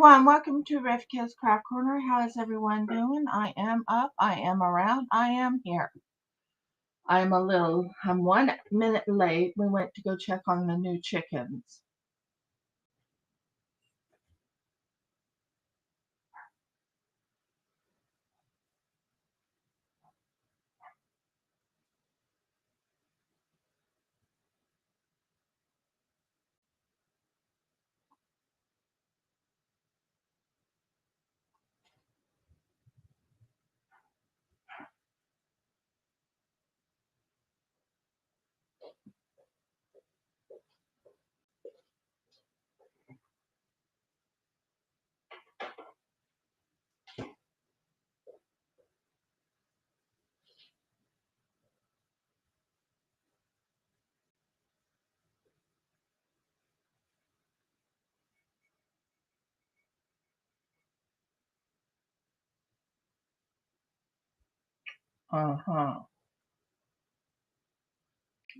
everyone, welcome to Rivka's Craft Corner. How is everyone doing? I am up, I am around, I am here. I'm 1 minute late. We went to go check on the new chickens.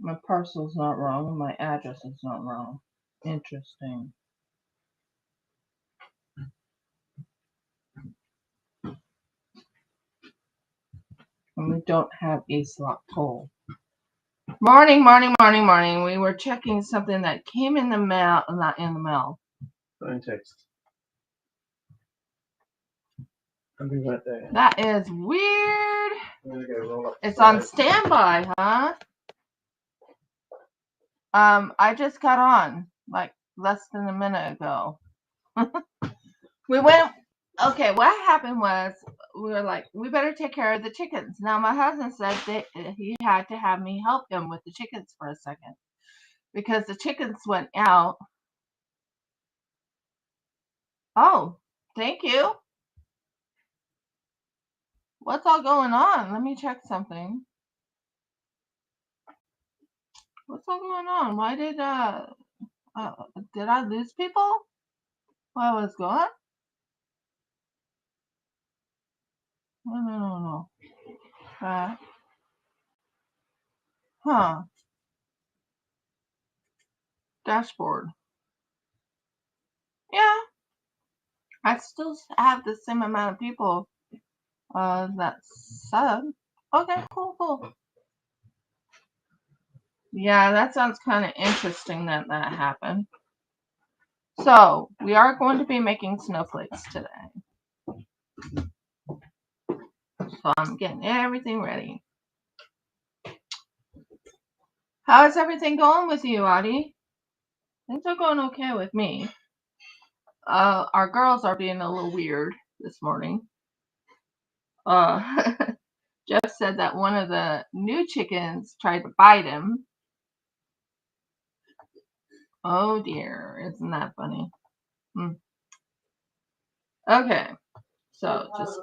My parcel's not wrong, my address is not wrong. Interesting. And we don't have a slot pole. Morning. We were checking something that came in the mail, not in the mail. Phone text. I'll be right there. That is weird. I'm gonna go roll up. It's on standby, huh? I just got on like less than a minute ago. Okay, what happened was we were like, we better take care of the chickens. Now my husband said that he had to have me help him with the chickens for a second because the chickens went out. Oh, thank you. What's all going on? Let me check something. What's all going on? Why did I lose people while I was gone? No. Dashboard. Yeah. I still have the same amount of people that sub. Okay, cool. Yeah, that sounds kind of interesting that happened. So, we are going to be making snowflakes today. So, I'm getting everything ready. How is everything going with you, Audie? Things are going okay with me. Our girls are being a little weird this morning. Jeff said that one of the new chickens tried to bite him. Oh dear, isn't that funny? Okay, so just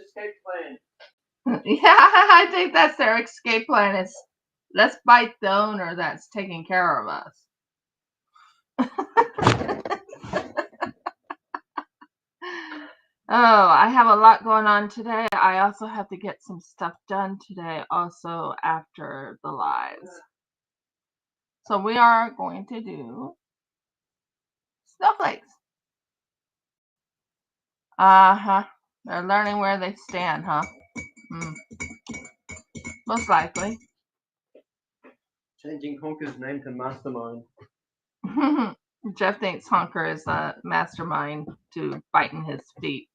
escape plan. Yeah, I think that's their escape plan is let's bite the owner that's taking care of us. Oh, I have a lot going on today. I also have to get some stuff done today also after the lives. So we are going to do snowflakes. They're learning where they stand, huh? Most likely. Changing Honker's name to Mastermind. Jeff thinks Honker is a mastermind to biting his feet.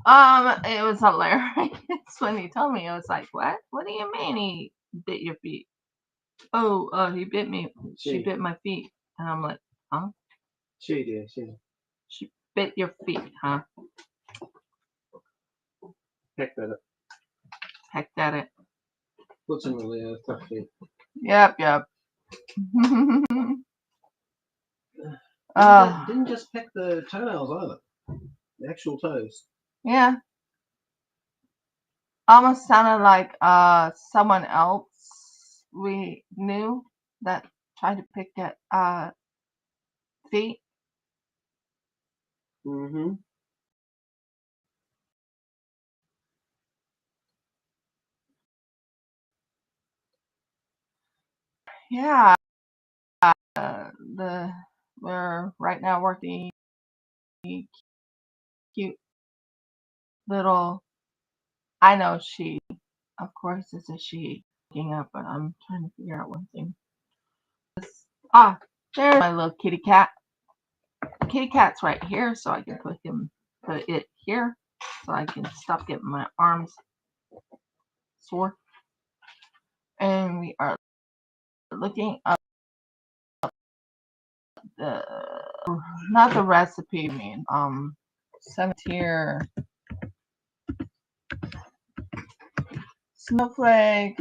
It was hilarious when he told me. I was like, what? What do you mean he bit your feet? Oh, he bit me. She bit my feet. And I'm like, huh? She did. She bit your feet, huh? Heck at it. Heck at it. What's in really tough feet? Yep. Didn't just peck the toenails either. The actual toes. Yeah. Almost sounded like someone else we knew that tried to pick at feet. Yeah. We're right now working cute little, I know she, of course it's a she looking up, but I'm trying to figure out one thing. Ah, there's my little kitty cat. The kitty cat's right here, so I can put it here, so I can stop getting my arms sore. And we are looking up the, not the recipe, I mean, 7-tier snowflake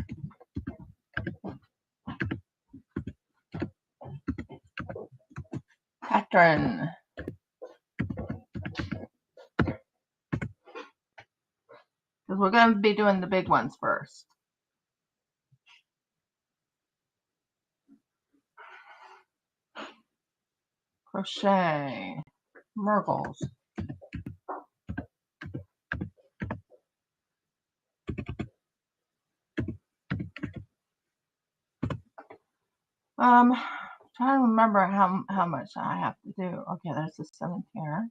pattern. Because we're going to be doing the big ones first. Crochet, Mergles. Trying to remember how much I have to do. Okay, there's the 7th here.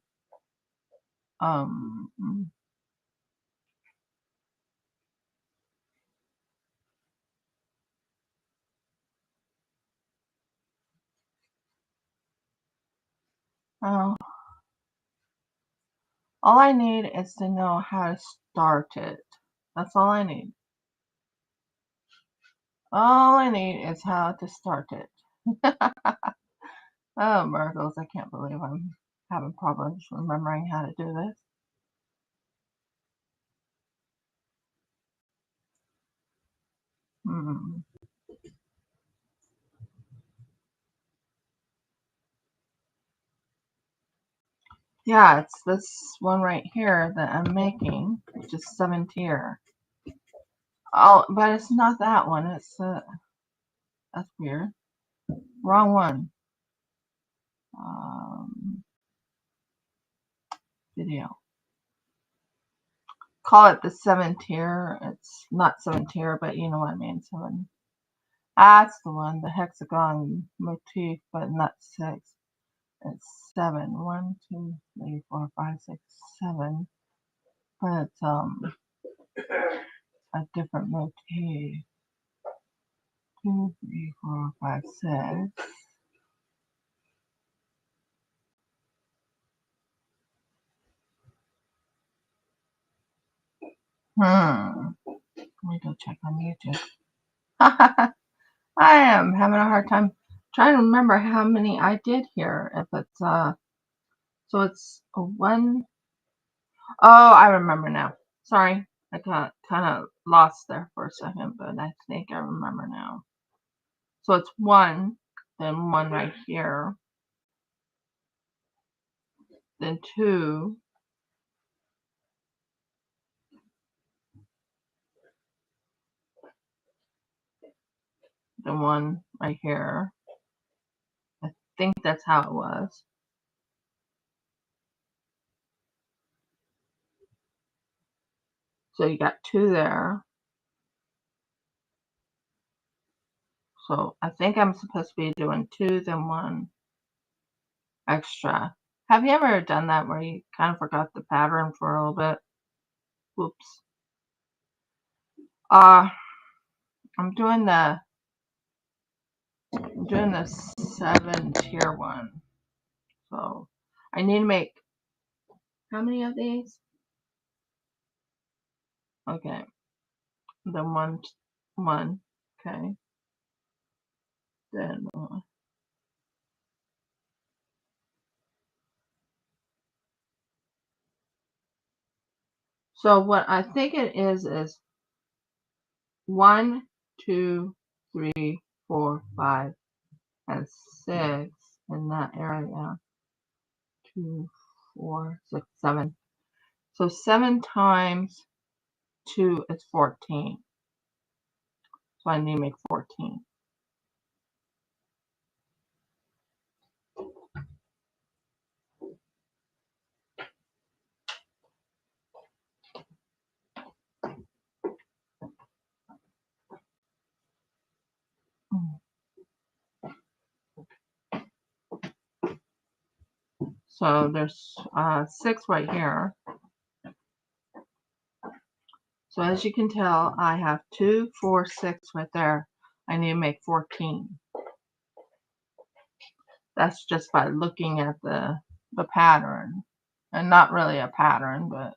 Oh, all I need is to know how to start it. That's all I need. All I need is how to start it. Oh, Mergles, I can't believe I'm having problems remembering how to do this. Yeah, it's this one right here that I'm making, which is 7-tier. Oh, but it's not that one. It's that's weird. Wrong one. Video. Call it the 7-tier. It's not 7-tier, but you know what I mean. 7. That's the one, the hexagon motif, but not 6. It's 7. 1, 2, 3, 4, 5, 6, 7. But it's a different motif. 2, 3, 4, 5, 6. Let me go check on YouTube. I am having a hard time trying to remember how many I did here. If it's so it's a 1. Oh, I remember now. Sorry, I got kind of lost there for a second, but I think I remember now. So it's 1, then 1 right here, then 2, then 1 right here. I think that's how it was. So you got 2 there. So I think I'm supposed to be doing 2, then 1 extra. Have you ever done that where you kind of forgot the pattern for a little bit? Whoops. I'm doing the 7-tier one. So I need to make how many of these? Okay. Then one. Okay. Then one. So what I think it is 1, 2, 3, 4, 5, and 6 in that area. 2, 4, 6, 7. So 7 times 2 is 14. So I need to make 14. So there's 6 right here. So as you can tell, I have 2, 4, 6 right there. I need to make 14. That's just by looking at the pattern. And not really a pattern, but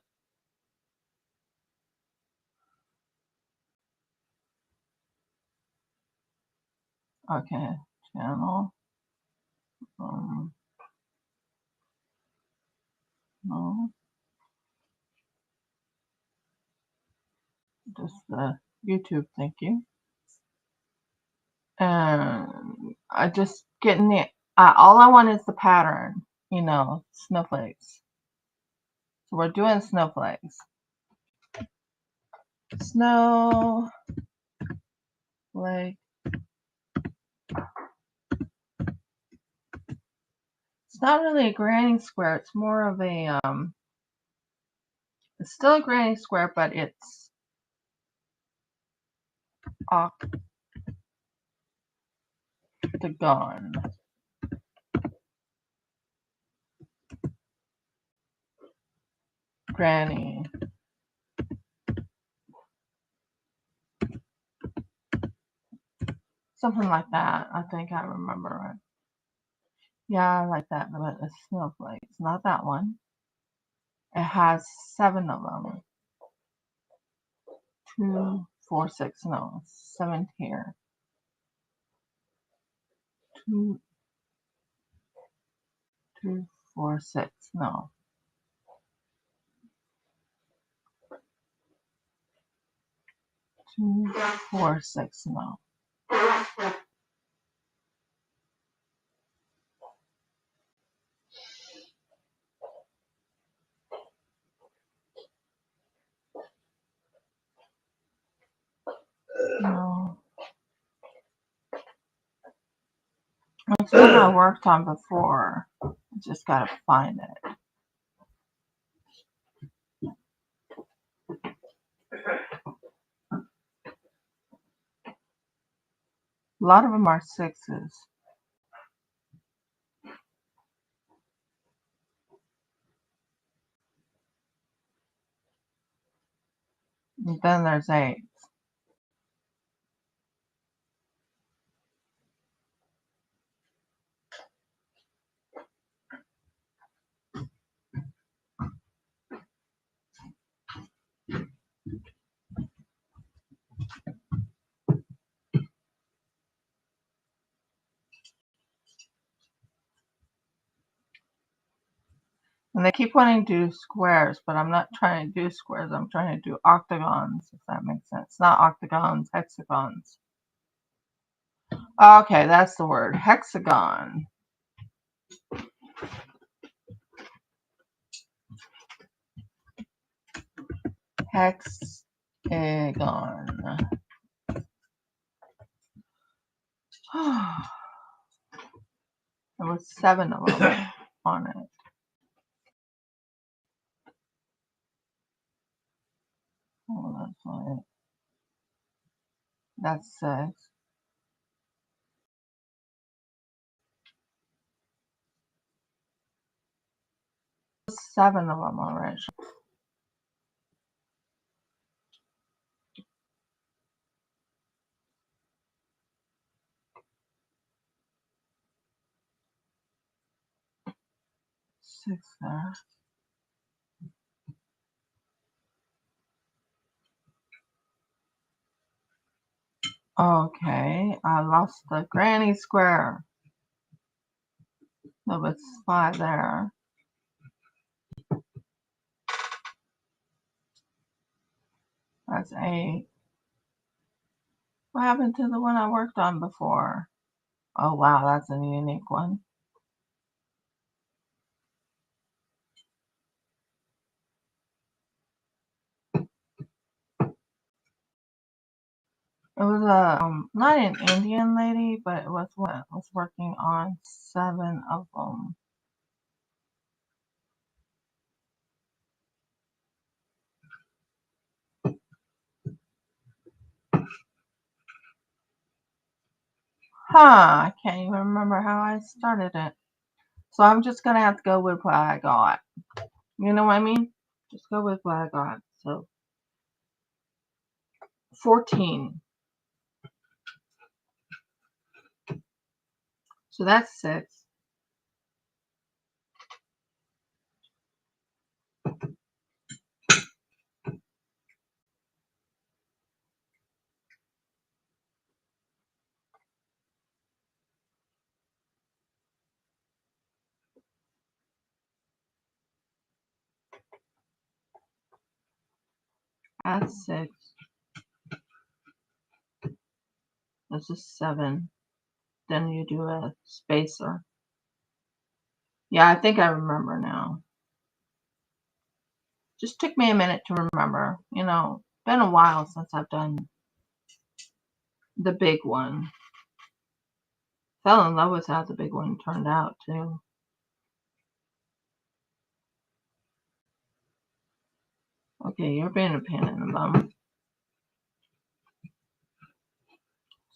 okay. Channel. No. Just the YouTube, thank you. And I just getting it. All I want is the pattern, you know, snowflakes. So we're doing snowflakes. Snowflake. It's not really a granny square. It's more of a it's still a granny square, but it's octagon. Granny. Something like that. I think I remember it. Yeah, I like that, but it's snowflakes. Not that one. It has 7 of them. 2, 4, 6. No, 7 here. 2, 2, 4, 6. No. 2, 4, 6. No. No. It's what I worked on before. I just gotta find it. A lot of them are 6s. And then there's 8. And they keep wanting to do squares, but I'm not trying to do squares. I'm trying to do octagons, if that makes sense. Not octagons, hexagons. Okay, that's the word. Hexagon. Hexagon. There was 7 of them on it. Oh, that's right. That's 6. 7 of them already. 6 there. Okay, I lost the granny square. There was 5 there. That's 8. What happened to the one I worked on before? Oh wow, that's a unique one. It was a not an Indian lady, but it was what was working on 7 of them. Huh, I can't even remember how I started it. So I'm just going to have to go with what I got. You know what I mean? Just go with what I got. So 14. So that's 6. That's 6. This is 7. Then you do a spacer. Yeah, I think I remember now. Just took me a minute to remember. You know, been a while since I've done the big one. Fell in love with how the big one turned out too. Okay, you're being a pain in the bum.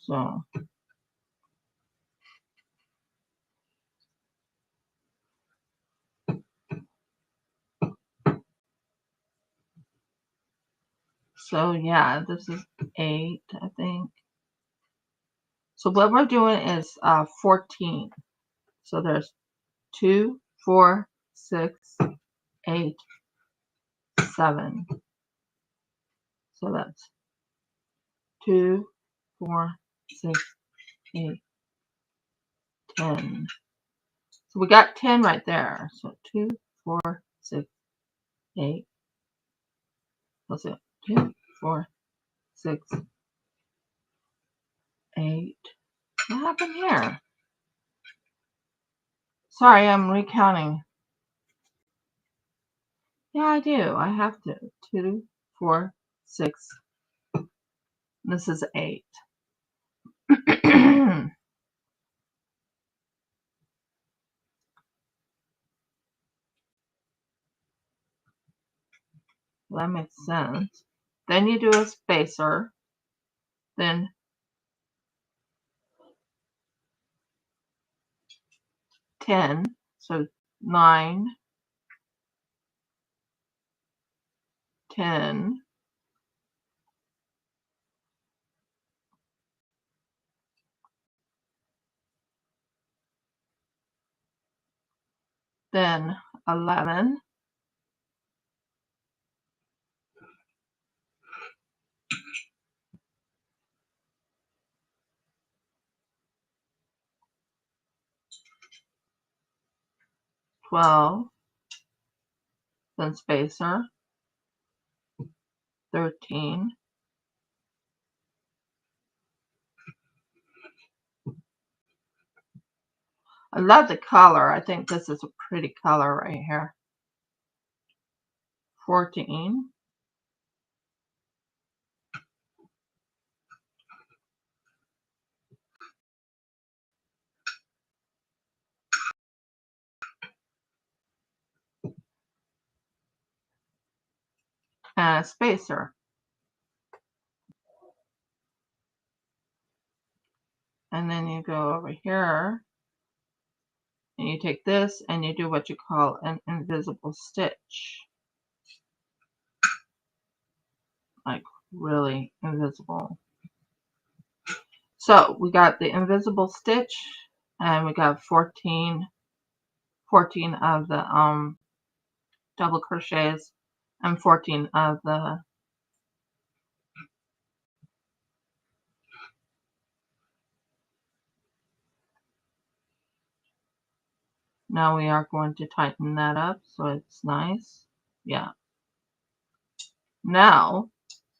So yeah, this is 8, I think. So what we're doing is 14. So there's 2, 4, 6, 8, 7. So that's 2, 4, 6, 8, 10. So we got 10 right there. So 2, 4, 6, 8. What's it? 2, 4, 6, 8. What happened here? Sorry, I'm recounting. Yeah, I do. I have to. 2, 4, 6. This is 8. That makes sense. Then you do a spacer. Then 10. So 9, 10. Then 11. 12. Then spacer. 13. I love the color. I think this is a pretty color right here. 14. 'And a spacer. And then you go over here and you take this and you do what you call an invisible stitch. Like really invisible. So we got the invisible stitch and we got 14 of the double crochets and 14 of the now we are going to tighten that up so it's nice. Yeah. Now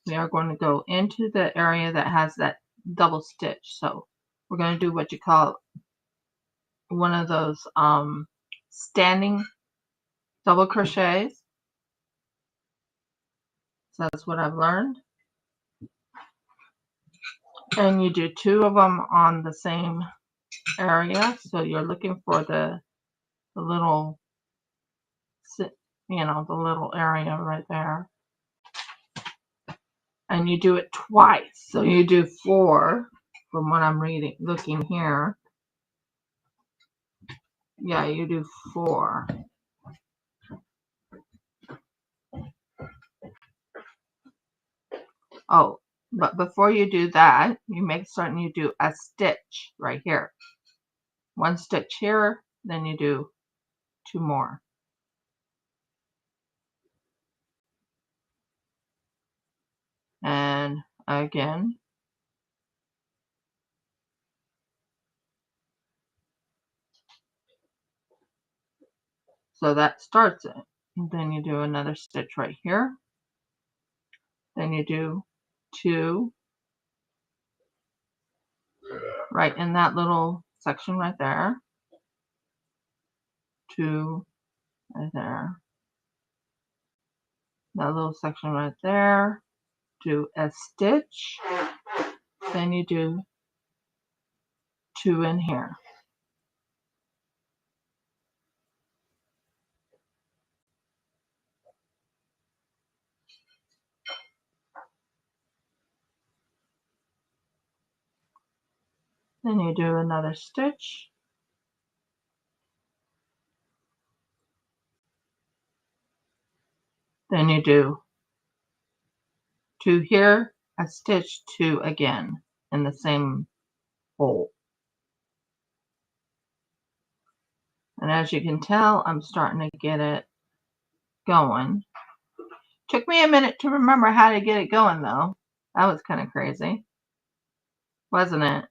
we are going to go into the area that has that double stitch. So we're going to do what you call one of those standing double crochets. So that's what I've learned. And you do 2 of them on the same area. So you're looking for the little, you know, the little area right there. And you do it twice. So you do 4 from what I'm looking here. Yeah, you do 4. Oh, but before you do that, you make certain you do a stitch right here. 1 stitch here, then you do 2 more. And again. So that starts it. And then you do another stitch right here. Then you do 2 right in that little section right there. 2 right there. That little section right there. Do a stitch. Then you do 2 in here. Then you do another stitch. Then you do 2 here, a stitch, 2 again in the same hole. And as you can tell, I'm starting to get it going. Took me a minute to remember how to get it going though. That was kind of crazy, wasn't it?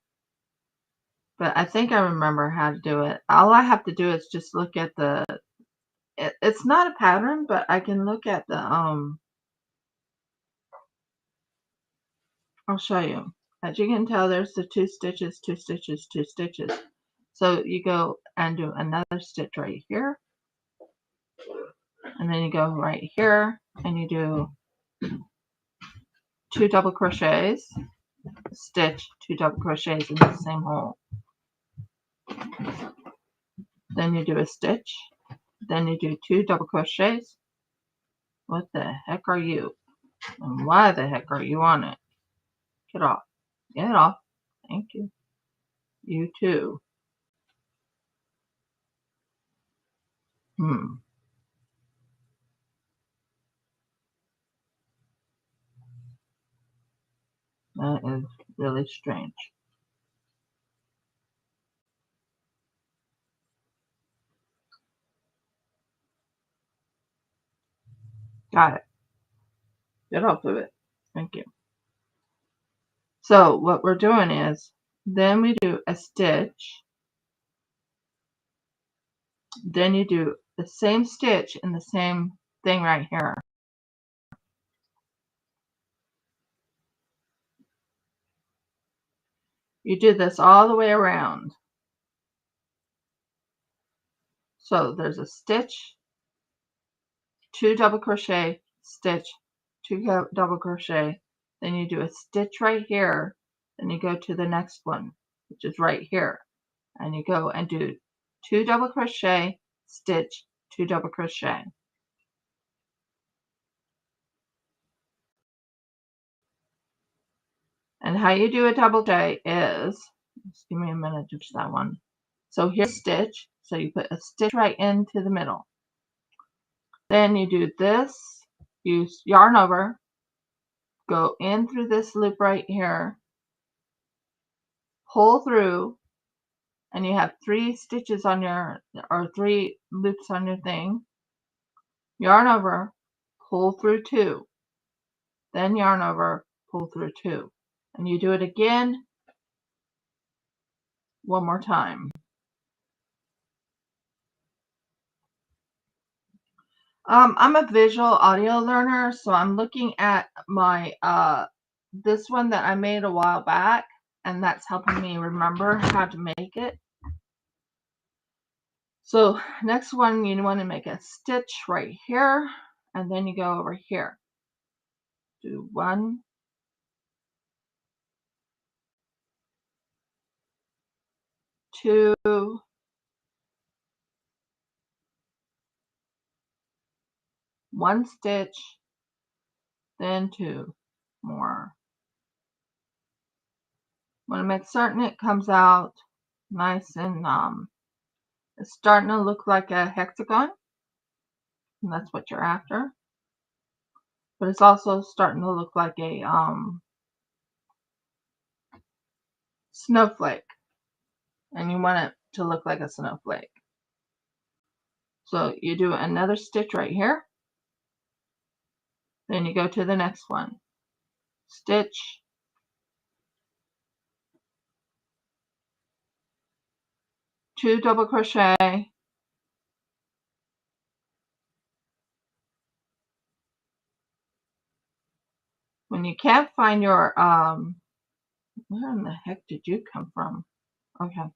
But I think I remember how to do it. All I have to do is just look at the, it's not a pattern, but I can look at the, I'll show you. As you can tell, there's the 2 stitches, 2 stitches, 2 stitches. So you go and do another stitch right here. And then you go right here and you do 2 double crochets, stitch 2 double crochets in the same hole. Then you do a stitch. Then you do 2 double crochets. What the heck are you? And why the heck are you on it? Get off. Get off. Thank you. You too. That is really strange. Got it. Get off of it. Thank you. So what we're doing is, then we do a stitch. Then you do the same stitch in the same thing right here. You do this all the way around. So there's a stitch, 2 double crochet, stitch, 2 double crochet, then you do a stitch right here, then you go to the next one, which is right here, and you go and do 2 double crochet, stitch, 2 double crochet. And how you do a double crochet is, just give me a minute to do that one. So here's a stitch, so you put a stitch right into the middle. Then you do this, use yarn over, go in through this loop right here, pull through, and you have 3 stitches on your, or 3 loops on your thing. Yarn over, pull through 2, then yarn over, pull through 2, and you do it again one more time. I'm a visual audio learner, so I'm looking at my this one that I made a while back, and that's helping me remember how to make it. So next one, you want to make a stitch right here, and then you go over here. Do 1, 2, 1 stitch, then 2 more. Want to make certain it comes out nice and It's starting to look like a hexagon, and that's what you're after. But it's also starting to look like a snowflake, and you want it to look like a snowflake. So you do another stitch right here, then you go to the next one, stitch, 2 double crochet, when you can't find your where in the heck did you come from? Okay.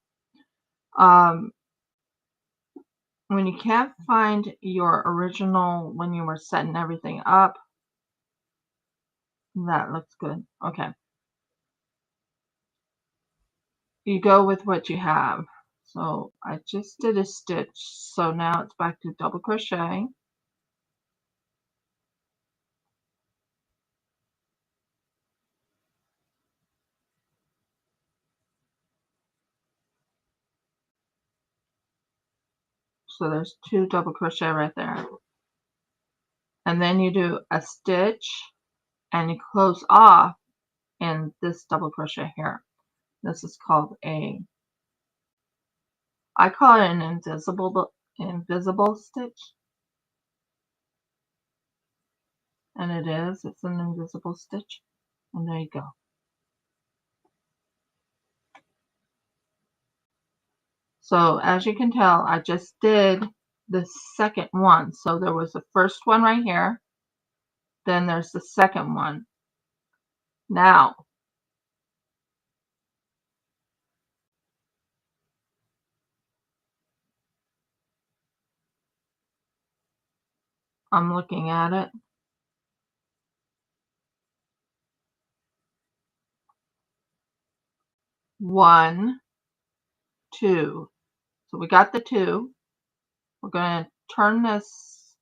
When you can't find your original when you were setting everything up, that looks good. Okay. You go with what you have. So I just did a stitch. So now it's back to double crochet. So there's 2 double crochet right there. And then you do a stitch and you close off in this double crochet here. This is called I call it an invisible stitch. And it's an invisible stitch. And there you go. So as you can tell, I just did the second one. So there was the first one right here. Then there's the second one. Now, I'm looking at it. One, two. So we got the 2. We're going to turn this.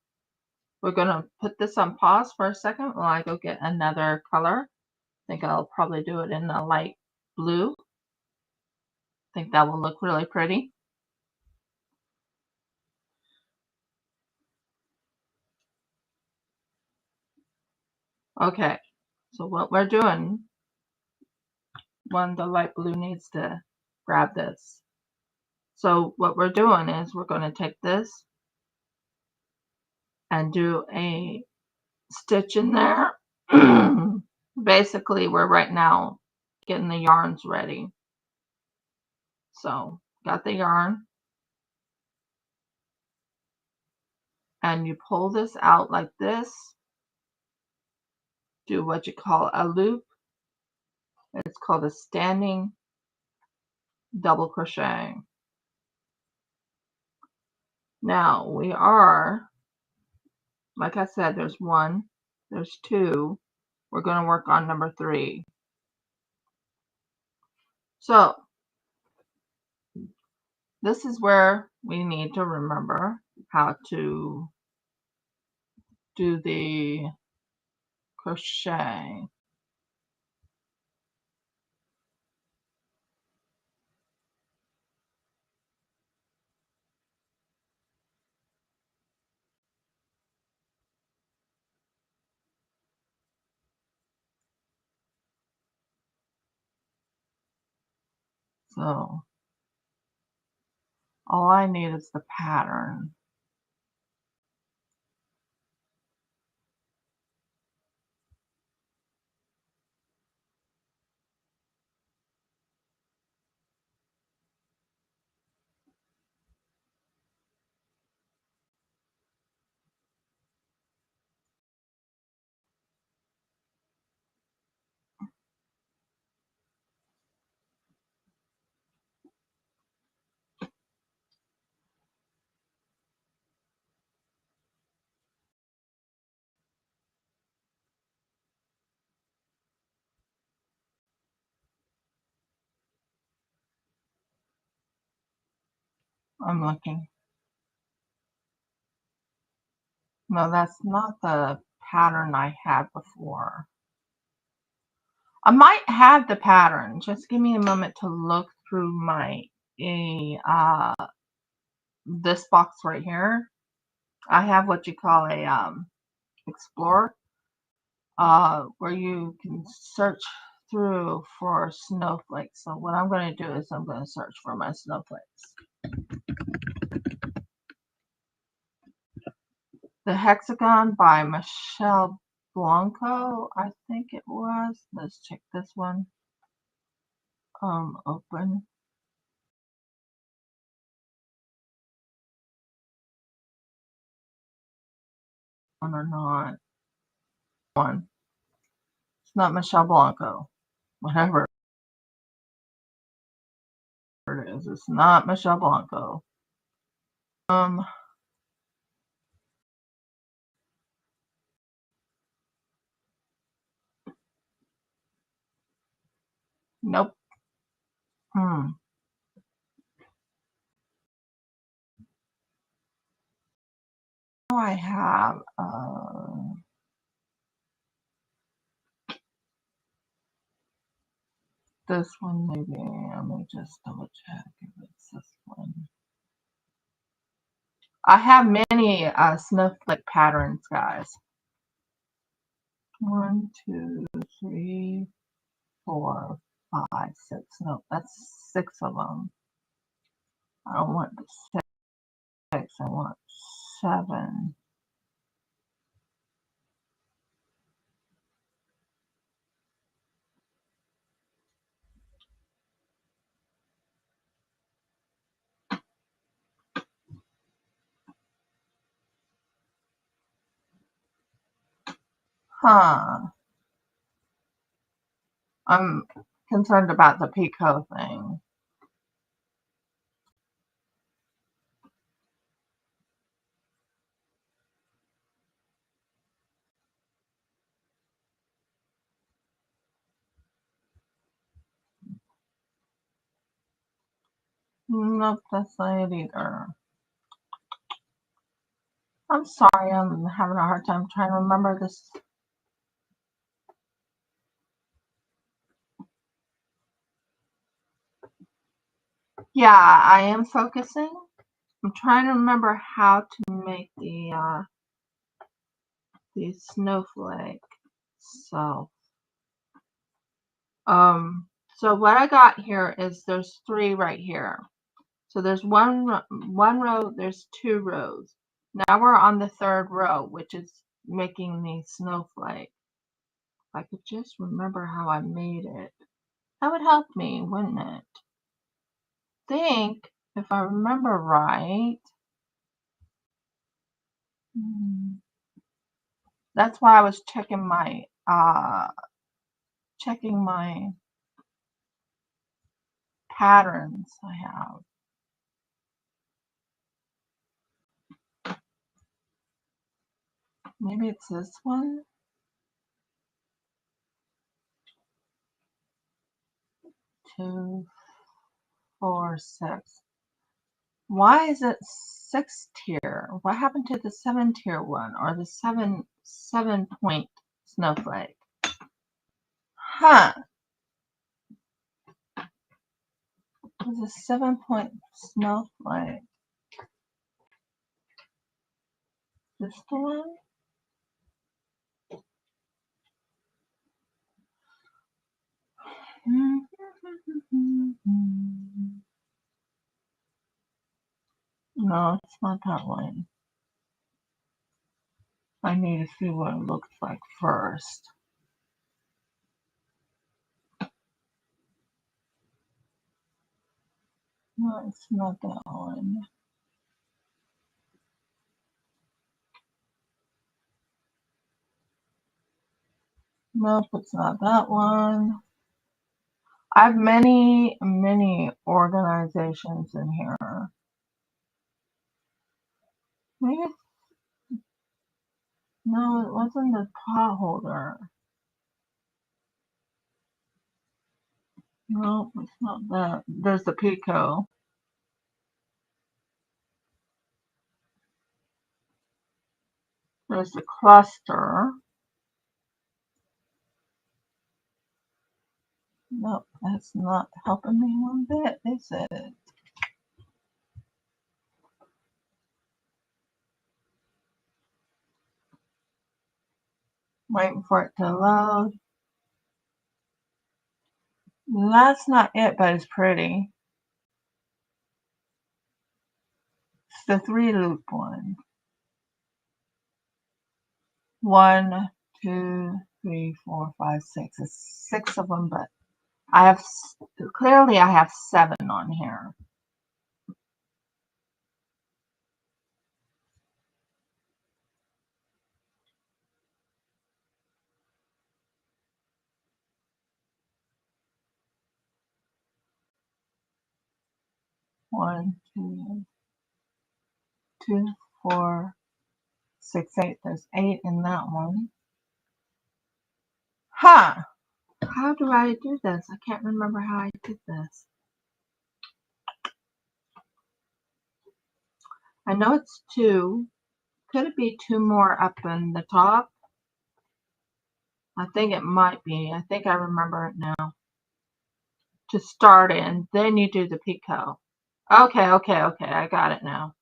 We're going to put this on pause for a second while I go get another color. I think I'll probably do it in a light blue. I think that will look really pretty. Okay, so what we're doing, the light blue needs to grab this. So what we're doing is we're going to take this and do a stitch in there. Basically, we're right now getting the yarns ready. So got the yarn, and you pull this out like this, do what you call a loop. It's called a standing double crochet. Now we are, like I said, there's 1, there's 2. We're going to work on number 3. So this is where we need to remember how to do the crochet. So all I need is the pattern. I'm looking. No, that's not the pattern I had before. I might have the pattern. Just give me a moment to look through my this box right here, I have what you call a explorer, where you can search through for snowflakes. So what I'm going to do is I'm going to search for my snowflakes. The Hexagon by Michelle Blanco, I think it was. Let's check this one. Open. One or not. One. It's not Michelle Blanco. Whatever it is, it's not Michelle Blanco. Nope. I have this one maybe. Let me just double check if it's this one. I have many snowflake patterns, guys. 1, 2, 3, 4, 5, 6. No, that's 6 of them. I don't want the 6. I want 7. I'm concerned about the Pico thing. Nope, that's not it either. I'm sorry, I'm having a hard time trying to remember this. Yeah, I am focusing. I'm trying to remember how to make the snowflake. So what I got here is there's 3 right here. So there's one row, there's 2 rows. Now we're on the 3rd row, which is making the snowflake. If I could just remember how I made it, that would help me, wouldn't it? Think, if I remember right, that's why I was checking my patterns I have. Maybe it's this one. 2, 4, 6. Why is it 6 tier? What happened to the 7 tier one, or the 7 point snowflake? Huh. It was a 7 point snowflake. This the one? No, it's not that one. I need to see what it looks like first. No, it's not that one. Nope, it's not that one. I have many organizations in here. Maybe no, it wasn't the pot holder. No, it's not that. There's the Pico. There's the cluster. Nope, that's not helping me one bit, is it? Waiting for it to load. That's not it, but it's pretty. It's the 3-loop one. 1, 2, 3, 4, 5, 6. It's 6 of them, but I have clearly I have 7 on here. One, two, 2, 4, 6, 8. There's 8 in that one. Huh. How do I do this? I can't remember how I did this. I know it's 2. Could it be 2 more up in the top? I think it might be. I think I remember it now. To start in, then you do the picot. Okay. I got it now.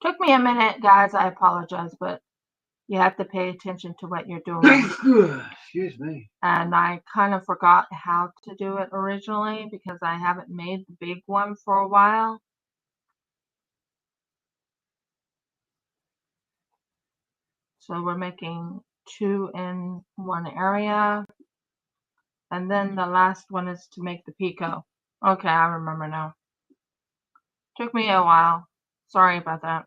Took me a minute, guys. I apologize, but you have to pay attention to what you're doing. Excuse me. And I kind of forgot how to do it originally because I haven't made the big one for a while. So we're making 2 in one area. And then the last one is to make the picot. Okay, I remember now. Took me a while. Sorry about that.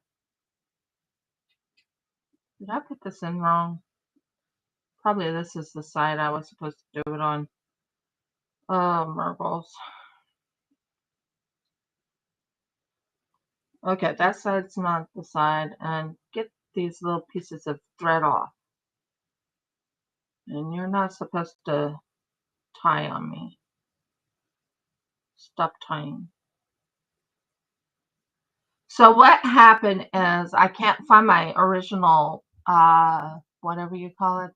Did I put this in wrong? Probably this is the side I was supposed to do it on. Oh, marbles. Okay, that side's not the side. And get these little pieces of thread off. And you're not supposed to tie on me. Stop tying. So what happened is I can't find my original, whatever you call it,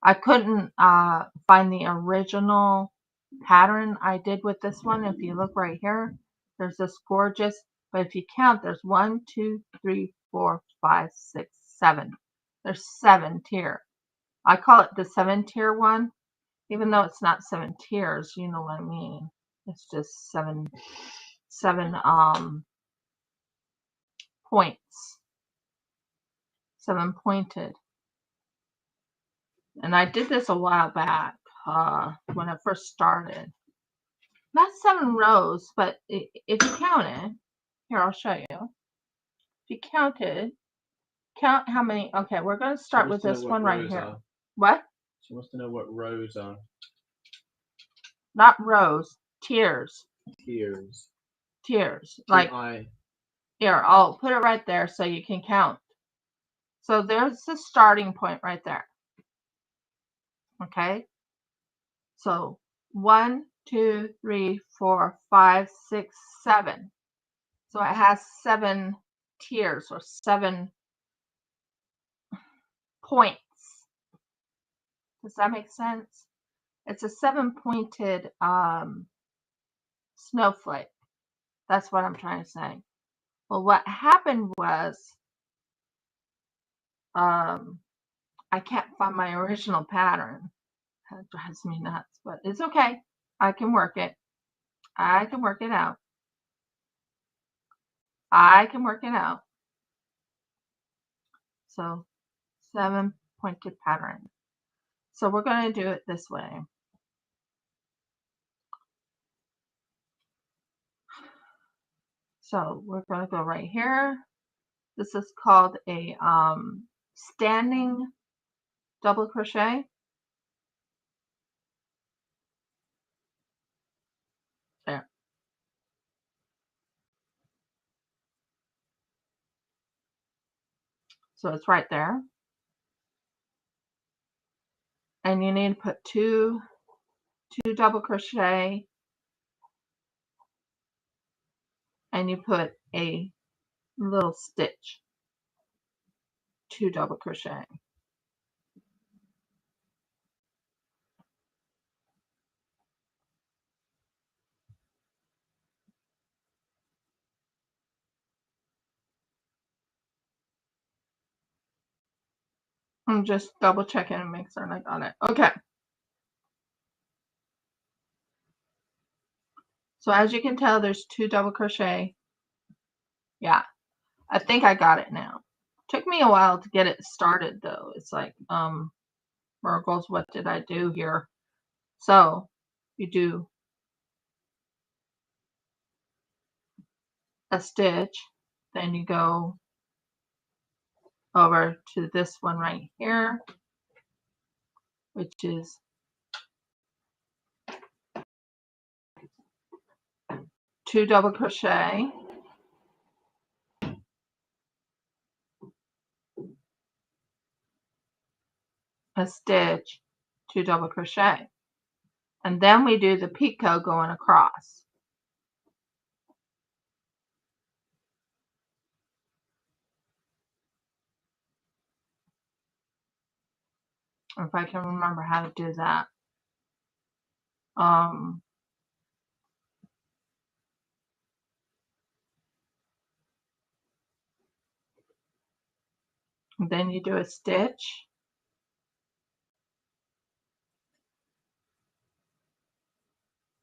I couldn't find the original pattern I did with this one. If you look right here, there's this gorgeous, but if you count, there's 1, 2, 3, 4, 5, 6, 7. There's 7 tier. I call it the 7-tier one, even though it's not 7 tiers, you know what I mean. It's just 7 points. 7 pointed. And I did this a while back when I first started. Not 7 rows, but if you count it, here, I'll show you. If you count how many. Okay, we're going to start with this one right here. What? She wants to know what rows are. Not rows, tiers. Tiers. Like, here, I'll put it right there so you can count. So there's the starting point right there. Okay? So 1, 2, 3, 4, 5, 6, 7. So it has 7 tiers or 7 points. Does that make sense? It's a 7-pointed snowflake. That's what I'm trying to say. Well, what happened was I can't find my original pattern. That drives me nuts, but it's okay. I can work it. I can work it out. So 7-pointed pattern. So we're going to do it this way. So we're going to go right here. This is called a standing double crochet. There. So it's right there. And you need to put two double crochet, and you put a little stitch, 2 double crochet. I'm just double checking and make certain I got it. Okay. So as you can tell, there's 2 double crochet. Yeah, I think I got it now. Took me a while to get it started though. It's like, Miracles, what did I do here? So you do a stitch, then you go over to this one right here, which is 2 double crochet, a stitch, 2 double crochet, and then we do the picot going across. If I can remember how to do that. Then you do a stitch,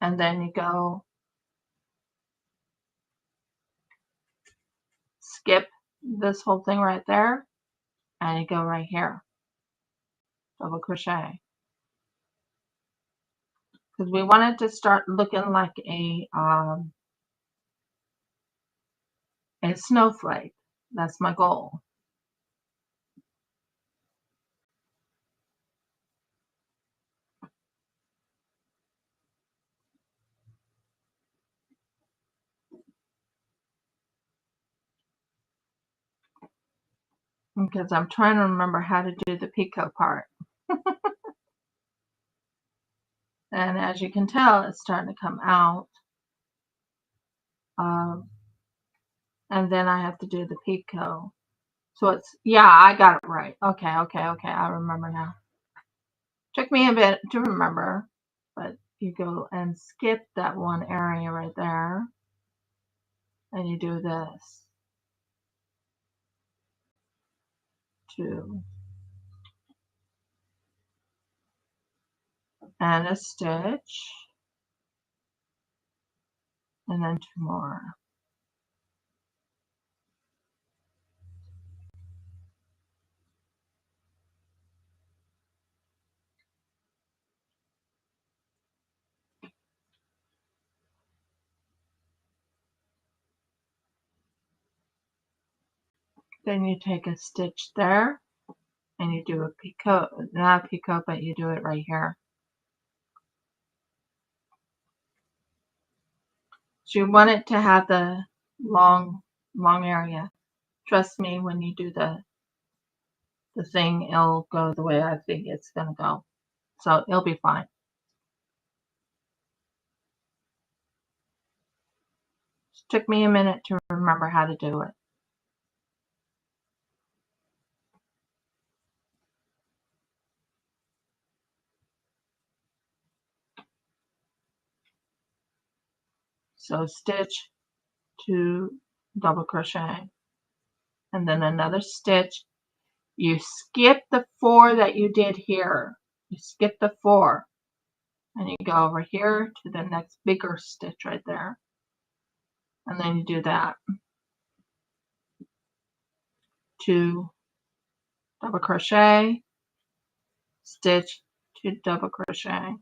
and then you go skip this whole thing right there, and you go right here, double crochet, because we want it to start looking like a snowflake. That's my goal. Because I'm trying to remember how to do the picot part. And as you can tell, it's starting to come out. And then I have to do the picot. So it's, yeah, I got it right. Okay, I remember now. Took me a bit to remember, but you go and skip that one area right there, and you do this. 2 and a stitch, and then 2 more. Then you take a stitch there, and you do a picot, not a picot, but you do it right here. So you want it to have the long area. Trust me, when you do the thing, it'll go the way I think it's gonna go. So it'll be fine. It took me a minute to remember how to do it. So stitch, 2 double crochet, and then another stitch. You skip the 4 that you did here. You skip the 4, and you go over here to the next bigger stitch right there, and then you do that. 2 double crochet, stitch, 2 double crochet.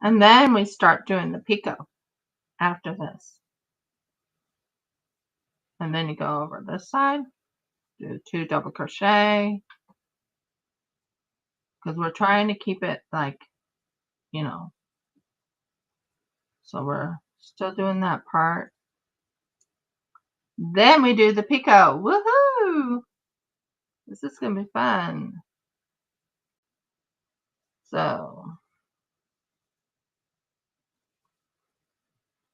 And then we start doing the picot after this. And then you go over this side, do 2 double crochet, because we're trying to keep it like, you know, so we're still doing that part. Then we do the picot. Woohoo! This is going to be fun. So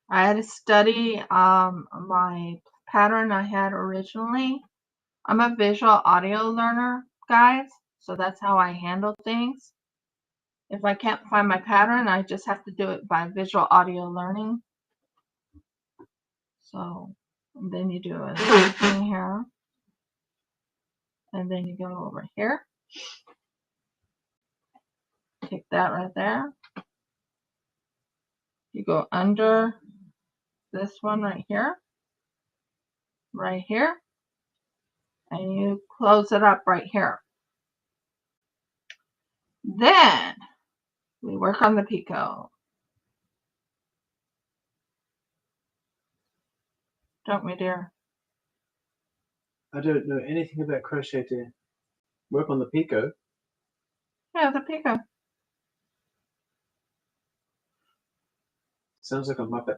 I had to study my pattern I had originally. I'm a visual audio learner, guys, so that's how I handle things. If I can't find my pattern, I just have to do it by visual audio learning. So, and then you do a thing here, and then you go over here. Take that right there. You go under this one right here, and you close it up right here. Then we work on the picot. Don't we, dear? I don't know anything about crochet to work on the picot. Yeah, the picot. Sounds like a muppet.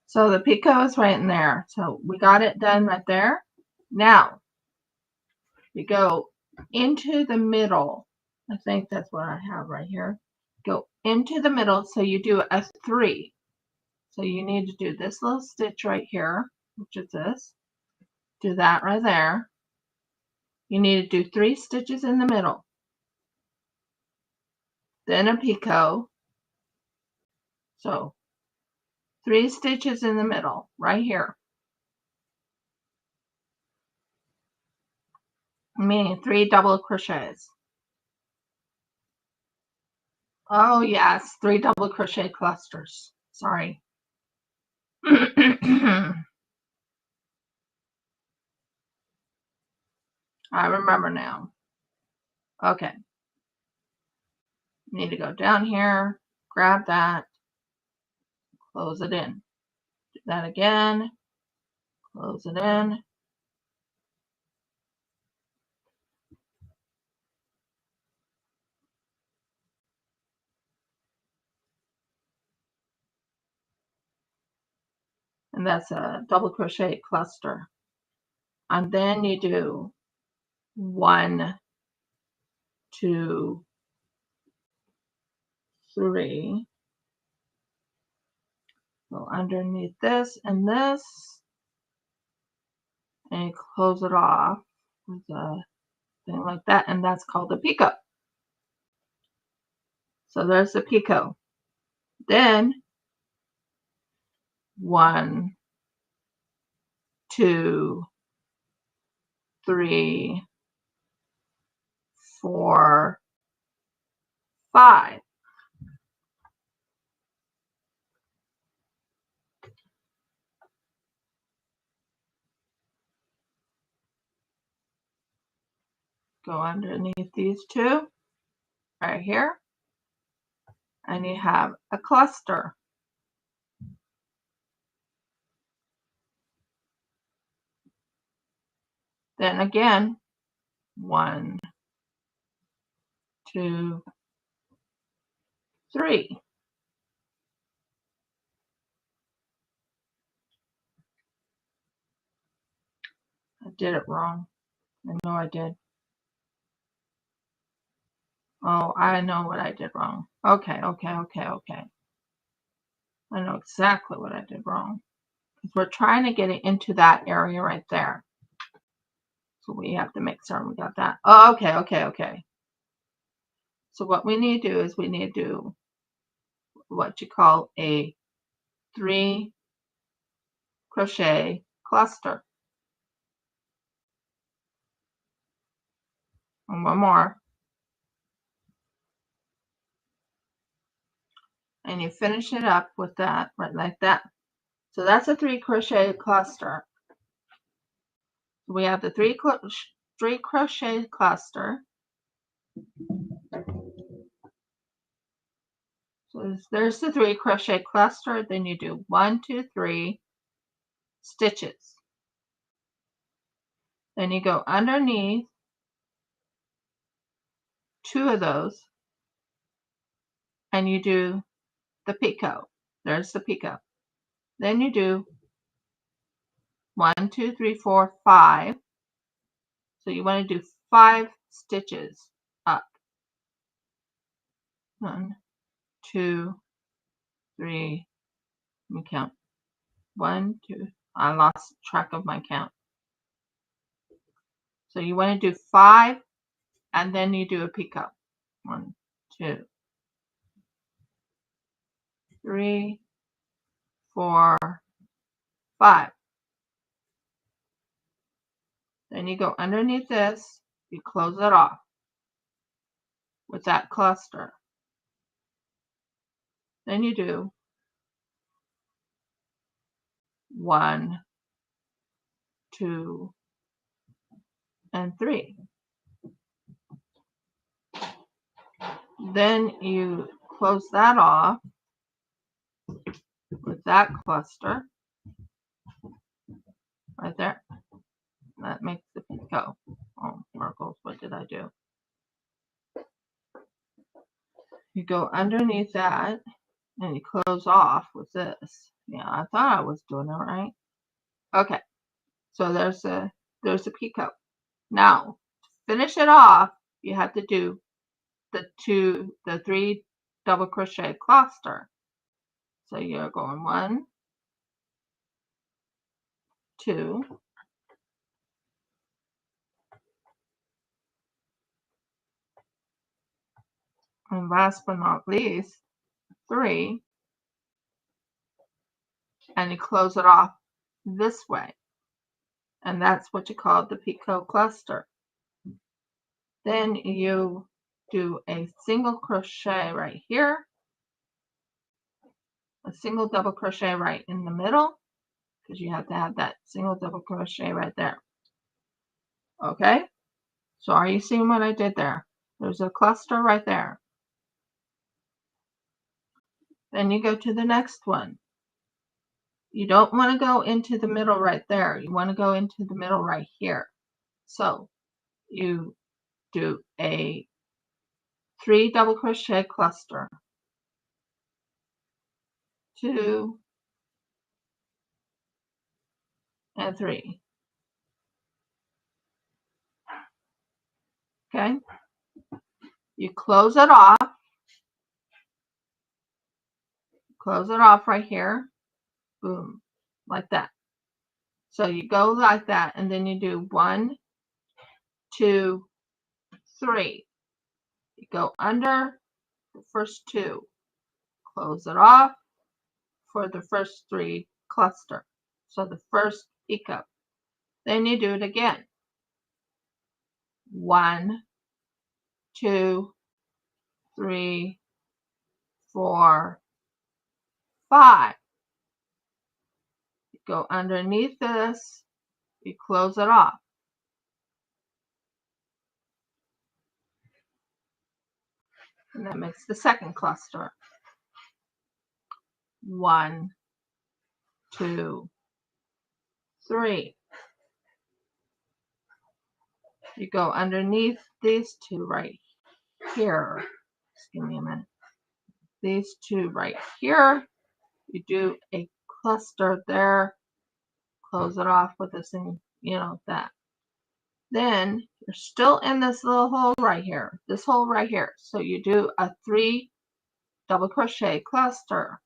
So the picot is right in there. So we got it done right there. Now you go into the middle. I think that's what I have right here. Go into the middle. So you do a 3. So you need to do this little stitch right here, which is this. Do that right there. You need to do 3 stitches in the middle. Then a picot. So 3 stitches in the middle right here. Meaning 3 double crochets. Oh yes, 3 double crochet clusters. Sorry. I remember now. Okay. Need to go down here, grab that, close it in. Do that again, close it in. And that's a double crochet cluster. And then you do 1, 2, 3. Go underneath this and this, and you close it off with a thing like that, and that's called a picot. So there's the picot. Then 1, 2, 3, 4, 5. Go underneath these 2 right here, and you have a cluster. Then again, 1, 2, 3. I did it wrong. I know I did. Oh, I know what I did wrong. Okay. I know exactly what I did wrong. Because we're trying to get it into that area right there. So we have to make certain we got that. Oh, okay. So what we need to do is we need to do what you call a 3 crochet cluster. And one more. And you finish it up with that, right like that. So that's a 3 crochet cluster. We have the 3 crochet cluster. So there's the 3 crochet cluster. Then you do 1, 2, 3 stitches. Then you go underneath 2 of those, and you do the picot. There's the picot. Then you do 1, 2, 3, 4, 5. So you want to do 5 stitches up. 1, 2, 3. Let me count. 1, 2. I lost track of my count. So you want to do 5, and then you do a picot. 1, 2, 3, 4, 5. Then you go underneath this, you close it off with that cluster. Then you do 1, 2, and 3. Then you close that off with that cluster right there. That makes the picot. Oh, Marcos, what did I do? You go underneath that and you close off with this. Yeah, I thought I was doing it right. Okay, so there's a picot. Now, to finish it off, you have to do the 3 double crochet cluster. So you're going 1, 2, and last but not least, 3, and you close it off this way. And that's what you call the picot cluster. Then you do a single crochet right here, a single double crochet right in the middle, because you have to have that single double crochet right there. Okay, so are you seeing what I did there? There's a cluster right there. Then you go to the next one. You don't want to go into the middle right there. You want to go into the middle right here. So you do a 3 double crochet cluster, 2, and 3. Okay, you close it off right here, boom, like that. So you go like that, and then you do 1, 2, 3. You go under the first 2, close it off for the first 3 cluster. So the first picot. Then you do it again. 1, 2, 3, 4, 5. You go underneath this, you close it off. And that makes the second cluster. 1, 2, 3. You go underneath these 2 right here. Just give me a minute. These 2 right here. You do a cluster there. Close it off with this thing, that. Then you're still in this little hole right here. This hole right here. So you do a 3 double crochet cluster.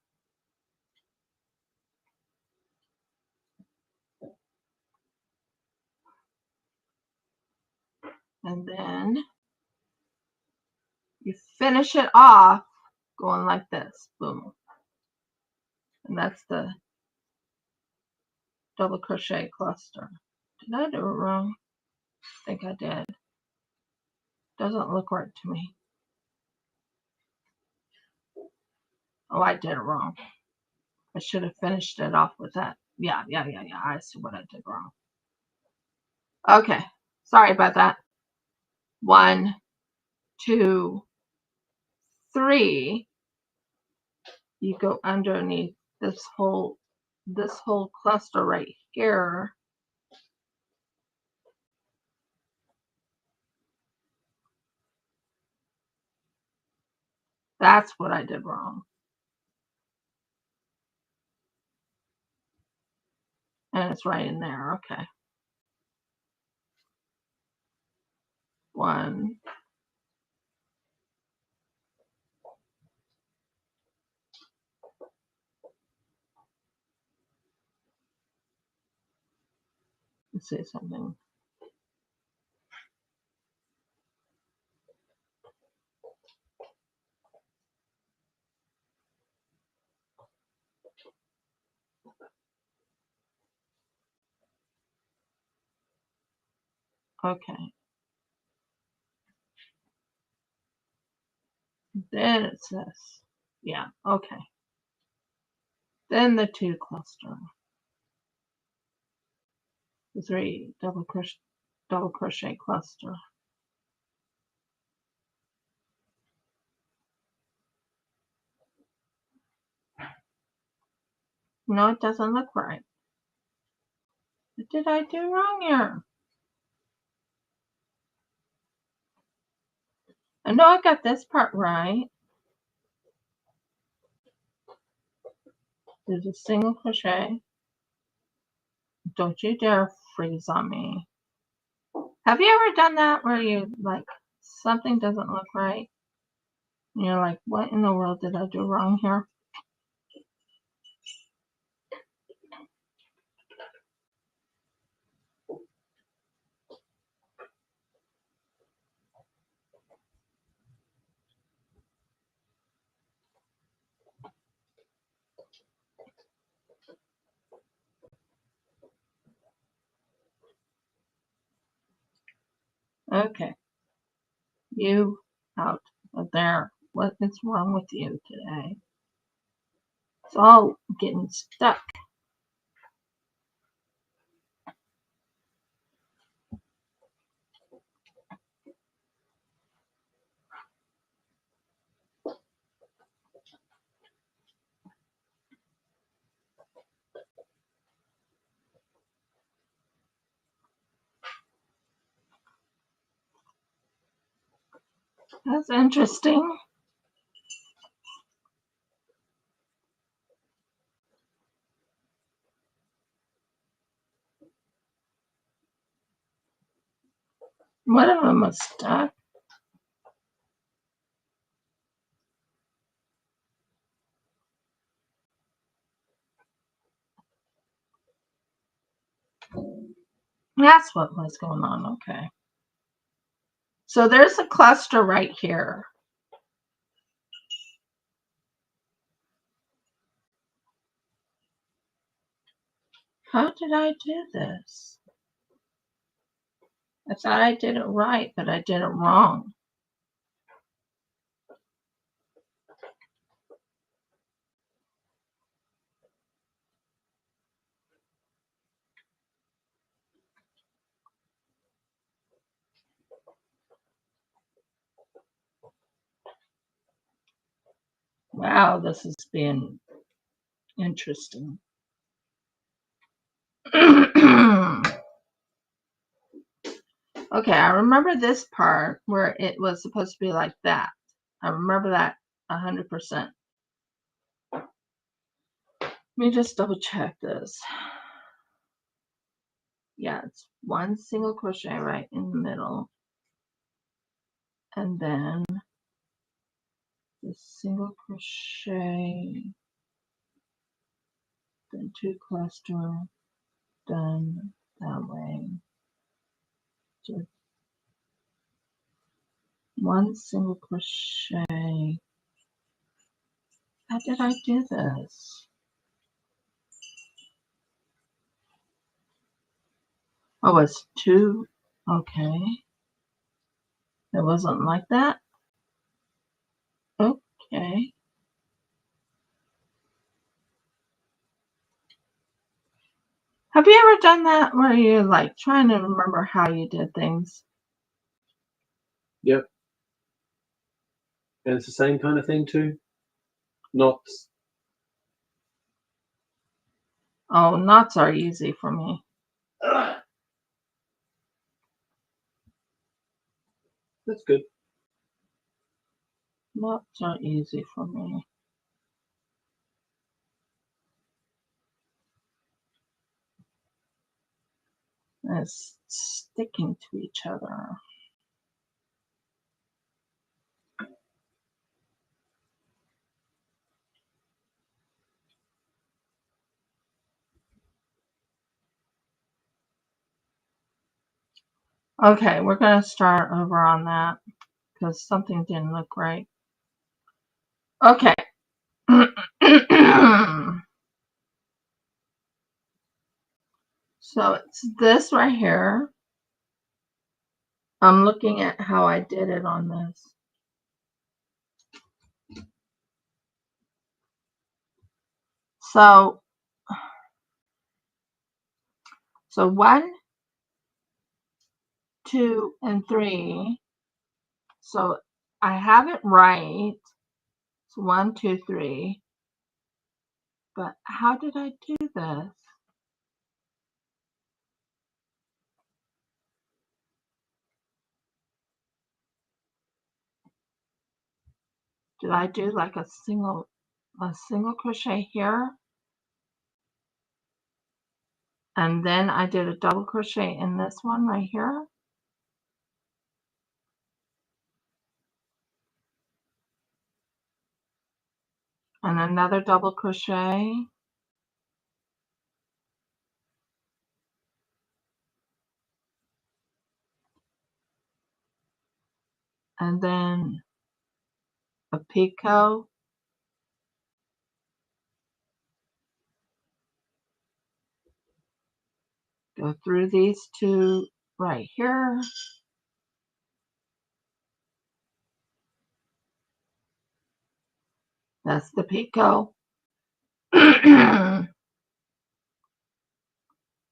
And then you finish it off going like this. Boom. And that's the double crochet cluster. Did I do it wrong? I think I did. Doesn't look right to me. Oh, I did it wrong. I should have finished it off with that. Yeah. I see what I did wrong. Okay. Sorry about that. 1, 2, 3. You go underneath this whole cluster right here. That's what I did wrong. And it's right in there. Okay. 1. Let's say something. Okay. Then it says, yeah, okay. Then the 2 cluster. The 3 double crochet cluster. No, it doesn't look right. What did I do wrong here? I know I got this part right. There's a single crochet. Don't you dare freeze on me. Have you ever done that where you like something doesn't look right? And you're like, what in the world did I do wrong here? Okay. You out of there. What is wrong with you today? It's all getting stuck. That's interesting. One of them was stuck. That's what was going on. Okay. So there's a cluster right here. How did I do this? I thought I did it right, but I did it wrong. Wow, this is being interesting. Okay, I remember this part where it was supposed to be like that. I remember that 100%. Let me just double check this. Yeah, it's 1 single crochet right in the middle. And then the single crochet, then 2 cluster, done that way. Just 1 single crochet. How did I do this? Oh, it's 2. Okay. It wasn't like that. Okay. Have you ever done that where you're like trying to remember how you did things? Yep. And it's the same kind of thing too? Knots. Oh, knots are easy for me. That's good. not so easy for me. It's sticking to each other. Okay, we're going to start over on that because something didn't look right. Okay. So it's this right here. I'm looking at how I did it on this. So 1, 2, and 3. So I have it right. It's 1, 2, 3. But how did I do this? Did I do like a single crochet here? And then I did a double crochet in this one right here. And another double crochet. And then a picot. Go through these two right here. That's the picot. Then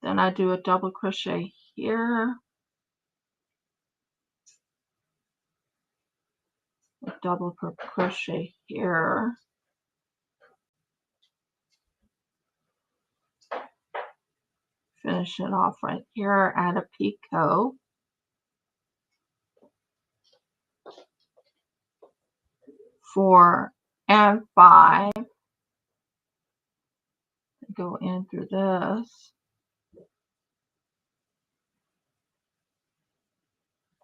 I do a double crochet here. A double crochet here. Finish it off right here. Add a picot. 4 and 5. Go in through this.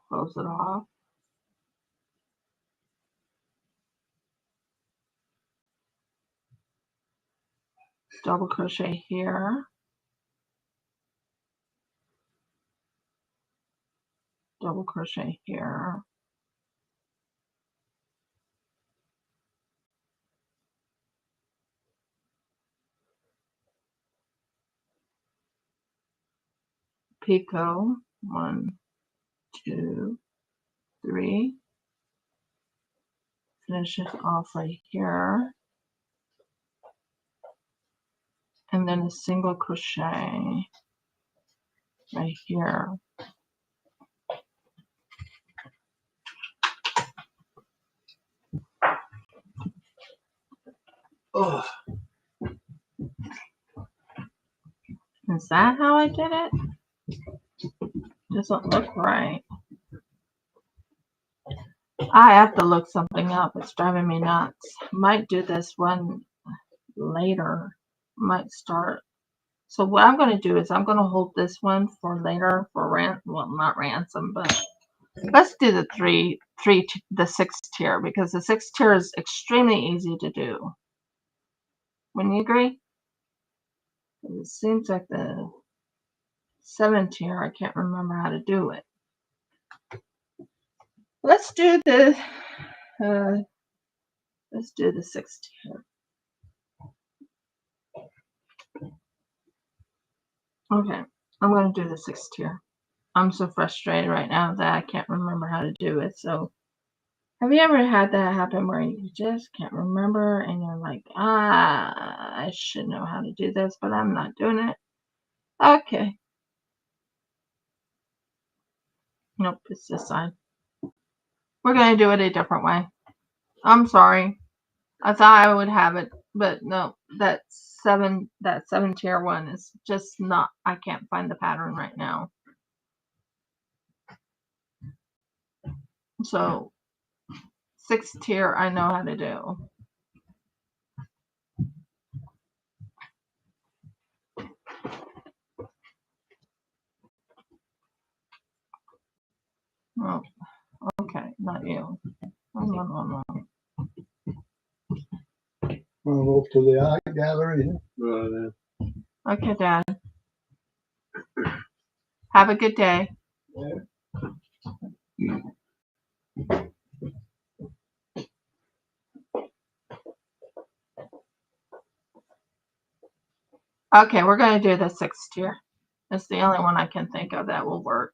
Close it off. Double crochet here. Double crochet here. Picot. 1, 2, 3. Finish it off right here. And then a single crochet right here. Oh, Is that how I did it? Doesn't look right. I have to look something up. It's driving me nuts. Might do this one later. Might start. So what I'm going to do is I'm going to hold this one for later for well, not ransom, but let's do the the 6th tier because the 6th tier is extremely easy to do. Wouldn't you agree? It seems like the 7th tier, I can't remember how to do it. Let's do the 6th tier. Okay, I'm going to do the 6th tier. I'm so frustrated right now that I can't remember how to do it. So, have you ever had that happen where you just can't remember and you're like, I should know how to do this, but I'm not doing it? Okay. Nope, it's this side. We're going to do it a different way. I'm sorry. I thought I would have it, but no, that 7 tier one is just not, I can't find the pattern right now. So Sixth tier I know how to do. Oh, okay, not you. No. We'll move to the art gallery. Okay, Dad. Have a good day. Okay, we're going to do the sixth tier. It's the only one I can think of that will work.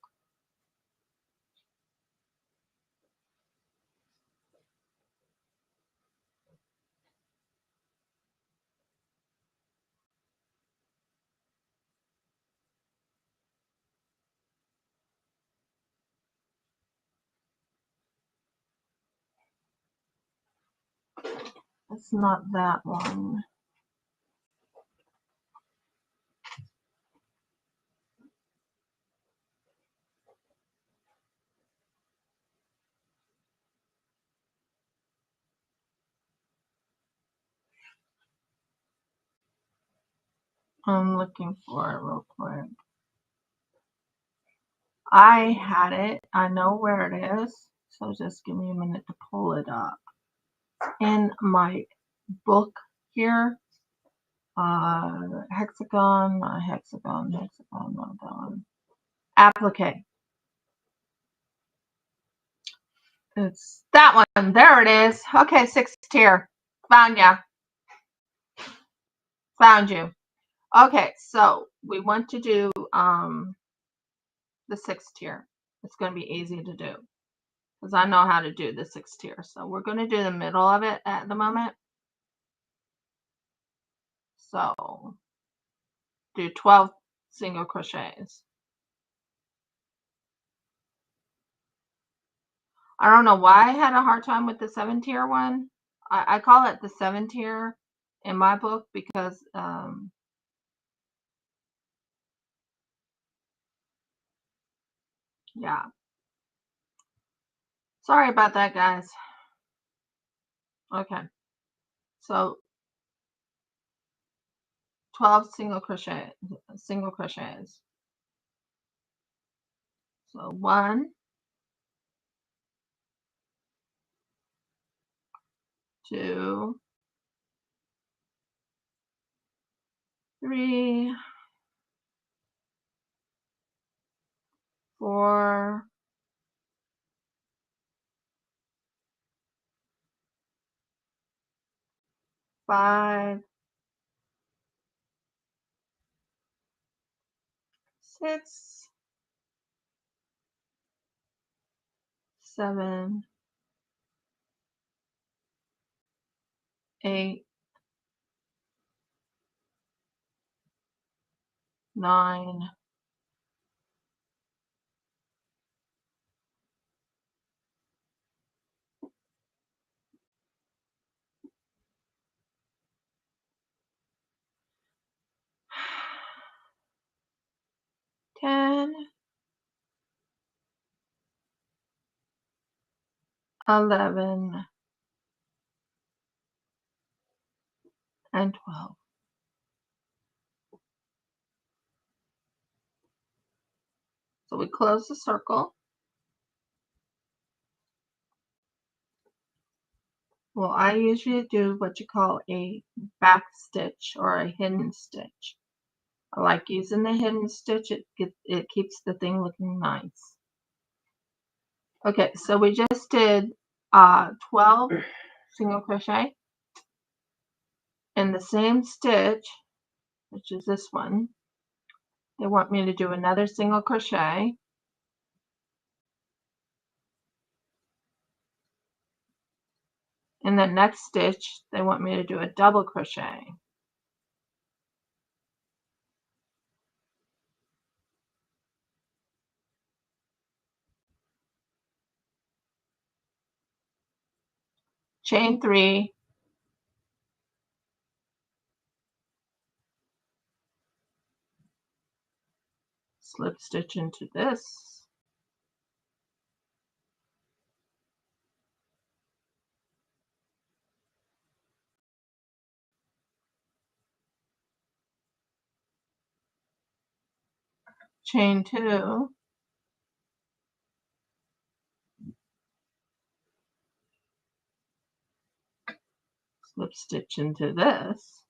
It's not that one. I'm looking for it real quick. I had it. I know where it is. So just give me a minute to pull it up. In my book here, hexagon, not that one. Applique. It's that one. There it is. Okay, sixth tier. Found ya. Found you. Okay, so we want to do the sixth tier. It's going to be easy to do because I know how to do the sixth tier. So we're going to do the middle of it at the moment. So do 12 single crochets. I don't know why I had a hard time with the 7-tier one. I call it the 7-tier in my book because yeah. Sorry about that, guys. Okay. So 12 single crochets. So 1, 2, 3, 4, 5, 6, 7, 8, 9, 10, 11, and 12. So we close the circle. Well, I usually do what you call a back stitch or a hidden stitch. I like using the hidden stitch. It keeps the thing looking nice. Okay, so we just did 12 single crochet in the same stitch, which is this one. They want me to do another single crochet. In the next stitch, they want me to do a double crochet. Chain 3, slip stitch into this, chain 2, slip stitch into this,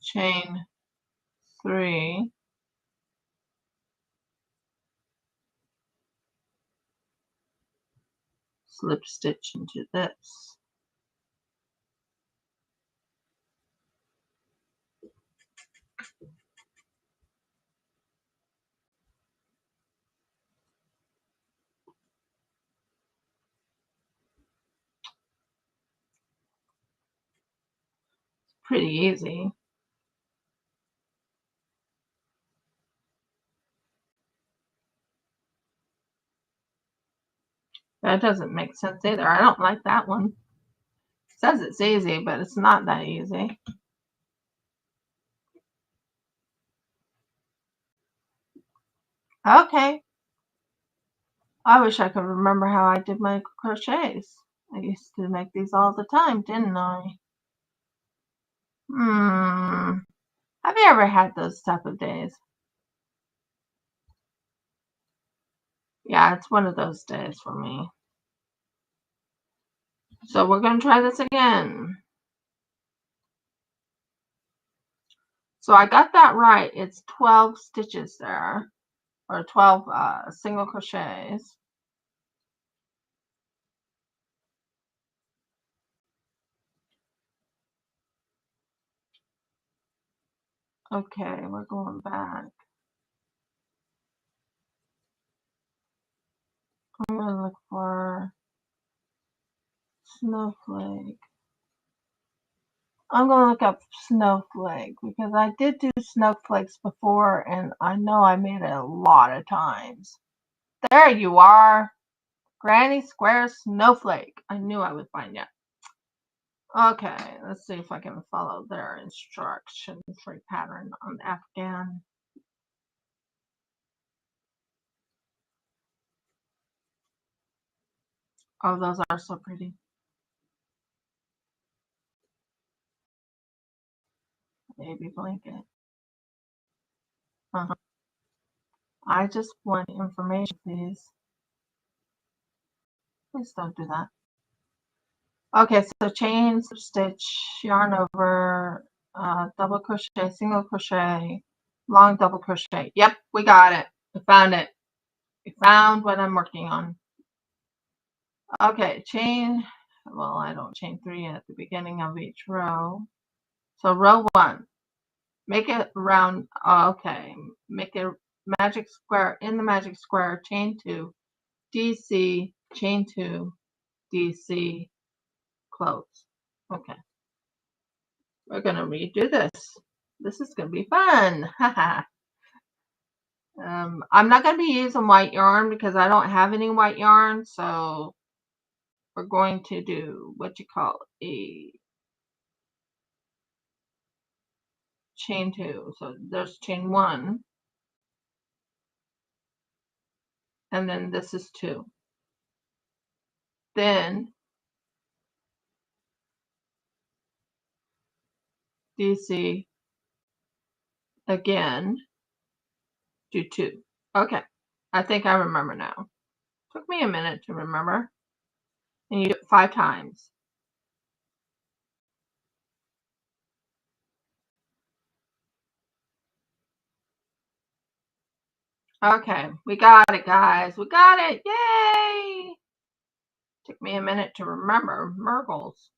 chain 3, slip stitch into this. Pretty easy. That doesn't make sense either. I don't like that one. It says it's easy, but it's not that easy. Okay. I wish I could remember how I did my crochets. I used to make these all the time, didn't I? Have you ever had those type of days? Yeah, it's one of those days for me. So we're going to try this again. So I got that right. It's 12 stitches there, or 12 single crochets. Okay, we're going back. I'm going to look for snowflake. I'm going to look up snowflake because I did do snowflakes before and I know I made it a lot of times. There you are. Granny Square snowflake. I knew I would find you. Okay, let's see if I can follow their instruction free pattern on Afghan. Oh, those are so pretty. Baby blanket. I just want information, please. Please don't do that. Okay, so chain, stitch, yarn over, double crochet, single crochet, long double crochet. Yep, we got it. We found it. We found what I'm working on. Okay, chain. Well, I don't chain 3 at the beginning of each row. So row 1, make it round. Okay, make a magic square. In the magic square, chain 2, DC, chain 2, DC, close. Okay, we're gonna redo this. This is gonna be fun. I'm not gonna be using white yarn because I don't have any white yarn. So we're going to do what you call a chain 2. So there's chain 1, and then this is 2. Then DC again, do 2. Okay, I think I remember now. Took me a minute to remember. And you do it 5 times. Okay, we got it, guys. We got it. Yay! Took me a minute to remember Murgles.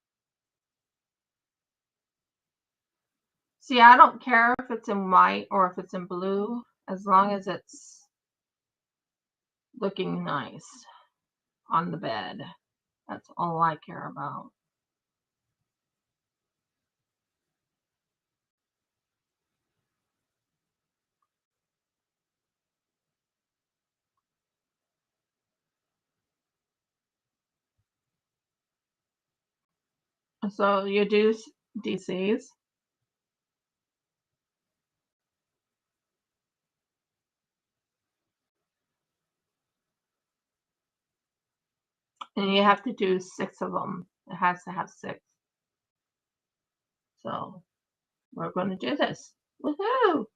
See, I don't care if it's in white or if it's in blue, as long as it's looking nice on the bed. That's all I care about. So you do DCs. And you have to do 6 of them. It has to have 6. So we're going to do this. Woohoo!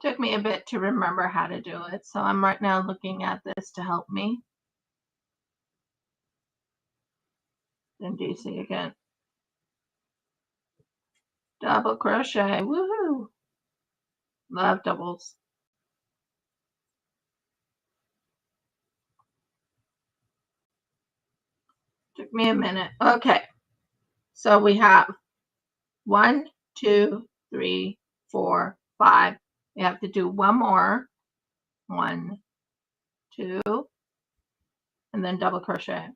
Took me a bit to remember how to do it, so I'm right now looking at this to help me. Then DC again. Double crochet. Woohoo! Love doubles. Took me a minute. Okay. So we have 1, 2, 3, 4, 5. We have to do one more. 1, 2, and then double crochet.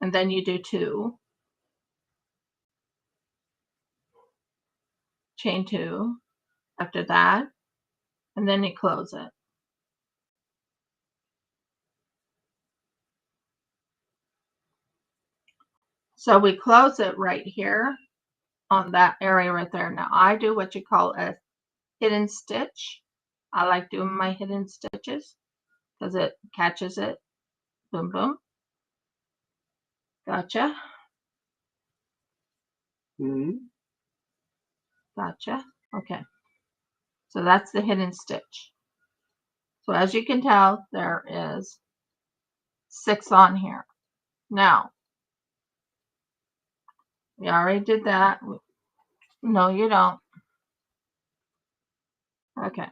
And then you do 2. Chain 2 after that. And then you close it. So we close it right here on that area right there. Now I do what you call a hidden stitch. I like doing my hidden stitches because it catches it. Boom, boom. Gotcha. Gotcha. Okay. So that's the hidden stitch. So as you can tell, there is 6 on here. Now, we already did that. No, you don't. Okay.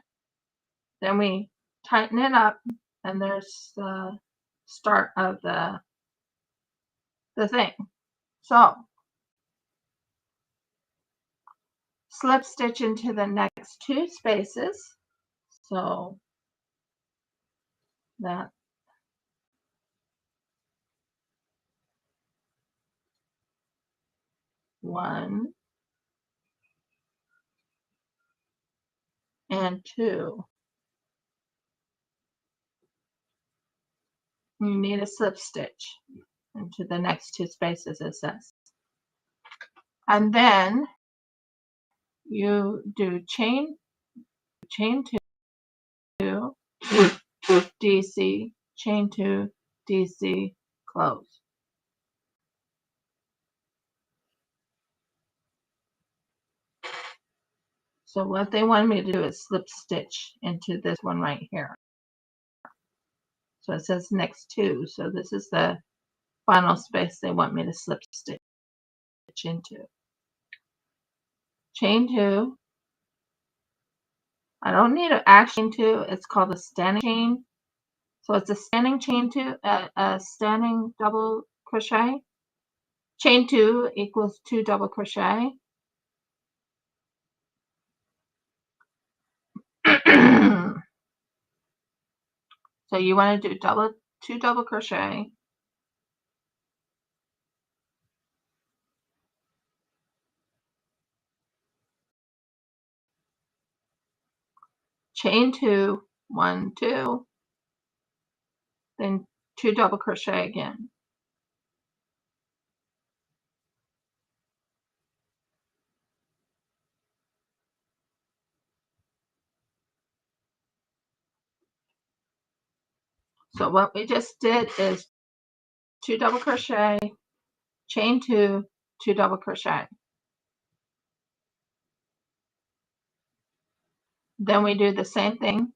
Then we tighten it up, and there's the start of the thing. So, slip stitch into the next 2 spaces. So, that one and 2. You need a slip stitch into the next 2 spaces, it says. And then you do chain 2, DC, chain 2, DC, close. So what they wanted me to do is slip stitch into this one right here. So it says next 2. So this is the final space they want me to slip stitch into. Chain 2. I don't need an action 2. It's called a standing chain. So it's a standing chain 2, a standing double crochet. Chain 2 equals 2 double crochet. So you want to do 2 double crochet. Chain 2, 1, 2, then 2 double crochet again. So what we just did is 2 double crochet, chain 2, 2 double crochet. Then we do the same thing.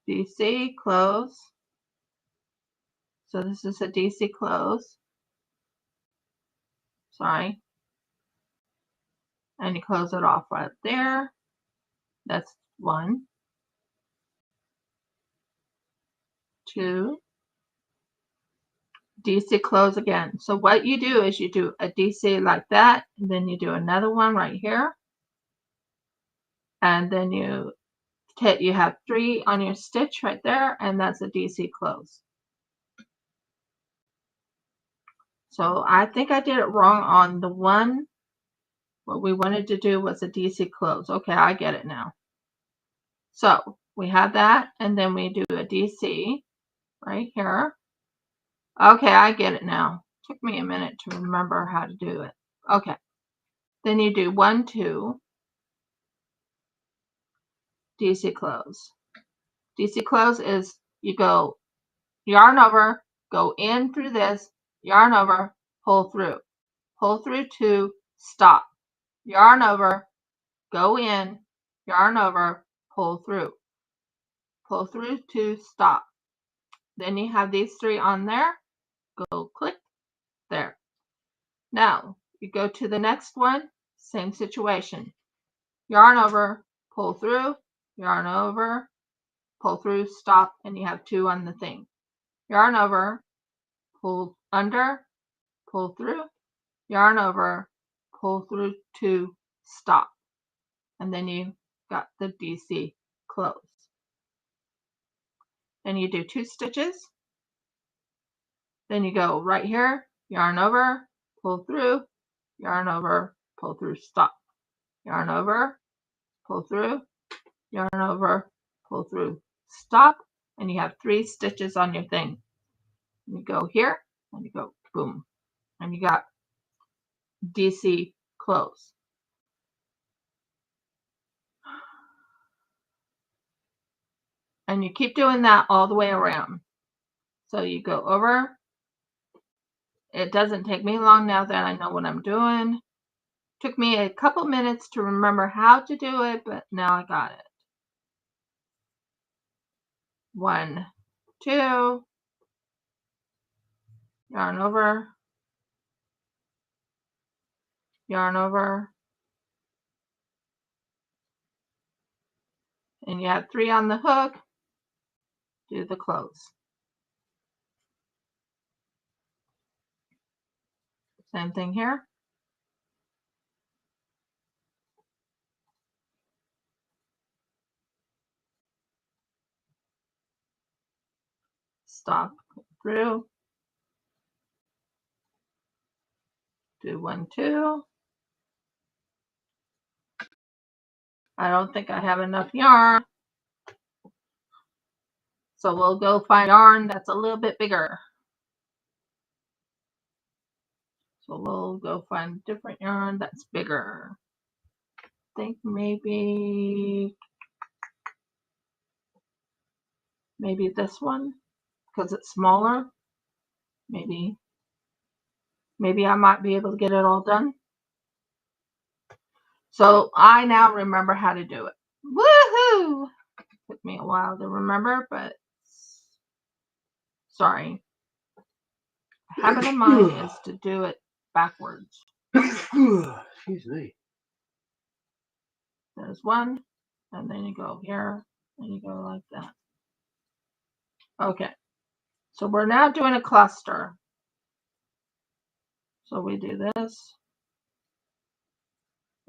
DC, close. So this is a DC close. Sorry. And you close it off right there. That's 1, 2, DC close again. So what you do is you do a DC like that, and then you do another one right here. And then you have 3 on your stitch right there, and that's a DC close. So I think I did it wrong on the one. What we wanted to do was a DC close. Okay, I get it now. So we had that, and then we do a DC right here. Okay, I get it now. Took me a minute to remember how to do it. Okay. Then you do 1, 2, DC close. DC close is you go yarn over, go in through this, yarn over, pull through 2, stop, yarn over, go in, yarn over, pull through 2, stop. Then you have these 3 on there, go click there. Now you go to the next one, same situation, yarn over, pull through, yarn over, pull through, stop, and you have 2 on the thing. Yarn over, pull under, pull through, yarn over, pull through 2, stop. And then you got the DC close. Then you do 2 stitches. Then you go right here, yarn over, pull through, yarn over, pull through, stop. Yarn over, pull through, yarn over, pull through, stop. And you have 3 stitches on your thing. And you go here, and you go boom. And you got DC close. And you keep doing that all the way around. So you go over. It doesn't take me long now that I know what I'm doing. Took me a couple minutes to remember how to do it, but now I got it. 1, 2, yarn over, yarn over, and you have 3 on the hook. Do the close. Same thing here. Stop through. Do 1, 2. I don't think I have enough yarn. So we'll go find yarn that's a little bit bigger. So we'll go find different yarn that's bigger. I think maybe this one, because it's smaller. Maybe I might be able to get it all done. So I now remember how to do it. Woohoo! Took me a while to remember, but sorry. Habit of mine is to do it backwards. Excuse me. There's 1, and then you go here, and you go like that. Okay. So we're now doing a cluster. So we do this,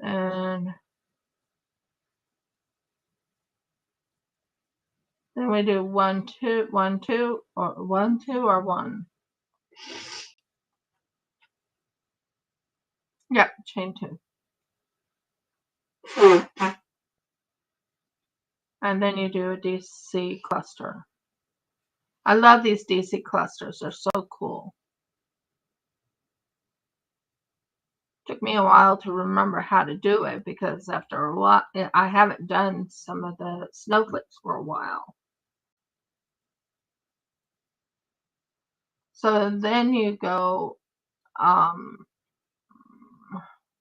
and then we do 1, 2, 1, 2, or 1, 2, or 1. Yep, chain 2. And then you do a DC cluster. I love these DC clusters. They're so cool. Took me a while to remember how to do it because after a while, I haven't done some of the snowflakes for a while. So then you go,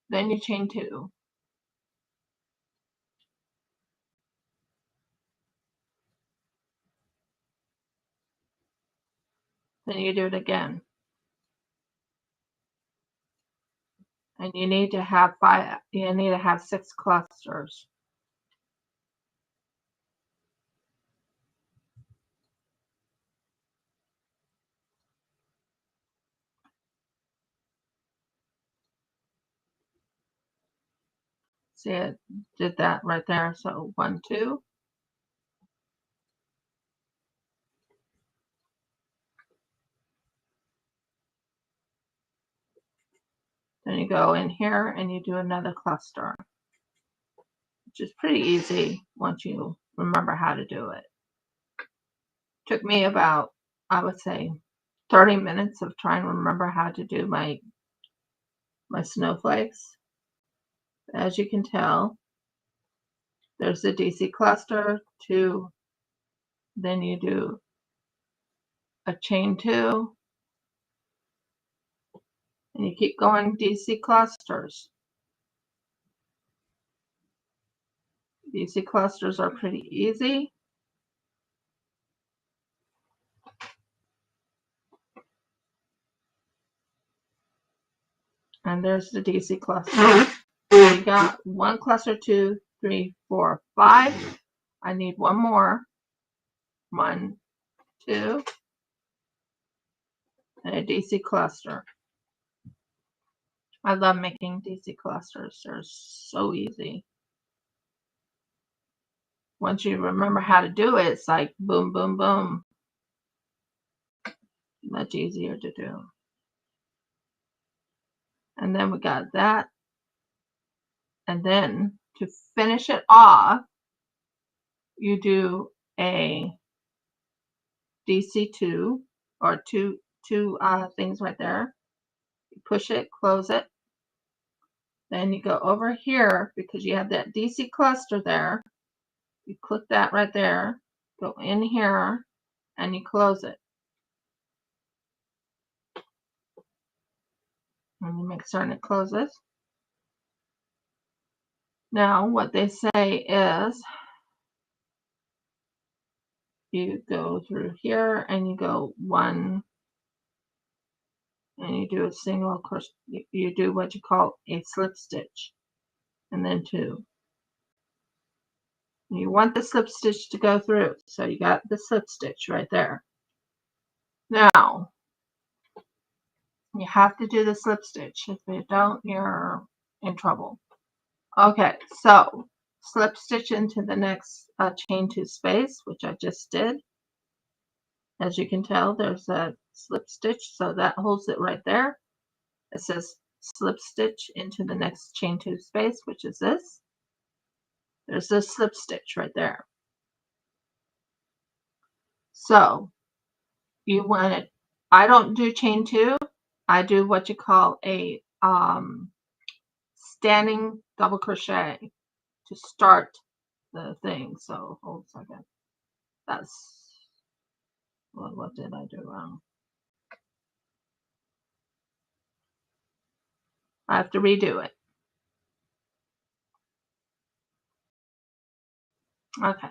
then you chain 2. Then you do it again. And you need to have 6 clusters. See, it did that right there. So 1, 2. Then you go in here and you do another cluster, which is pretty easy once you remember how to do it. Took me about, I would say, 30 minutes of trying to remember how to do my snowflakes. As you can tell, there's the DC cluster, 2, then you do a chain 2, and you keep going DC clusters. DC clusters are pretty easy. And there's the DC cluster. We got 1 cluster, 2, 3, 4, 5. I need 1 more. 1, 2, and a DC cluster. I love making DC clusters. They're so easy. Once you remember how to do it, it's like boom, boom, boom. Much easier to do. And then we got that. And then to finish it off, you do a DC2 or two things right there. You push it, close it. Then you go over here because you have that DC cluster there. You click that right there, go in here, and you close it. And you make certain it closes. Now, what they say is you go through here and you go 1, and you do a single crochet. You do what you call a slip stitch, and then 2. You want the slip stitch to go through, so you got the slip stitch right there. Now, you have to do the slip stitch. If you don't, you're in trouble. Okay, so slip stitch into the next chain 2 space, which I just did. As you can tell, there's a slip stitch, so that holds it right there. It says slip stitch into the next chain 2 space, which is this. There's a slip stitch right there. So you want it. I don't do chain 2. I do what you call a standing double crochet to start the thing. So hold a second. That's what did I do wrong? I have to redo it. Okay.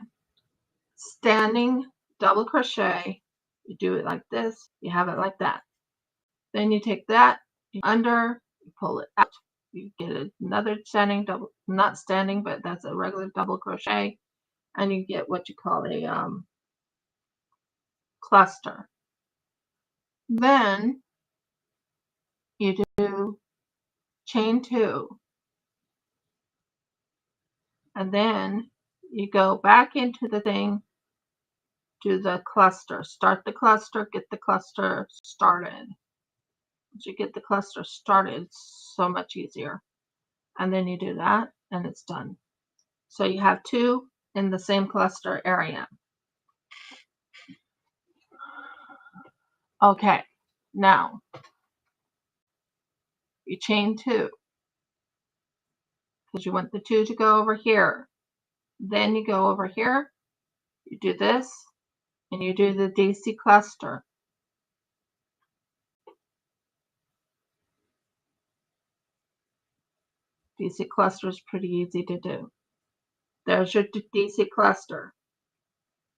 Standing double crochet. You do it like this. You have it like that. Then you take that under, you pull it out. You get another standing double, not standing, but that's a regular double crochet, and you get what you call a cluster. Then you do chain 2, and then you go back into the thing, do the cluster, start the cluster, get the cluster started. Once you get the cluster started, it's so much easier. And then you do that, and it's done. So you have 2 in the same cluster area. Okay, now you chain 2 because you want the 2 to go over here. Then you go over here, you do this, and you do the DC cluster. DC cluster is pretty easy to do. There's your DC cluster.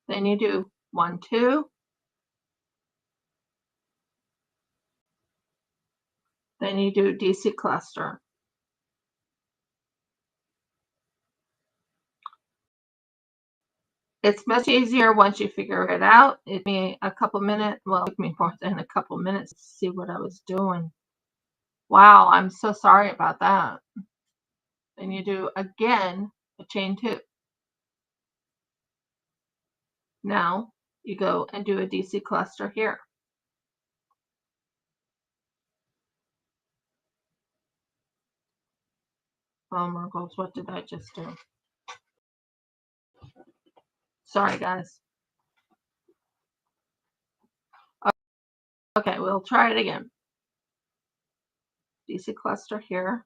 Then you do 1, 2. Then you do DC cluster. It's much easier once you figure it out. It took me a couple minutes. Well, it took me more than a couple minutes to see what I was doing. Wow, I'm so sorry about that. Then you do again a chain 2. Now you go and do a DC cluster here. Oh my gosh, what did I just do? Sorry, guys. Okay, we'll try it again. DC cluster here.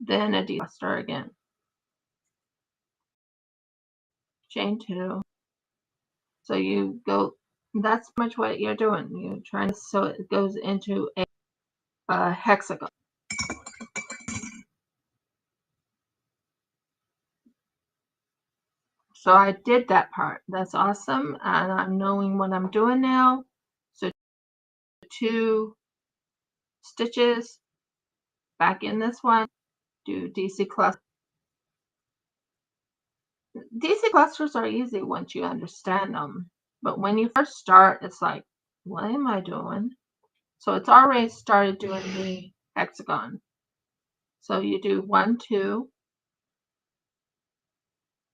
Then a DC cluster again. Chain 2. So you go, that's pretty much what you're doing. You're trying to, so it goes into a hexagon. So I did that part. That's awesome. And I'm knowing what I'm doing now. So 2 stitches back in this one, do DC cluster. DC clusters are easy once you understand them. But when you first start, it's like, what am I doing? So it's already started doing the hexagon. So you do 1, 2,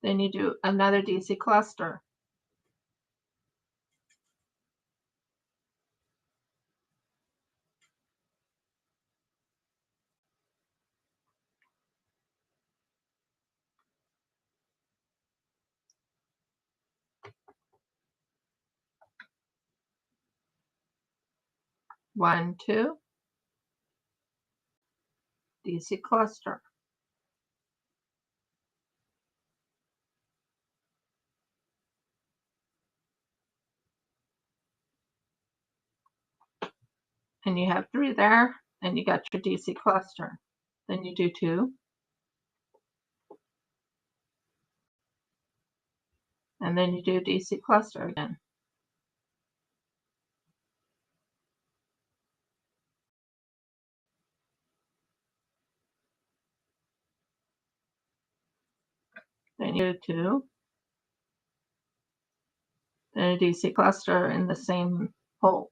then you do another DC cluster. One, 2, DC cluster. And you have 3 there, and you got your DC cluster. Then you do 2. And then you do DC cluster again. Then you do 2. Then a DC cluster in the same hole.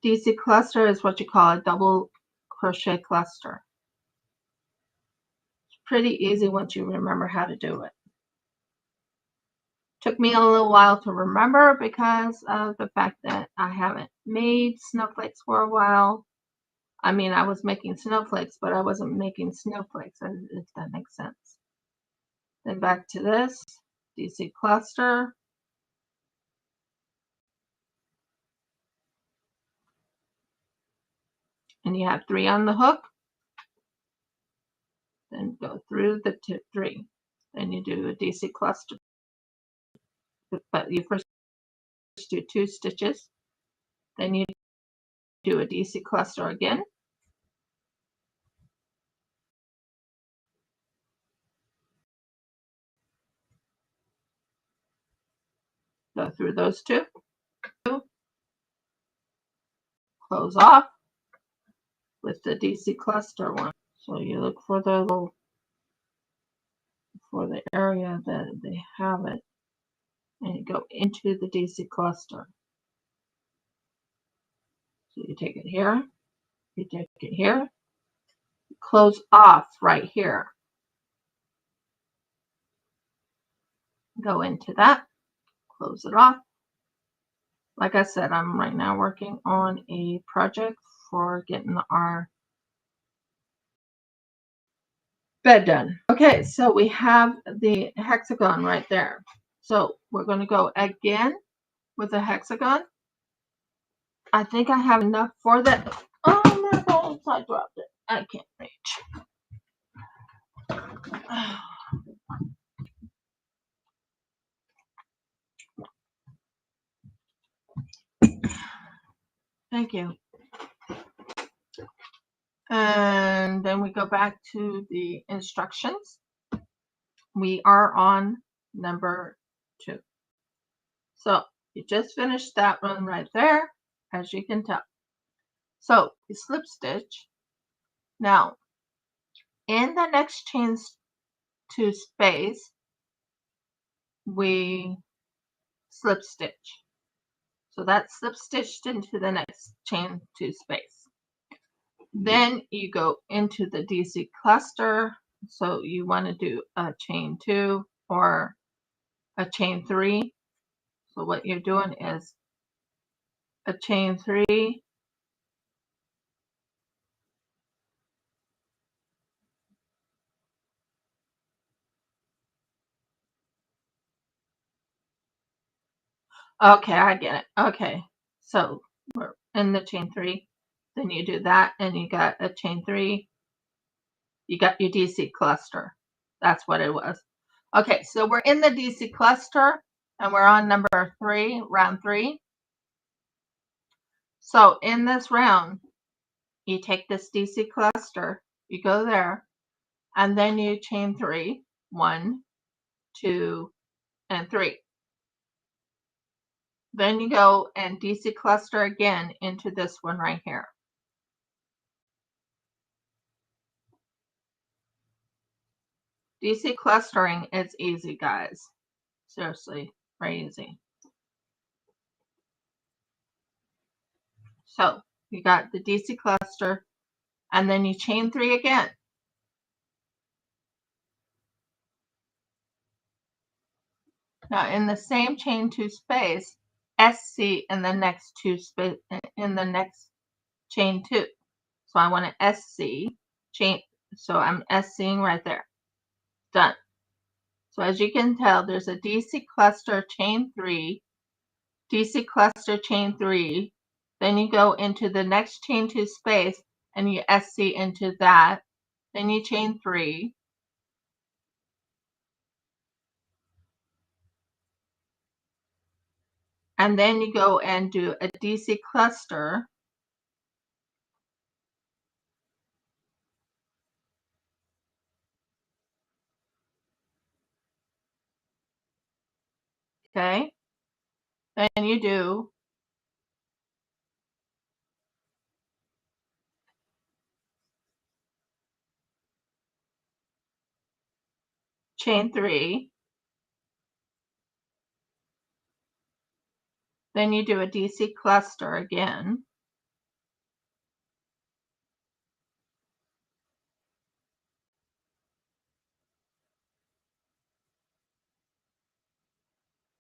DC cluster is what you call a double crochet cluster. It's pretty easy once you remember how to do it. Took me a little while to remember because of the fact that I haven't made snowflakes for a while. I mean, I was making snowflakes, but I wasn't making snowflakes, if that makes sense. Then back to this, DC cluster. And you have 3 on the hook. Then go through the 3. Then you do a DC cluster. But you first do 2 stitches. Then you do a DC cluster again. Go through those 2. Close off with the DC cluster one. So you look for the little, for the area that they have it, and you go into the DC cluster. So you take it here, you take it here, close off right here. Go into that, close it off. Like I said, I'm right now working on a project for getting our bed done. Okay, so we have the hexagon right there. So we're going to go again with a hexagon. I think I have enough for that. Oh my gosh, I dropped it. I can't reach. Thank you. And then we go back to the instructions. We are on number 2. So you just finished that one right there, as you can tell. So you slip stitch. Now, in the next chain to space, we slip stitch. So that's slip stitched into the next chain to space. Then you go into the DC cluster. So you want to do a chain 2 or a chain 3. So what you're doing is a chain 3, Okay, I get it. Okay, so we're in the chain 3. Then you do that, and you got a chain 3. You got your DC cluster. That's what it was. Okay, so we're in the DC cluster, and we're on number 3, round 3. So in this round, you take this DC cluster, you go there, and then you chain 3, 1, 2, and 3. Then you go and DC cluster again into this one right here. DC clustering is easy, guys. Seriously, very easy. So you got the DC cluster, and then you chain 3 again. Now in the same chain 2 space, SC in the next chain 2. So I want to SC chain. So I'm SCing right there. Done. So as you can tell, there's a DC cluster chain 3, DC cluster chain 3. Then you go into the next chain 2 space and you SC into that. Then you chain 3. And then you go and do a DC cluster. Okay. Then you do chain 3. Then you do a DC cluster again.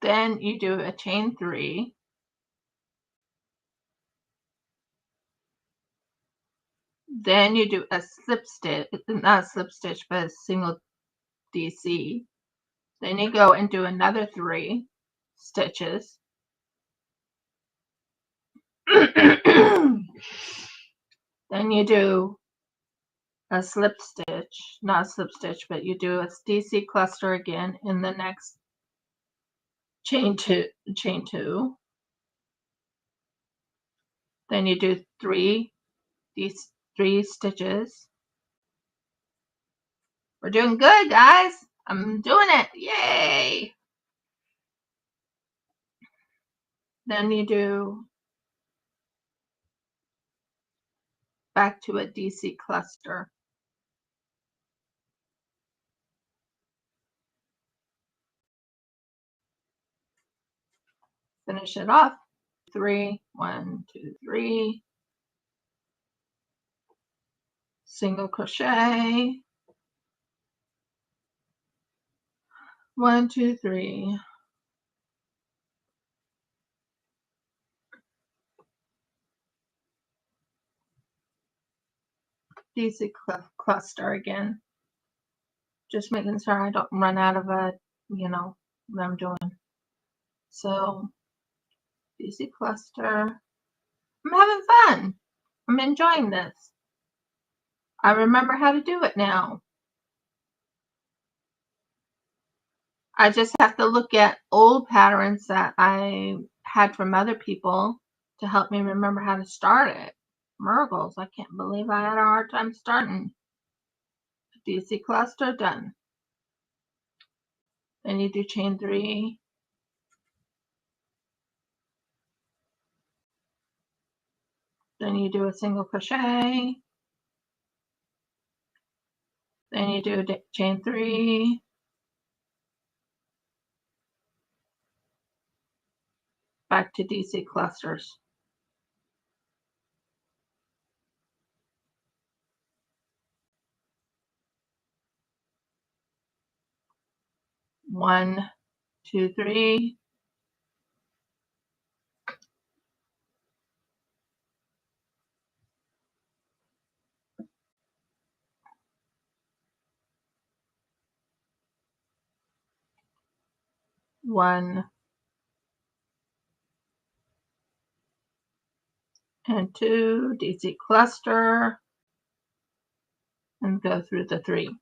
Then you do a chain 3. Then you do a slip stitch, not a slip stitch, but a single DC. Then you go and do another 3 stitches. Then you do a slip stitch, not a slip stitch, but you do a DC cluster again in the next chain 2. Then you do 3 stitches. We're doing good, guys. I'm doing it. Yay! Then you do back to a DC cluster. Finish it off. 3, 1, 2, 3. Single crochet. 1, 2, 3. DC cluster again. Just making sure I don't run out of what I'm doing. So DC cluster. I'm having fun. I'm enjoying this. I remember how to do it now. I just have to look at old patterns that I had from other people to help me remember how to start it. Miracles. I can't believe I had a hard time starting. DC cluster, done. Then you do chain 3. Then you do a single crochet. Then you do chain 3. Back to DC clusters. One, 2, 3. One, and 2, DC cluster, and go through the 3.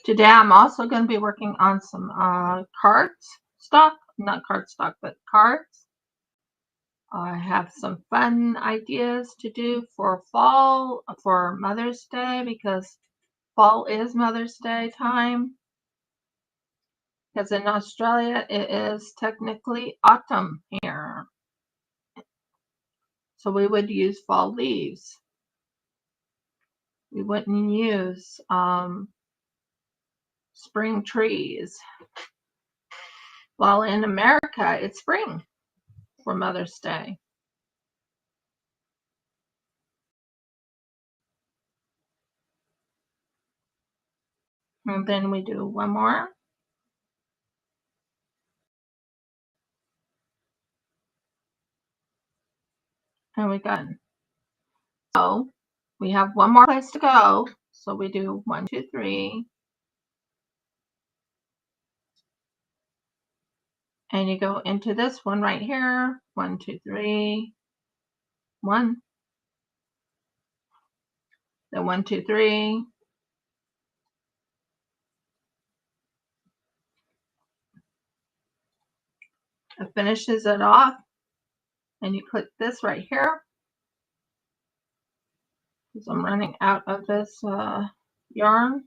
Today I'm also going to be working on some cardstock, not cardstock, but cards. I have some fun ideas to do for fall, for Mother's Day, because fall is Mother's Day time. Because in Australia it is technically autumn here. So we would use fall leaves. We wouldn't use spring trees. While in America it's spring for Mother's Day. And then we do one more. And we're done. So we have one more place to go. So we do 1, 2, 3. And you go into this one right here. 1, 2, 3. 1. Then 1, 2, 3. It finishes it off. And you click this right here. Because I'm running out of this yarn.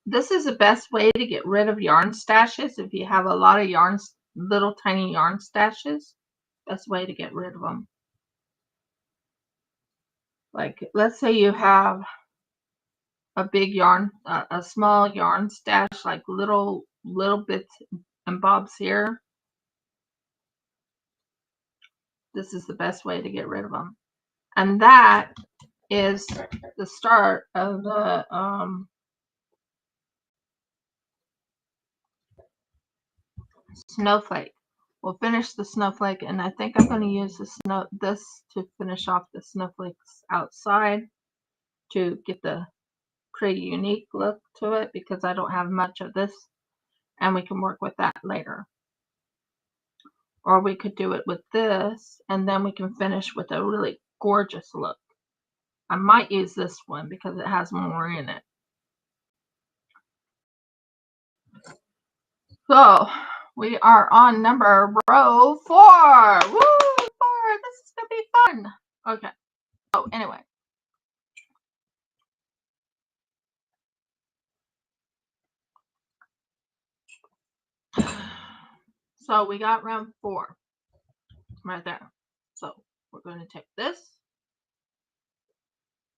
This is the best way to get rid of yarn stashes. If you have a lot of yarns, little tiny yarn stashes, best way to get rid of them. Like, let's say you have a big yarn, a small yarn stash, like little bits and bobs here. This is the best way to get rid of them. And that is the start of the snowflake. We'll finish the snowflake, and I think I'm going to use this to finish off the snowflakes outside to get the pretty unique look to it, because I don't have much of this, and we can work with that later. Or we could do it with this, and then we can finish with a really gorgeous look. I might use this one because it has more in it. So we are on row 4. Woo, 4! This is gonna be fun. Okay. So anyway. So we got round 4 right there. So we're going to take this,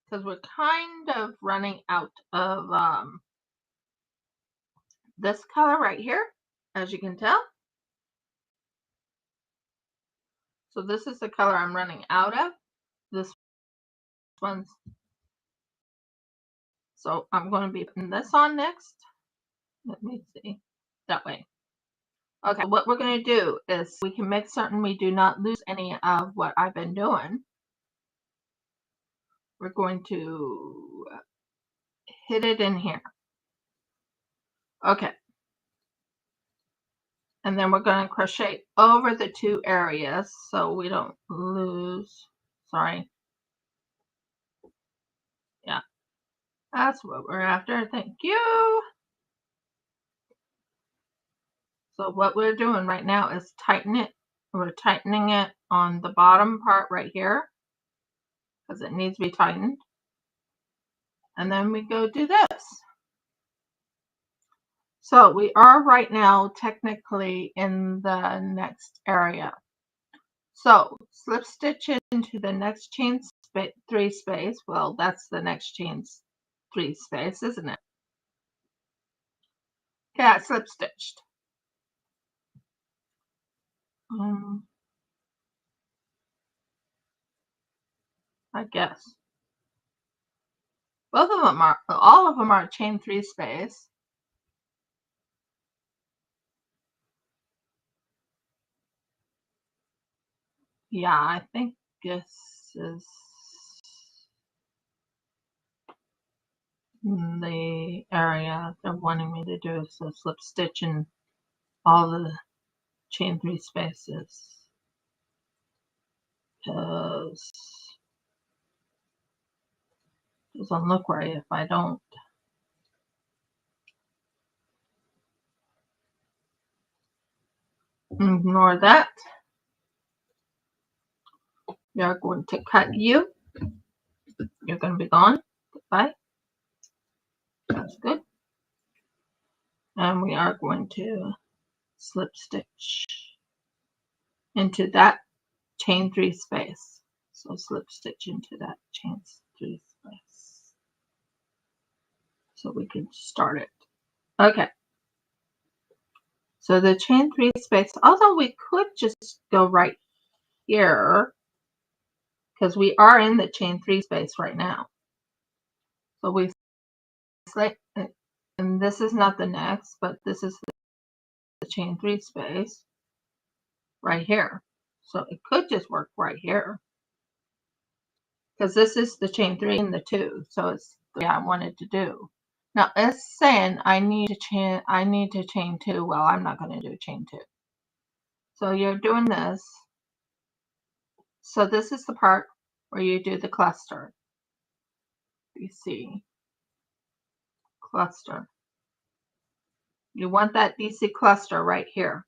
because we're kind of running out of this color right here, as you can tell. So this is the color I'm running out of. This one's. So I'm going to be putting this on next. Let me see. That way. Okay, what we're going to do is we can make certain we do not lose any of what I've been doing. We're going to hit it in here. Okay. And then we're going to crochet over the 2 areas so we don't lose. Sorry. Yeah. That's what we're after. Thank you. So what we're doing right now is tighten it. We're tightening it on the bottom part right here, because it needs to be tightened. And then we go do this. So we are right now technically in the next area. So slip stitch into the next chain 3 space. Well, that's the next chain 3 space, isn't it? Okay, I slip stitched. I guess. Both of them are, all of them are chain 3 space. Yeah, I think this is the area they're wanting me to do. So slip stitch in all the chain 3 spaces. Because it doesn't look right if I don't. Ignore that. We are going to cut you. You're going to be gone. Goodbye. That's good. And we are going to slip stitch into that chain 3 space. So slip stitch into that chain 3 space. So we can start it. Okay. So the chain 3 space, although we could just go right here, because we are in the chain 3 space right now. So we select, and this is not the next, but this is the chain 3 space right here. So it could just work right here, because this is the chain 3 and the 2. So it's the way I wanted to do. Now it's saying I need to chain 2. Well, I'm not going to do chain 2. So you're doing this. So this is the part where you do the cluster. You see, cluster. You want that DC cluster right here.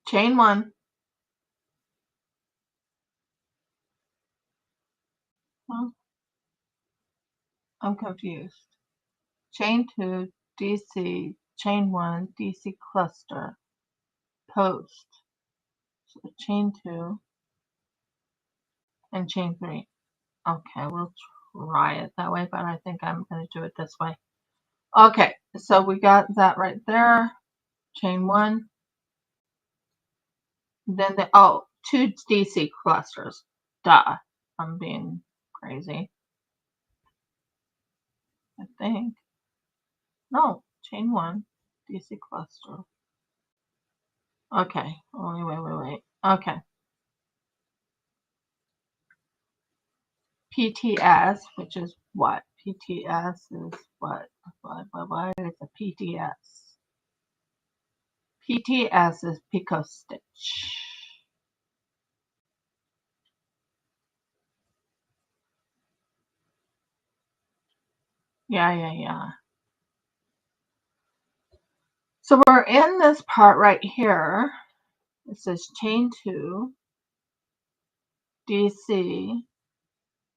Chain 1. Well, I'm confused. Chain 2, DC, chain 1, DC cluster, post. So chain 2 and chain 3. Okay, we'll try it that way, but I think I'm going to do it this way. Okay, so we got that right there. Chain 1. Then the 2 DC clusters. Duh. I'm being crazy. I think. No, chain 1, DC cluster. Okay. Wait. Okay. PTS, which is what? PTS is what? What is a PTS? PTS is picot stitch. Yeah. So we're in this part right here. It says chain 2, DC,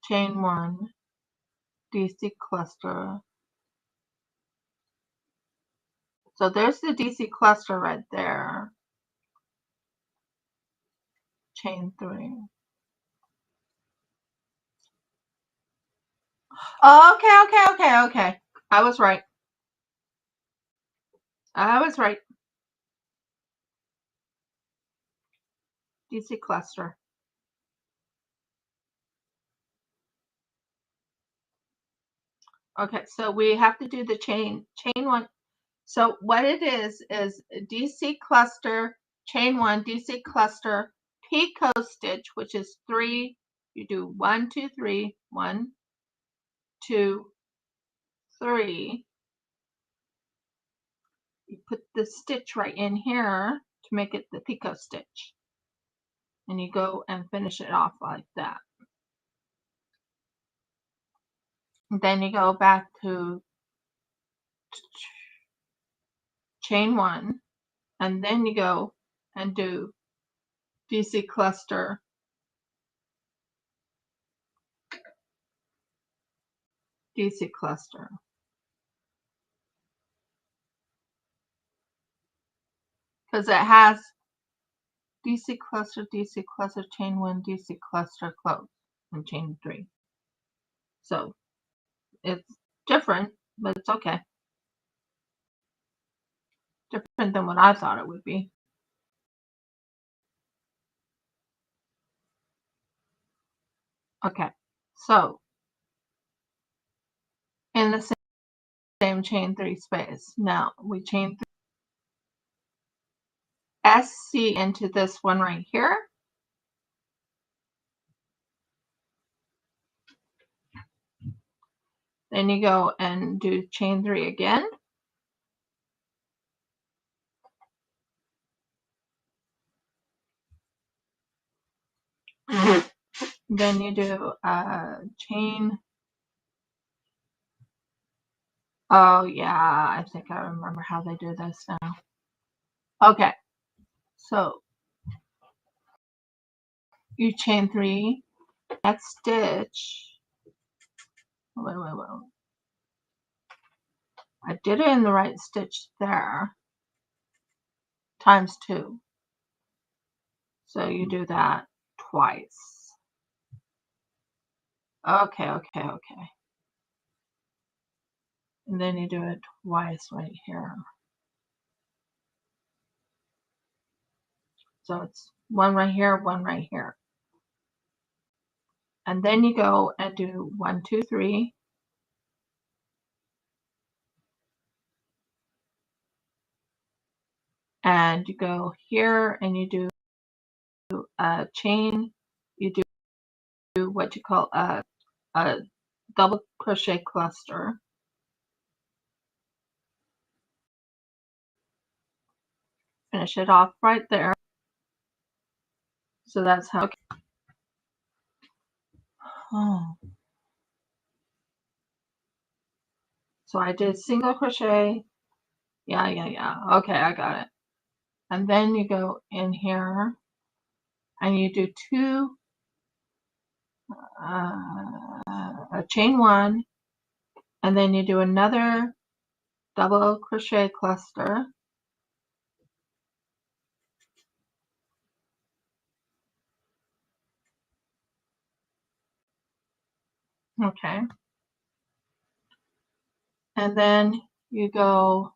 chain 1, DC cluster. So there's the DC cluster right there. Chain 3. Oh, okay. I was right. DC cluster. Okay, so we have to do the chain 1. So what it is DC cluster, chain 1, DC cluster, picot stitch, which is 3. You do 1, 2, 3, 1, 2, 3. You put the stitch right in here to make it the picot stitch. And you go and finish it off like that. And then you go back to chain 1, and then you go and do DC cluster, DC cluster. Because it has DC cluster, chain 1, DC cluster, close, and chain 3. So it's different, but it's okay. Different than what I thought it would be. Okay, so in the same chain 3 space, now we chain 3 SC into this one right here. Then you go and do chain 3 again. Then you do a chain. Oh yeah, I think I remember how they do this now. Okay, so you chain 3. Next stitch. Wait. I did it in the right stitch there. Times 2. So you do that twice. Okay. And then you do it twice right here. So it's one right here, one right here. And then you go and do 1, 2, 3. And you go here and you do a chain. You do what you call a double crochet cluster. Finish it off right there. So that's how. Oh. So I did single crochet. Yeah. Okay, I got it. And then you go in here and you do 2, a chain 1, and then you do another double crochet cluster. Okay. And then you go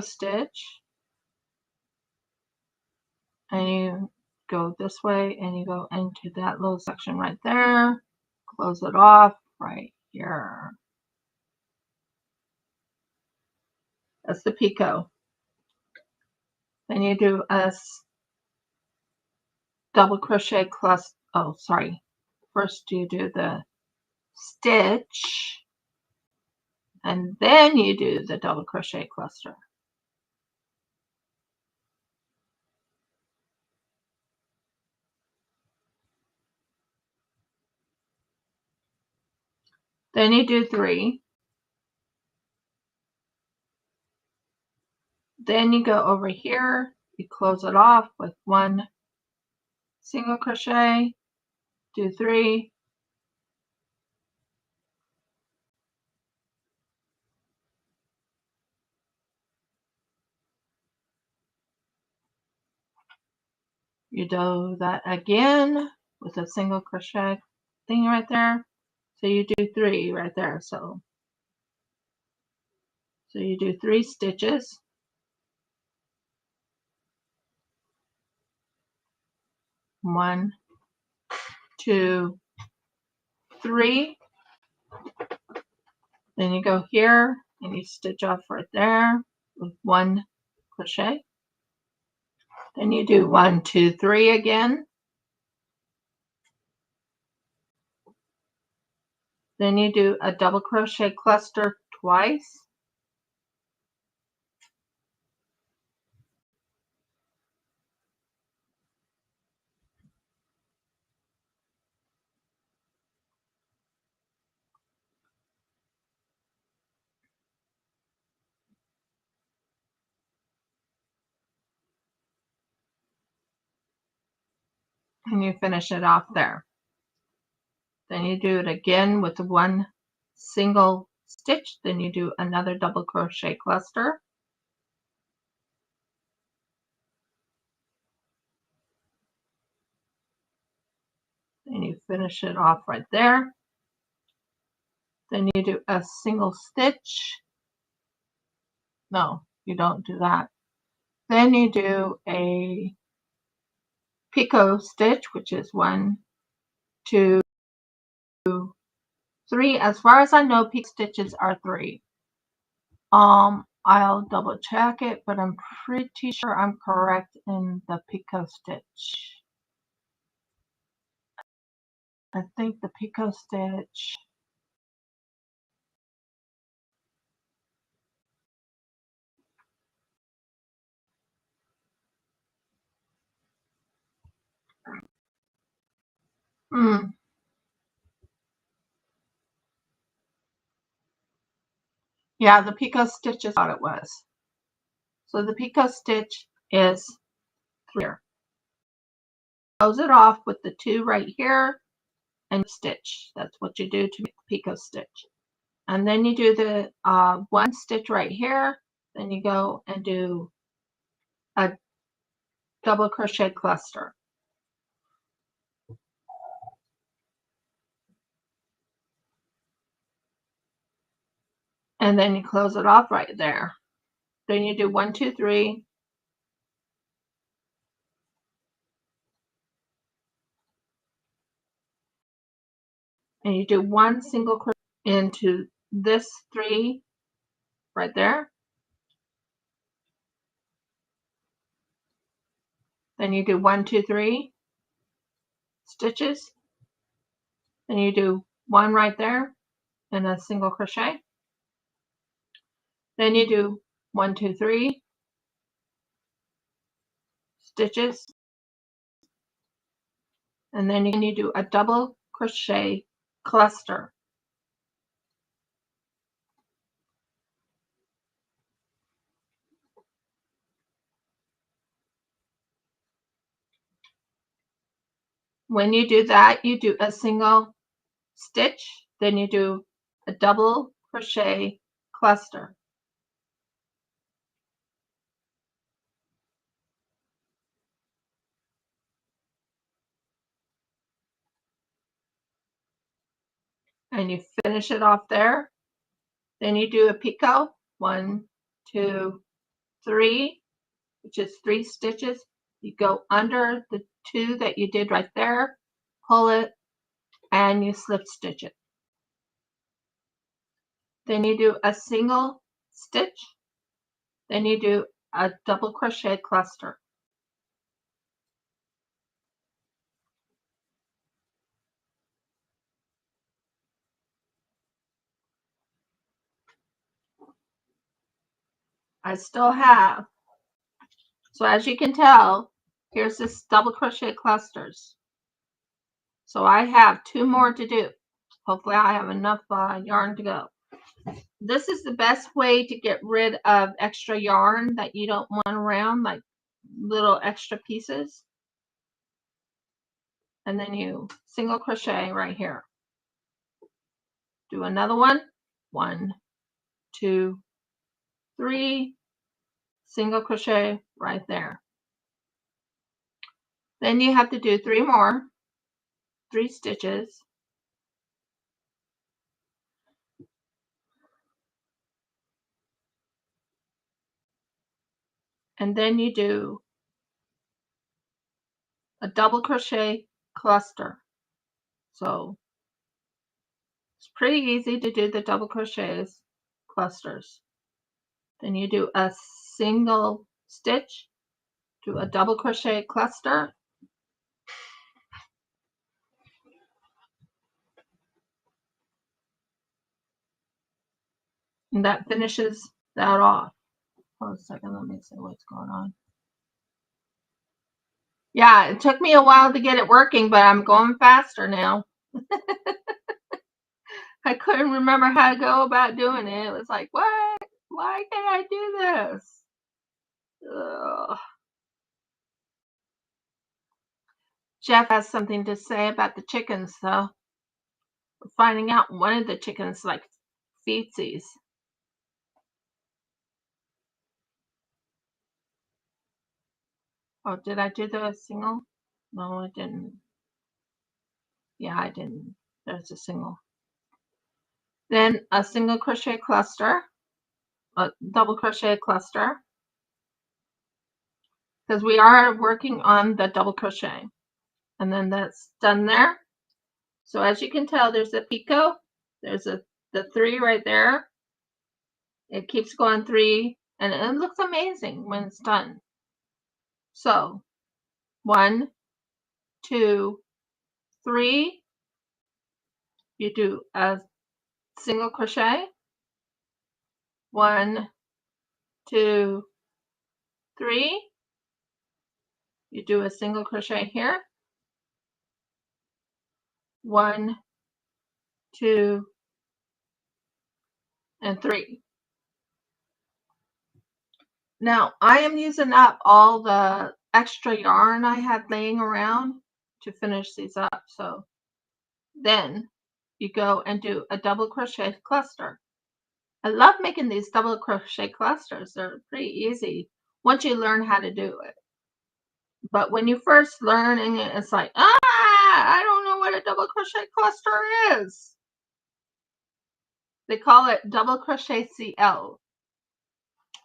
stitch and you go this way and you go into that little section right there, close it off right here. That's the picot. Then you do a double crochet cluster. Oh, sorry. First you do the stitch and then you do the double crochet cluster. Then you do 3. Then you go over here, you close it off with 1 single crochet, do 3, you do that again with a single crochet thing right there. So you do 3 right there. So you do 3 stitches. One, 2, 3. Then you go here and you stitch off right there with 1 crochet. Then you do 1, 2, 3 again. Then you do a double crochet cluster twice. And you finish it off there. Then you do it again with 1 single stitch. Then you do another double crochet cluster. And you finish it off right there. Then you do a single stitch. No, you don't do that. Then you do a picot stitch, which is 1, 2, 3. As far as I know, picot stitches are 3. I'll double check it, but I'm pretty sure I'm correct in the picot stitch. I think the picot stitch Yeah, the picot stitch is what it was. So the picot stitch is here. Close it off with the 2 right here and stitch. That's what you do to make the picot stitch. And then you do the 1 stitch right here. Then you go and do a double crochet cluster. And then you close it off right there. Then you do 1, 2, 3. And you do 1 single crochet into this 3 right there. Then you do 1, 2, 3 stitches. Then you do 1 right there and a single crochet. Then you do 1, 2, 3 stitches. And then you do a double crochet cluster. When you do that, you do a single stitch, then you do a double crochet cluster. And you finish it off there. Then you do a picot, 1, 2, 3, which is 3 stitches. You go under the 2 that you did right there, pull it, and you slip stitch it. Then you do a single stitch. Then you do a double crochet cluster. I still have. So as you can tell, here's this double crochet clusters. So I have 2 more to do. Hopefully I have enough yarn to go. This is the best way to get rid of extra yarn that you don't want around, like little extra pieces. And then you single crochet right here. Do another one. 1, 2, 3. Single crochet right there. Then you have to do 3 more. 3 stitches. And then you do a double crochet cluster. So it's pretty easy to do the double crochets clusters. Then you do a single stitch, do a double crochet cluster, and that finishes that off. Hold a second, let me see what's going on. Yeah, it took me a while to get it working, but I'm going faster now. I couldn't remember how to go about doing it. It was like, what? Why can't I do this? Ugh. Jeff has something to say about the chickens, though. We're finding out one of the chickens like feetsies. Oh, did I do the single? No, I didn't. Yeah, I didn't. There's a single. Then a single crochet cluster, a double crochet cluster, because we are working on the double crochet. And then that's done there. So as you can tell, there's a picot. There's the 3 right there. It keeps going 3, and it looks amazing when it's done. So 1, 2, 3. You do a single crochet. 1, 2, 3. You do a single crochet here. 1, 2, and 3. Now I am using up all the extra yarn I had laying around to finish these up. So then you go and do a double crochet cluster. I love making these double crochet clusters. They're pretty easy once you learn how to do it. But when you first learning it, it's like, I don't know what a double crochet cluster is. They call it double crochet CL.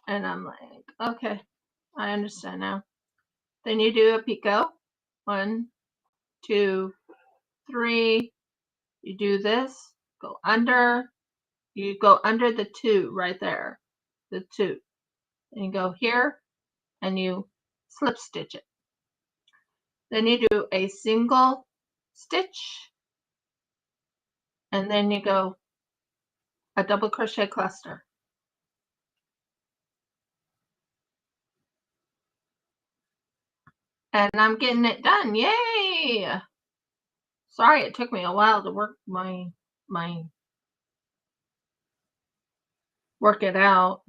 And I'm like, okay, I understand now. Then you do a picot. 1, 2, 3. You do this, go under. You go under the 2 right there, the 2. And you go here and you slip stitch it. Then you do a single stitch and then you go a double crochet cluster. And I'm getting it done. Yay! Sorry it took me a while to work work it out.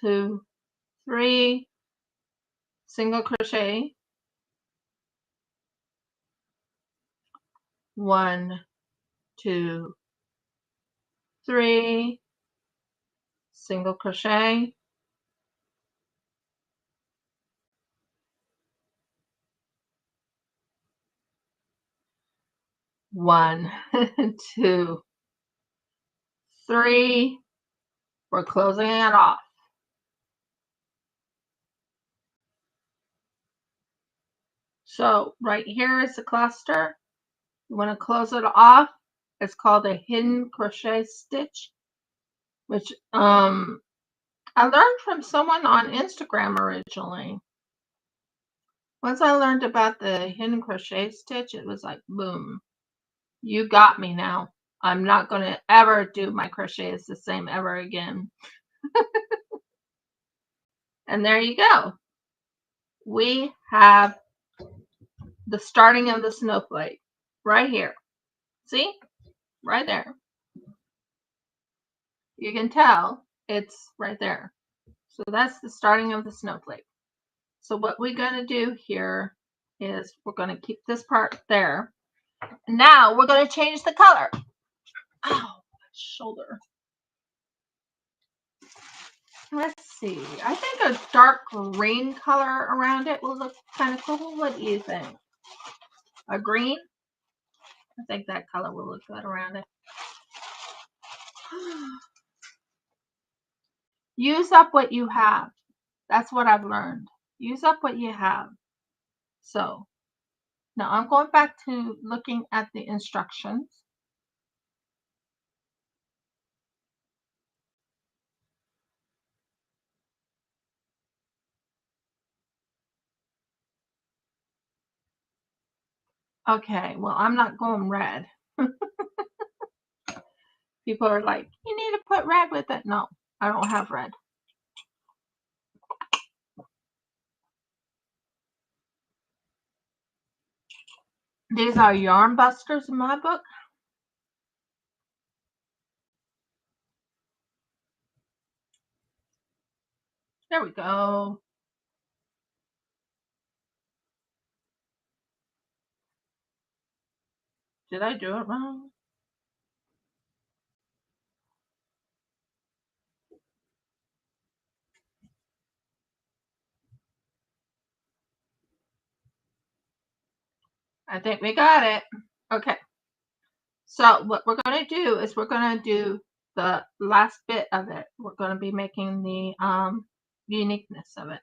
2, 3, single crochet. 1, 2, 3, single crochet. 1, 2, 3. We're closing it off. So right here is the cluster. You want to close it off. It's called a hidden crochet stitch, which I learned from someone on Instagram originally. Once I learned about the hidden crochet stitch, it was like, boom, you got me now. I'm not going to ever do my crochets the same ever again. And there you go. We have the starting of the snowflake right here. See? Right there. You can tell it's right there. So that's the starting of the snowflake. So what we're going to do here is we're going to keep this part there. Now we're going to change the color. Ow, my shoulder. Let's see. I think a dark green color around it will look kind of cool. What do you think? A green? I think that color will look good around it. Use up what you have. That's what I've learned. Use up what you have. So now I'm going back to looking at the instructions. Okay, well, I'm not going red. People are like, you need to put red with it. No, I don't have red. These are yarn busters in my book. There we go. Did I do it wrong? I think we got it. Okay. So what we're going to do is we're going to do the last bit of it. We're going to be making the uniqueness of it.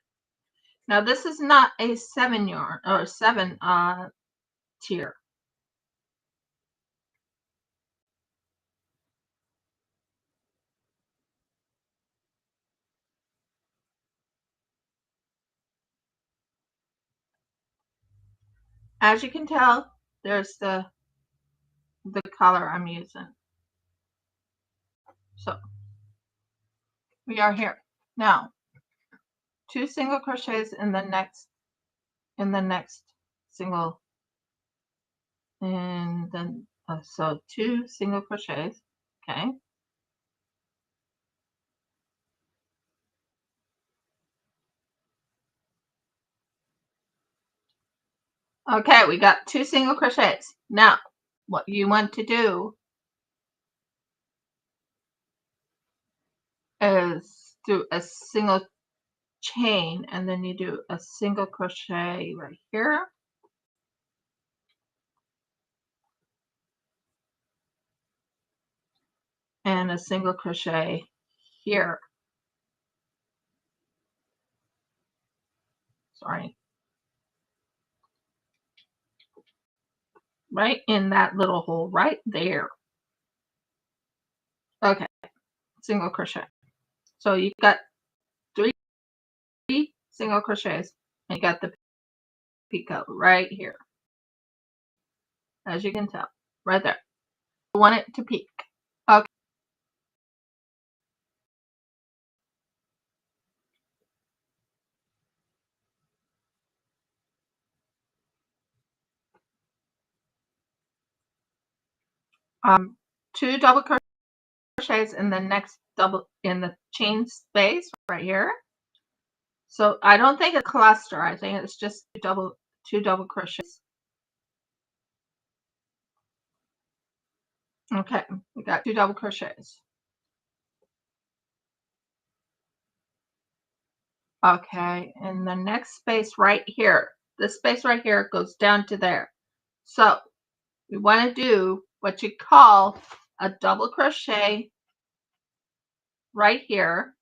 Now this is not a 7 yarn or 7 tier. As you can tell, there's the color I'm using. So we are here. Now 2 single crochets in the next single, and then So 2 single crochets. Okay. Okay, we got 2 single crochets. Now, what you want to do is do a single chain, and then you do a single crochet right here. And a single crochet here. Sorry. Right in that little hole right there. Okay, single crochet. So you've got 3 single crochets, and you got the picot right here, as you can tell, right there. You want it to peak. Okay. Two double crochets in the next double in the chain space right here. So I don't think it's a cluster. I think it's just two double crochets. Okay, we got 2 double crochets. Okay, and the next space right here, this space right here goes down to there. So we want to do what you call a double crochet right here.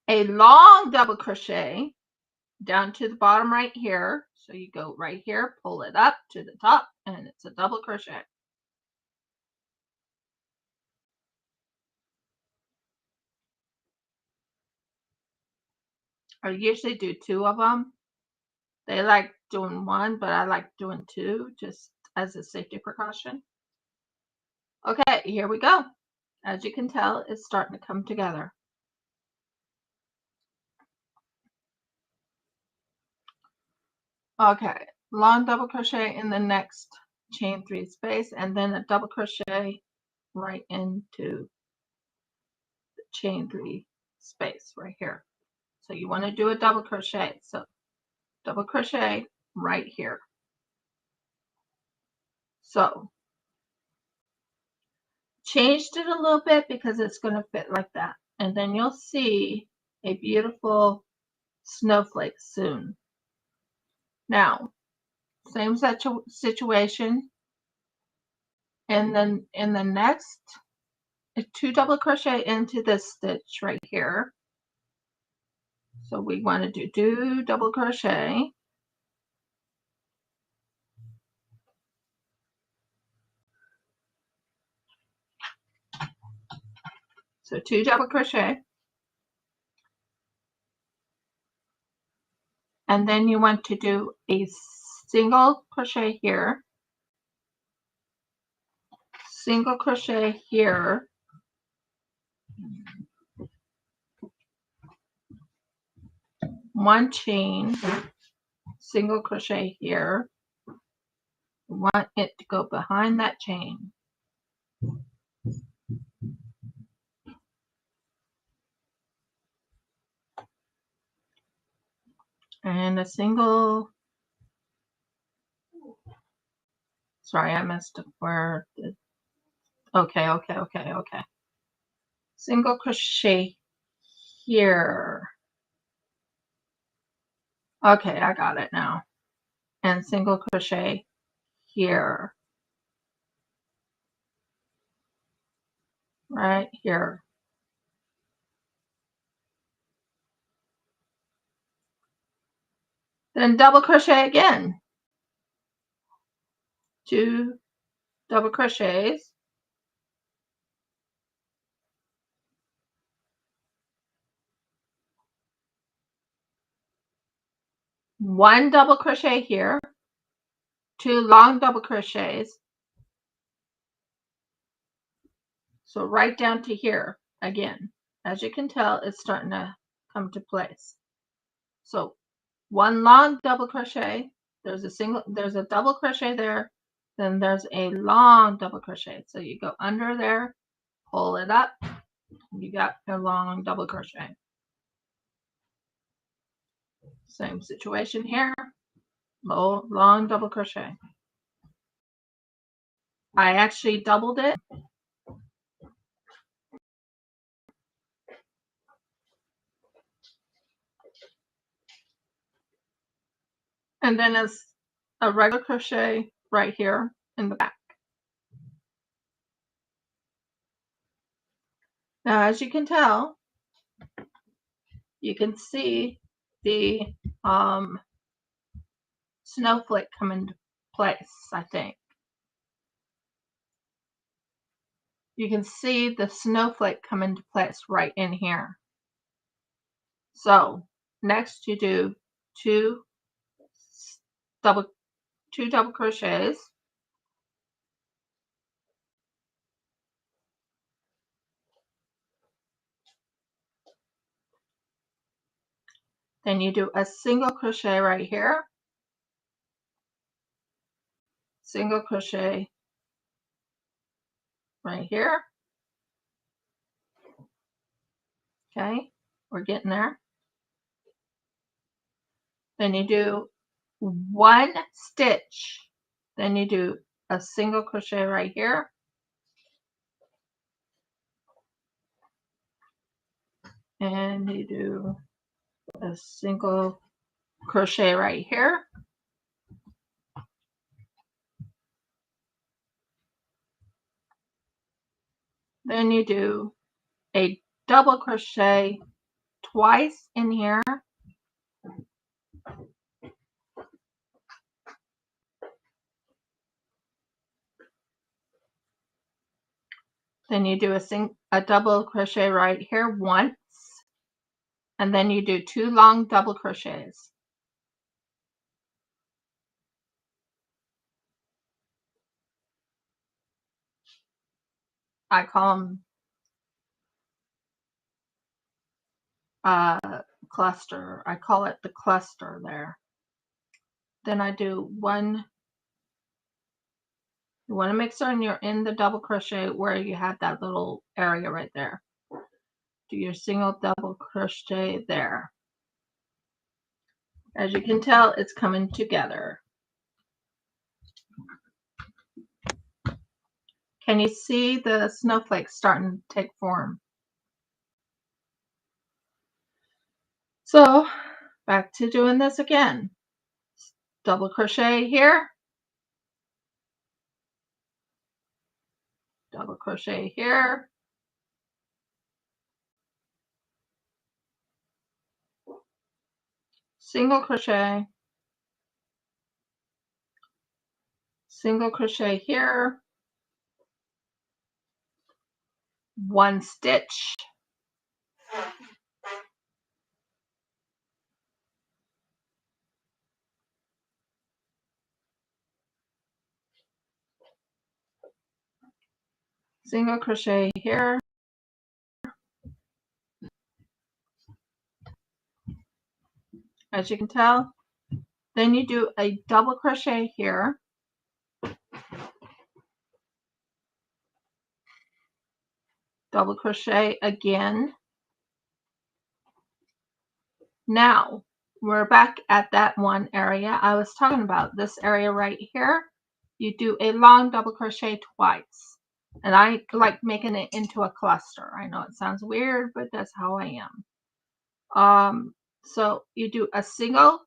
A long double crochet down to the bottom right here. So you go right here, pull it up to the top, and it's a double crochet. I usually do 2 of them. They like doing 1, but I like doing 2 just as a safety precaution. Okay, here we go. As you can tell, it's starting to come together. Okay, long double crochet in the next chain 3 space, and then a double crochet right into the chain 3 space right here. So you want to do a double crochet. So double crochet right here. So changed it a little bit because it's going to fit like that. And then you'll see a beautiful snowflake soon. Now, same situation. And then in the next 2 double crochet into this stitch right here. So we want to do 2 double crochet. So 2 double crochet. And then you want to do a single crochet here, single crochet here, one chain, single crochet here. You want it to go behind that chain. And a single, sorry, I messed up where the, okay. Single crochet here. Okay, I got it now. And single crochet here. Right here. Then double crochet again. 2 double crochets. One double crochet here, 2 long double crochets. So right down to here again. As you can tell, it's starting to come to place. So one long double crochet. There's a double crochet there, then there's a long double crochet. So you go under there, pull it up, you got a long double crochet. Same situation here, long double crochet. I actually doubled it. And then it's a regular crochet right here in the back. Now, as you can tell, you can see the snowflake come into place, I think. You can see the snowflake come into place right in here. So next you do two double crochets. Then you do a single crochet right here, single crochet right here. Okay, we're getting there. Then you do one stitch, then you do a single crochet right here, and you do a single crochet right here, then you do a double crochet twice in here, then you do a double crochet right here once, and then you do two long double crochets. I call them cluster. I call it the cluster there. Then I do one. You want to make certain you're in the double crochet where you have that little area right there. Do your single double crochet there. As you can tell, it's coming together. Can you see the snowflakes starting to take form? So back to doing this again. Double crochet here, double crochet here, single crochet, single crochet here, one stitch, single crochet here, as you can tell. Then you do a double crochet here, double crochet again. Now we're back at that one area I was talking about, this area right here. You do a long double crochet twice, and I like making it into a cluster. I know it sounds weird, but that's how I am. So you do a single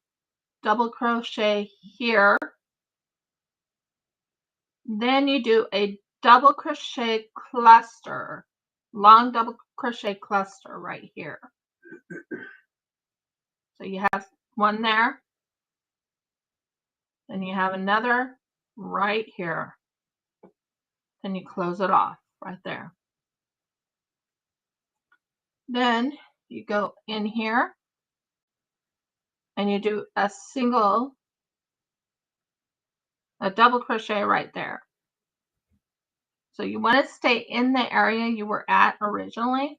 double crochet here, then you do a double crochet cluster, long double crochet cluster right here. So you have one there, then you have another right here, then you close it off right there. Then you go in here and you do a double crochet right there. So you want to stay in the area you were at originally. .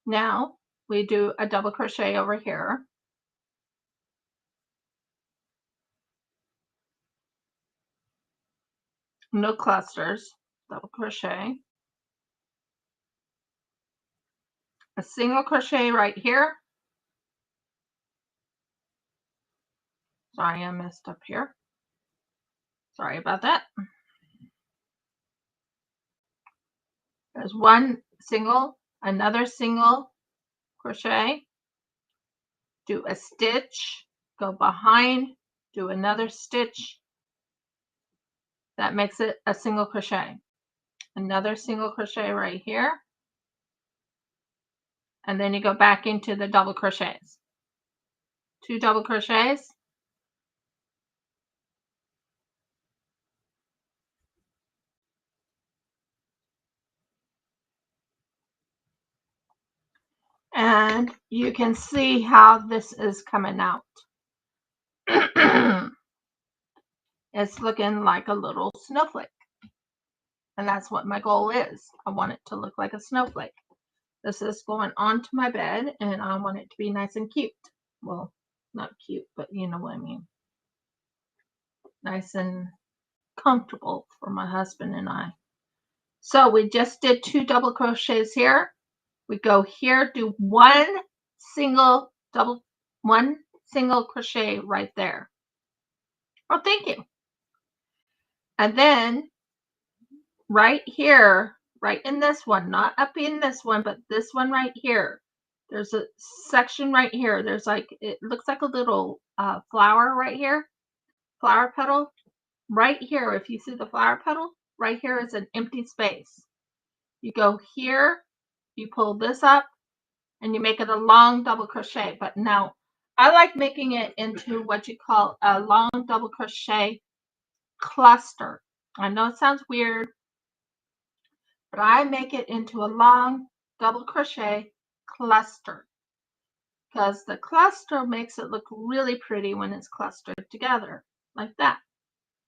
Now we do a double crochet over here. No clusters, double crochet. A single crochet right here. Sorry, I messed up here. Sorry about that. There's one single, another single crochet, do a stitch, go behind, do another stitch. That makes it a single crochet. Another single crochet right here. And then you go back into the double crochets. 2 double crochets. And you can see how this is coming out. It's looking like a little snowflake. And that's what my goal is. I want it to look like a snowflake. This is going onto my bed and I want it to be nice and cute. Well, not cute, but you know what I mean. Nice and comfortable for my husband and I. So we just did 2 double crochets here. We go here, do one single crochet right there. Oh, thank you. And then right here, right in this one, not up in this one, but this one right here, there's a section right here. There's like, it looks like a little flower right here, flower petal. Right here, if you see the flower petal, right here is an empty space. You go here, you pull this up, and you make it a long double crochet. But now I like making it into what you call a long double crochet cluster. I know it sounds weird, but I make it into a long double crochet cluster because the cluster makes it look really pretty when it's clustered together like that.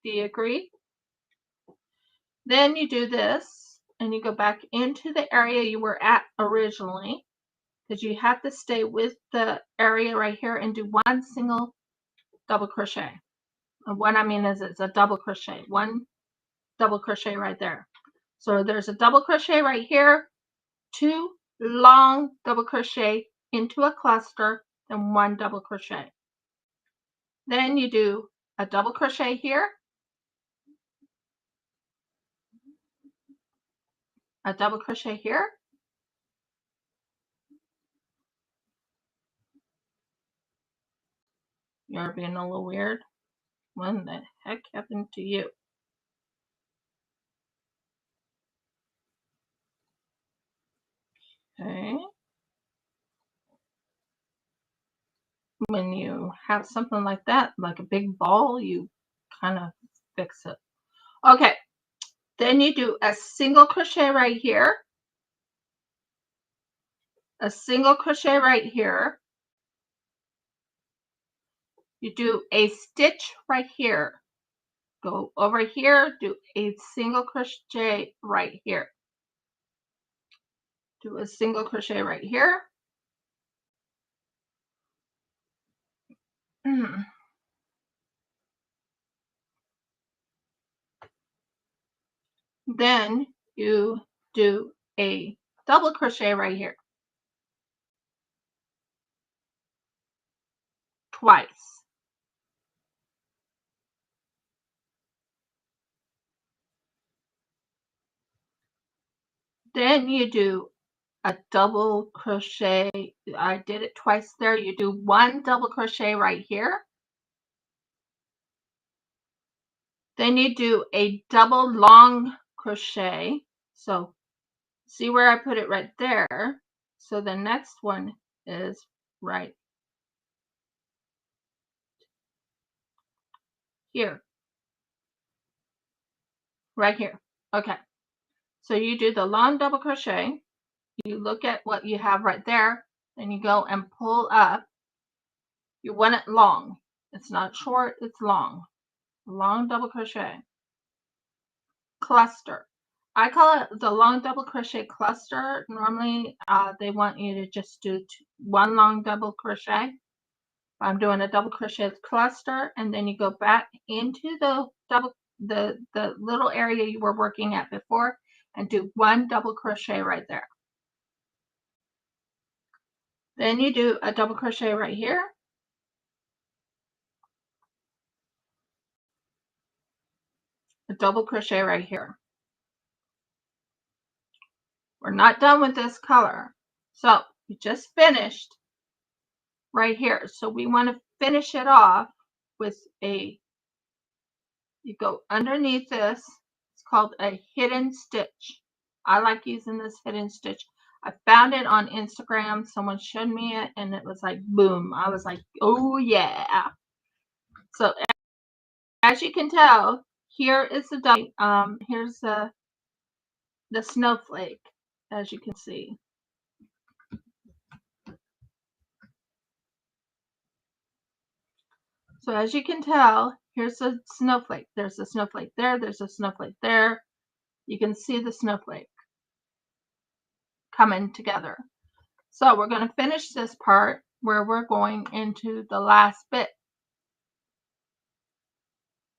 Do you agree? Then you do this and you go back into the area you were at originally, because you have to stay with the area right here and do one single double crochet. And what I mean is it's a double crochet, one double crochet right there. So there's a double crochet right here, 2 long double crochet into a cluster, then 1 double crochet. Then you do a double crochet here, a double crochet here, you're being a little weird. What the heck happened to you? Okay. When you have something like that, like a big ball, you kind of fix it. Okay. Then you do a single crochet right here, a single crochet right here. You do a stitch right here. Go over here, do a single crochet right here. Do a single crochet right here. Then you do a double crochet right here. Twice. Then you do a double crochet. I did it twice there. You do 1 double crochet right here. Then you do a double long crochet. So see where I put it right there. So the next one is right here. Right here. Okay. So you do the long double crochet. You look at what you have right there. Then you go and pull up. You want it long. It's not short, it's long. Long double crochet. Cluster. I call it the long double crochet cluster. Normally, they want you to just do one long double crochet. I'm doing a double crochet cluster, and then you go back into the little area you were working at before and do one double crochet right there. Then you do a double crochet right here. A double crochet right here. We're not done with this color. So we just finished right here. So we want to finish it off with you go underneath this. It's called a hidden stitch. I like using this hidden stitch. I found it on Instagram. Someone showed me it and it was like, boom. I was like, oh yeah. So as you can tell, here is the double, here's the snowflake, as you can see. So as you can tell, here's a snowflake. There's a snowflake there. There's a snowflake there. You can see the snowflake coming together. So we're going to finish this part where we're going into the last bit.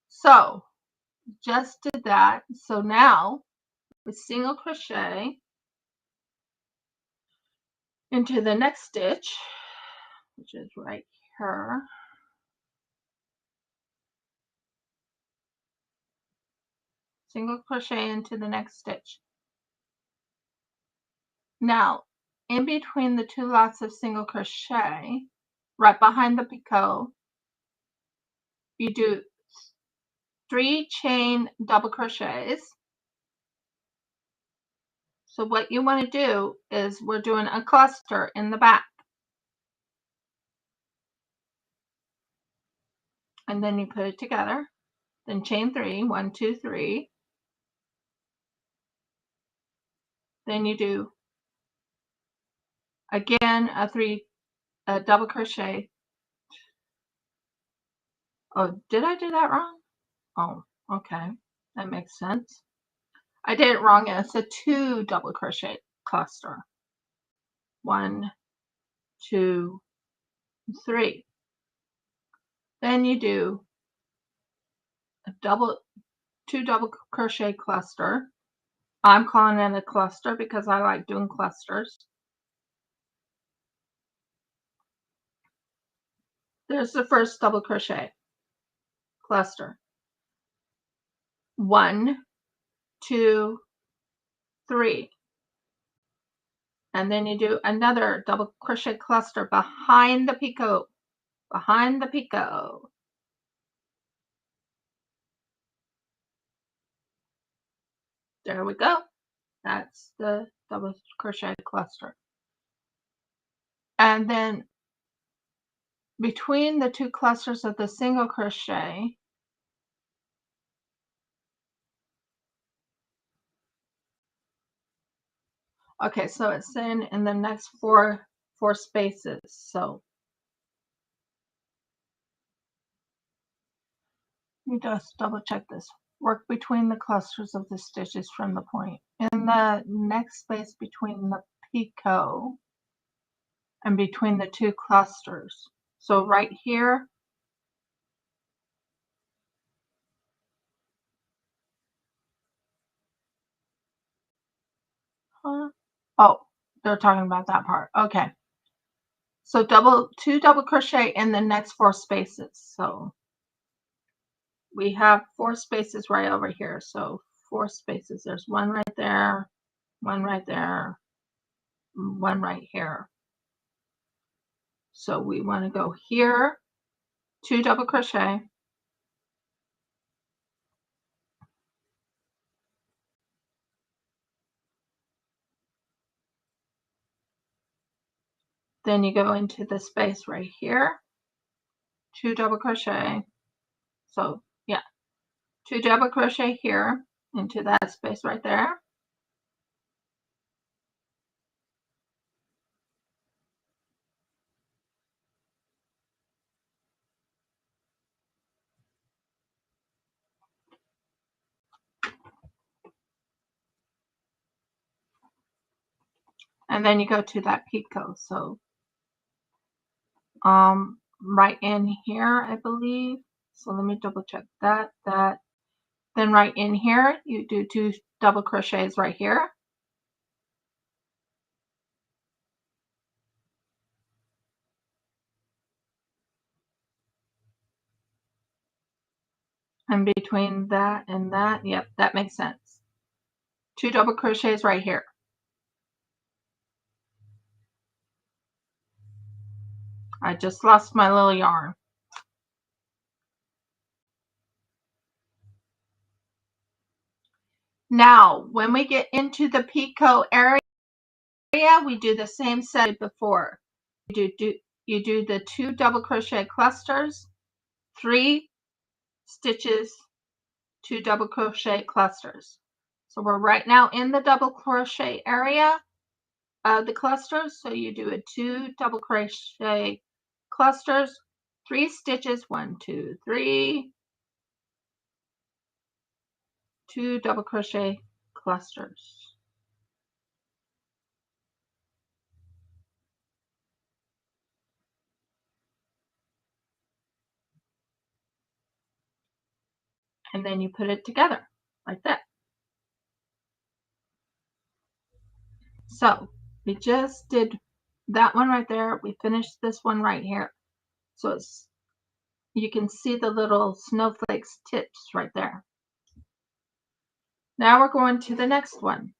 So just did that. So now we single crochet into the next stitch, which is right here. Single crochet into the next stitch. Now, in between the two lots of single crochet, right behind the picot, you do 3 chain double crochets. So what you want to do is we're doing a cluster in the back. And then you put it together. Then chain 3, 1, 2, 3. Then you do again a double crochet. Oh, did I do that wrong? Oh, okay. That makes sense. I did it wrong. It's a 2 double crochet cluster. 1, 2, 3. Then you do a 2 double crochet cluster. I'm calling it a cluster because I like doing clusters. There's the first double crochet cluster. 1, 2, 3. And then you do another double crochet cluster behind the picot. Behind the picot. There we go. That's the double crochet cluster. And then between the two clusters of the single crochet, okay, so it's in the next four spaces. So let me just double check this. Work between the clusters of the stitches from the point. In the next space between the picot and between the two clusters. So right here, oh, they're talking about that part. Okay. So 2 double crochet in the next 4 spaces. So we have 4 spaces right over here. So 4 spaces. There's one right there, one right there, one right here. So we want to go here, 2 double crochet. Then you go into the space right here, 2 double crochet. So yeah, 2 double crochet here into that space right there. And then you go to that picot. So right in here, I believe. So let me double check that. Then right in here, you do 2 double crochets right here. And between that and that, yep, that makes sense. 2 double crochets right here. I just lost my little yarn. Now, when we get into the picot area, we do the same set before. You do the 2 double crochet clusters, 3 stitches, 2 double crochet clusters. So we're right now in the double crochet area of the clusters. So you do a 2 double crochet clusters, 3 stitches, 1, 2, 3, 2 double crochet clusters. And then you put it together like that. So we just did that one right there. We finished this one right here. So it's, you can see the little snowflakes tips right there. Now we're going to the next one.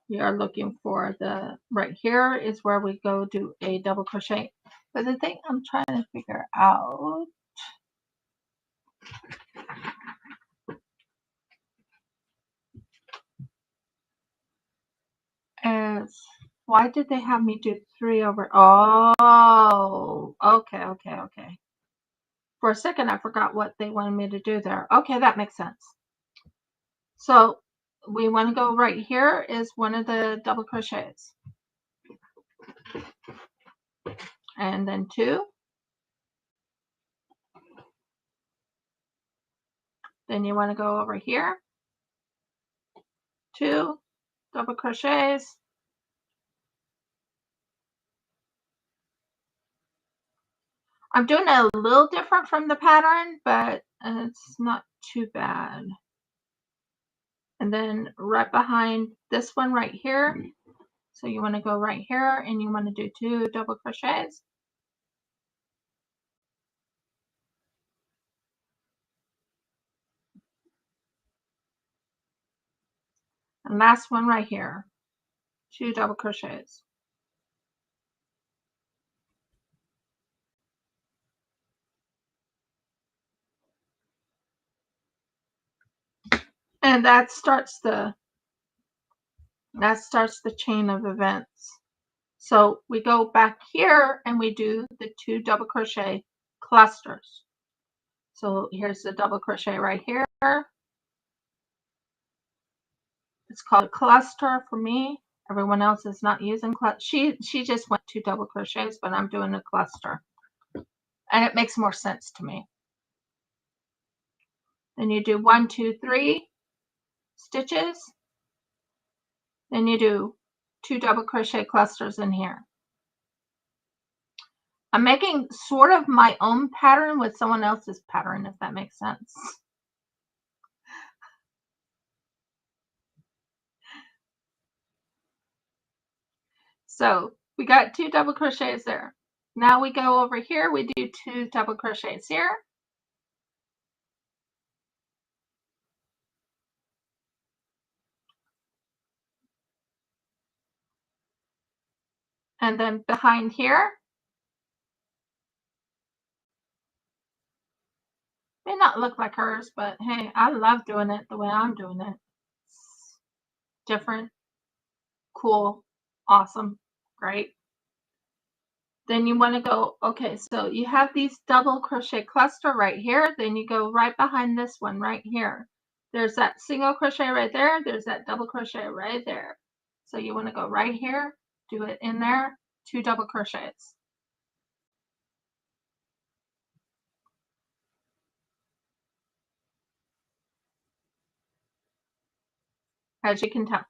We are looking for the, right here is where we go do a double crochet. But the thing I'm trying to figure out is, why did they have me do 3 over? Oh, okay. For a second, I forgot what they wanted me to do there. Okay, that makes sense. So we want to go right here is one of the double crochets. And then 2. Then you want to go over here. 2 double crochets. I'm doing it a little different from the pattern, but it's not too bad. And then right behind this one right here. So you want to go right here and you want to do 2 double crochets. And last one right here, 2 double crochets. And that starts the chain of events. So we go back here and we do the 2 double crochet clusters. So here's the double crochet right here. It's called a cluster for me. Everyone else is not using cluster. She just went 2 double crochets, but I'm doing a cluster. And it makes more sense to me. Then you do 1, 2, 3 stitches. Then you do 2 double crochet clusters in here. I'm making sort of my own pattern with someone else's pattern, if that makes sense. So we got 2 double crochets there. Now we go over here, we do 2 double crochets here. And then behind here, may not look like hers, but hey, I love doing it the way I'm doing it. It's different, cool, awesome, great. Then you want to go, okay, so you have these double crochet cluster right here. Then you go right behind this one right here. There's that single crochet right there. There's that double crochet right there. So you want to go right here, do it in there, 2 double crochets. As you can tell.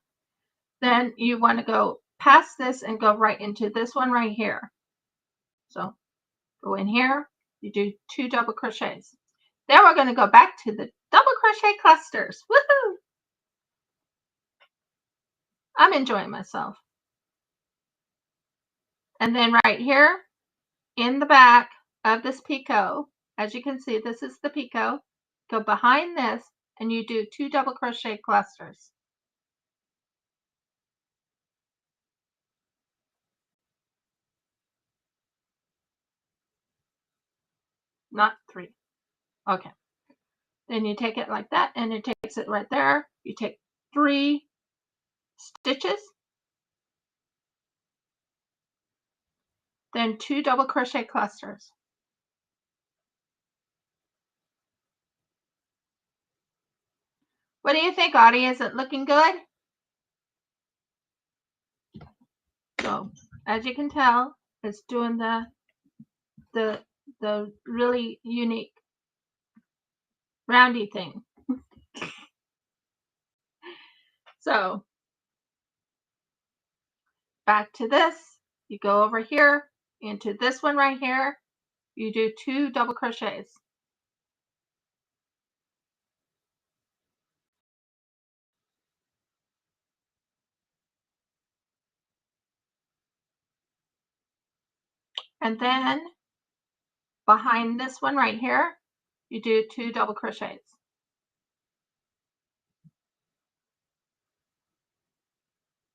then you want to go past this and go right into this one right here. So go in here, you do 2 double crochets. Then we're going to go back to the double crochet clusters. Woohoo! I'm enjoying myself. And then right here in the back of this picot, as you can see, this is the picot. Go behind this and you do 2 double crochet clusters. Not 3. Okay. Then you take it like that and it takes it right there. You take 3 stitches, then 2 double crochet clusters. What do you think, Audie? Is it looking good? So as you can tell, it's doing the really unique roundy thing. So back to this, you go over here into this one right here, you do 2 double crochets. And then behind this one right here, you do 2 double crochets.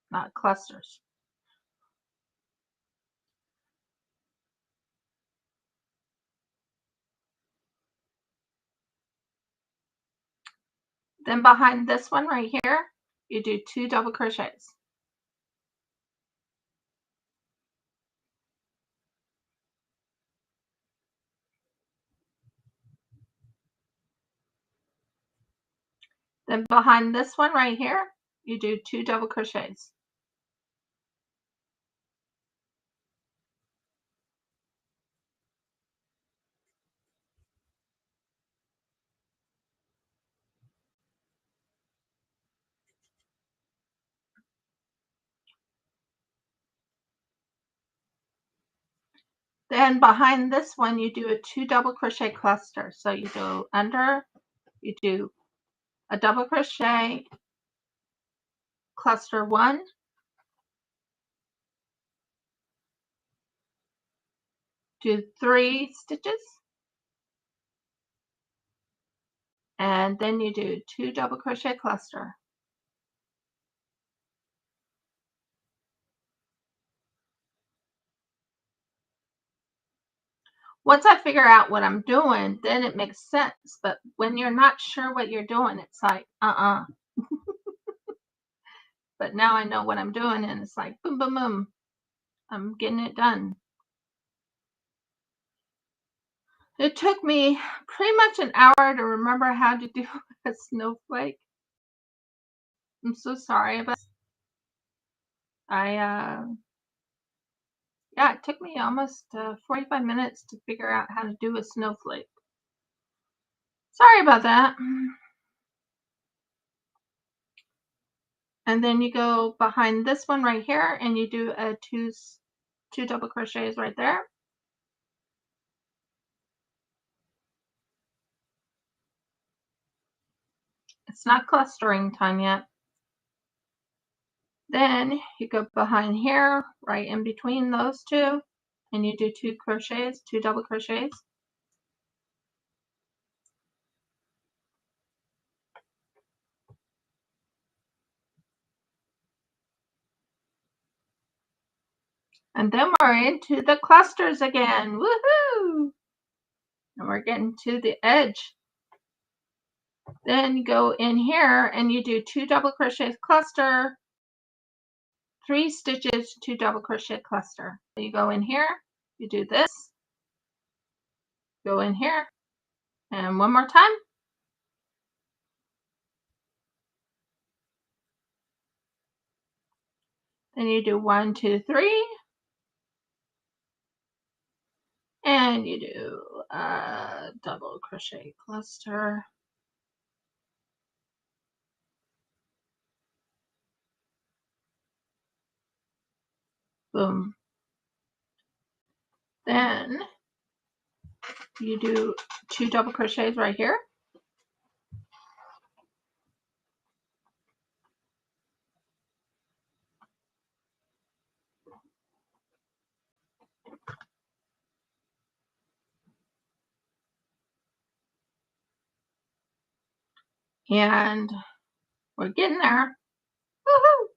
Not clusters. Then behind this one right here, you do 2 double crochets. Then behind this one right here, you do 2 double crochets. Then behind this one, you do a 2 double crochet cluster. So you go under, you do a double crochet, cluster 1, do 3 stitches, and then you do 2 double crochet cluster. Once I figure out what I'm doing, then it makes sense. But when you're not sure what you're doing, it's like, But now I know what I'm doing, and it's like, boom, boom, boom. I'm getting it done. It took me pretty much an hour to remember how to do a snowflake. I'm so sorry about yeah, it took me almost 45 minutes to figure out how to do a snowflake. Sorry about that. And then you go behind this one right here and you do a two double crochets right there. It's not clustering time yet. Then you go behind here, right in between those two, and you do 2 crochets, 2 double crochets. And then we're into the clusters again. Woohoo! And we're getting to the edge. Then you go in here and you do 2 double crochets cluster, 3 stitches, 2 double crochet cluster. So you go in here, you do this, go in here, and one more time. Then you do 1, 2, 3, and you do a double crochet cluster. Boom. Then you do 2 double crochets right here. And we're getting there. Woohoo!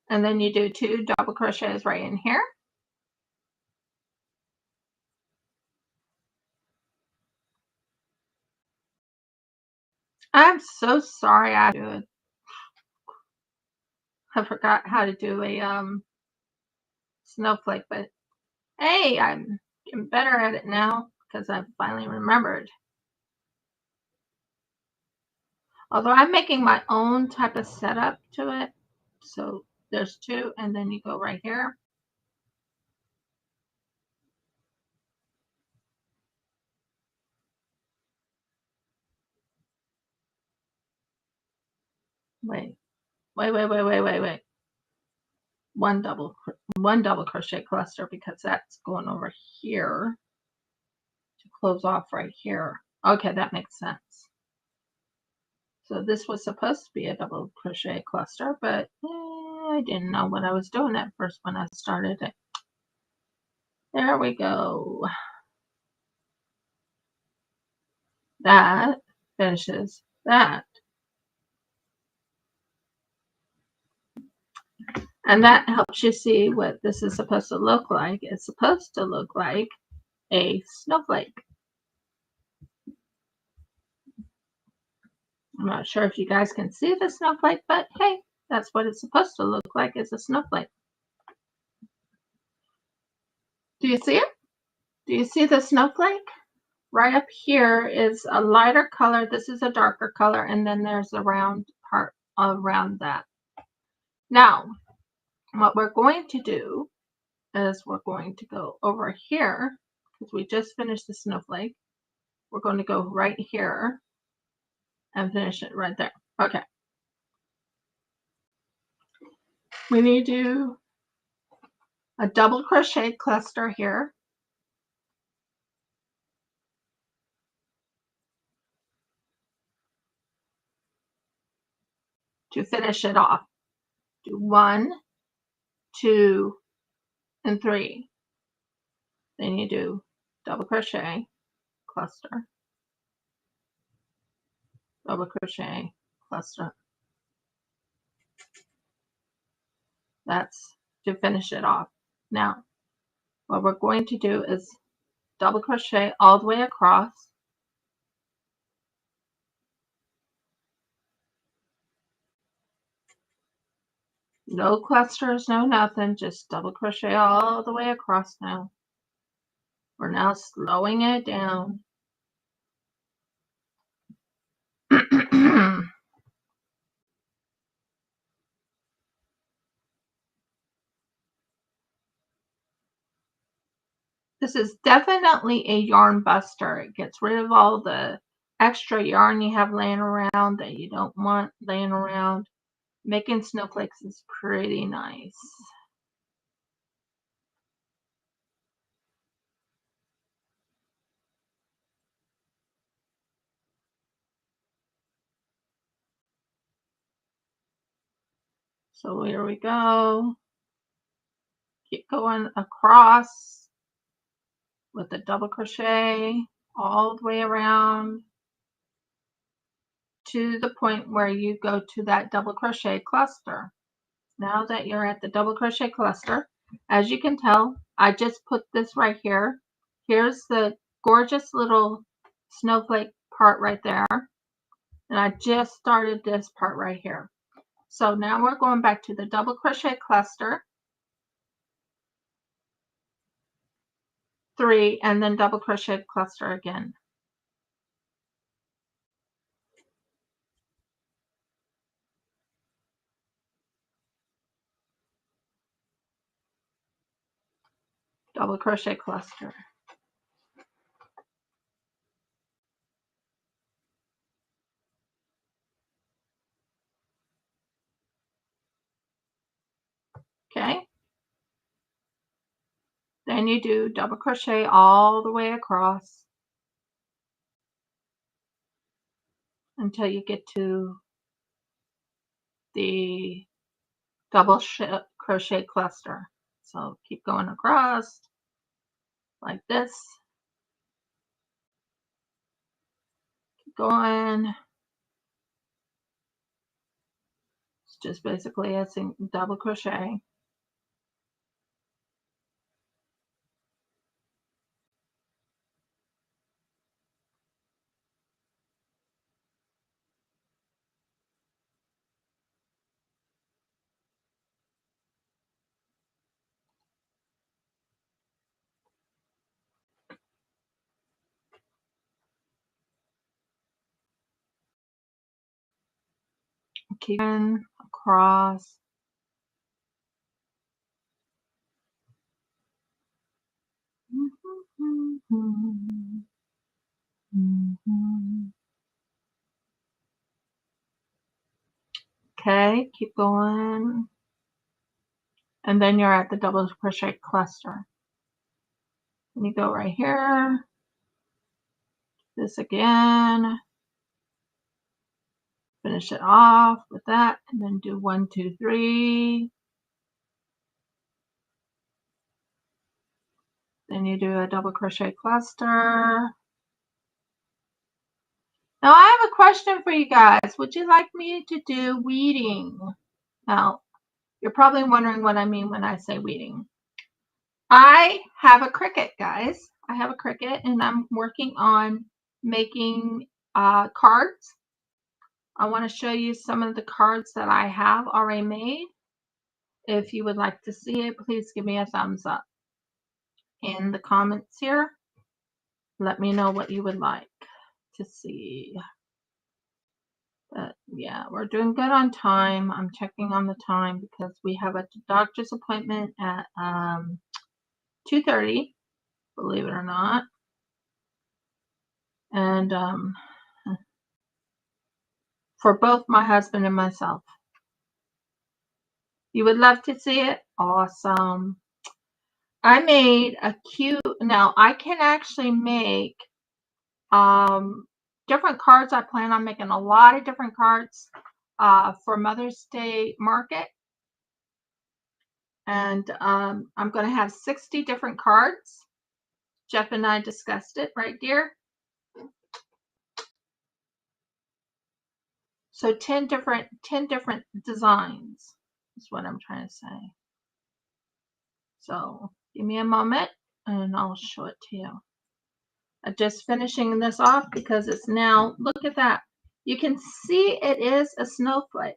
And then you do 2 double crochets right in here. I'm so sorry I forgot how to do a snowflake, but hey, I'm getting better at it now because I've finally remembered. Although I'm making my own type of setup to it. So there's 2, and then you go right here. Wait. One double crochet cluster because that's going over here to close off right here. Okay, that makes sense. So this was supposed to be a double crochet cluster, but I didn't know what I was doing at first when I started it. There we go. That finishes that. And that helps you see what this is supposed to look like. It's supposed to look like a snowflake. I'm not sure if you guys can see the snowflake, but hey, that's what it's supposed to look like, is a snowflake. Do you see it? Do you see the snowflake? Right up here is a lighter color. This is a darker color, and then there's a round part around that. Now, what we're going to do is we're going to go over here, because we just finished the snowflake. We're going to go right here and finish it right there. Okay. We need to do a double crochet cluster here. To finish it off. Do 1, 2, and 3. Then you do double crochet, cluster, double crochet, cluster. That's to finish it off. Now, what we're going to do is double crochet all the way across. No clusters, no nothing, just double crochet all the way across now. We're now slowing it down. This is definitely a yarn buster. It gets rid of all the extra yarn you have laying around that you don't want laying around. Making snowflakes is pretty nice. So here we go. Keep going across with the double crochet all the way around to the point where you go to that double crochet cluster. Now that you're at the double crochet cluster, as you can tell, I just put this right here. Here's the gorgeous little snowflake part right there. And I just started this part right here. So now we're going back to the double crochet cluster, 3, and then double crochet cluster again. Double crochet cluster. Okay, Then you do double crochet all the way across until you get to the double crochet cluster. So keep going across like this. Keep going. It's just basically a double crochet. Keep going across. Okay, keep going. And then you're at the double crochet cluster. And you go right here. This again. Finish it off with that. And then do 1, 2, 3. Then you do a double crochet cluster. Now I have a question for you guys. Would you like me to do weeding? Now, you're probably wondering what I mean when I say weeding. I have a Cricut, guys. I have a Cricut, and I'm working on making cards. I want to show you some of the cards that I have already made. If you would like to see it, please give me a thumbs up in the comments here. Let me know what you would like to see. But yeah, we're doing good on time. I'm checking on the time because we have a doctor's appointment at 2:30, believe it or not. And for both my husband and myself. You would love to see it? Awesome. I made a cute, now I can actually make different cards. I plan on making a lot of different cards for Mother's Day market. And I'm going to have 60 different cards. Jeff and I discussed it, right, dear? So 10 different designs is what I'm trying to say. So give me a moment and I'll show it to you. I'm just finishing this off because it's now, look at that. You can see it is a snowflake.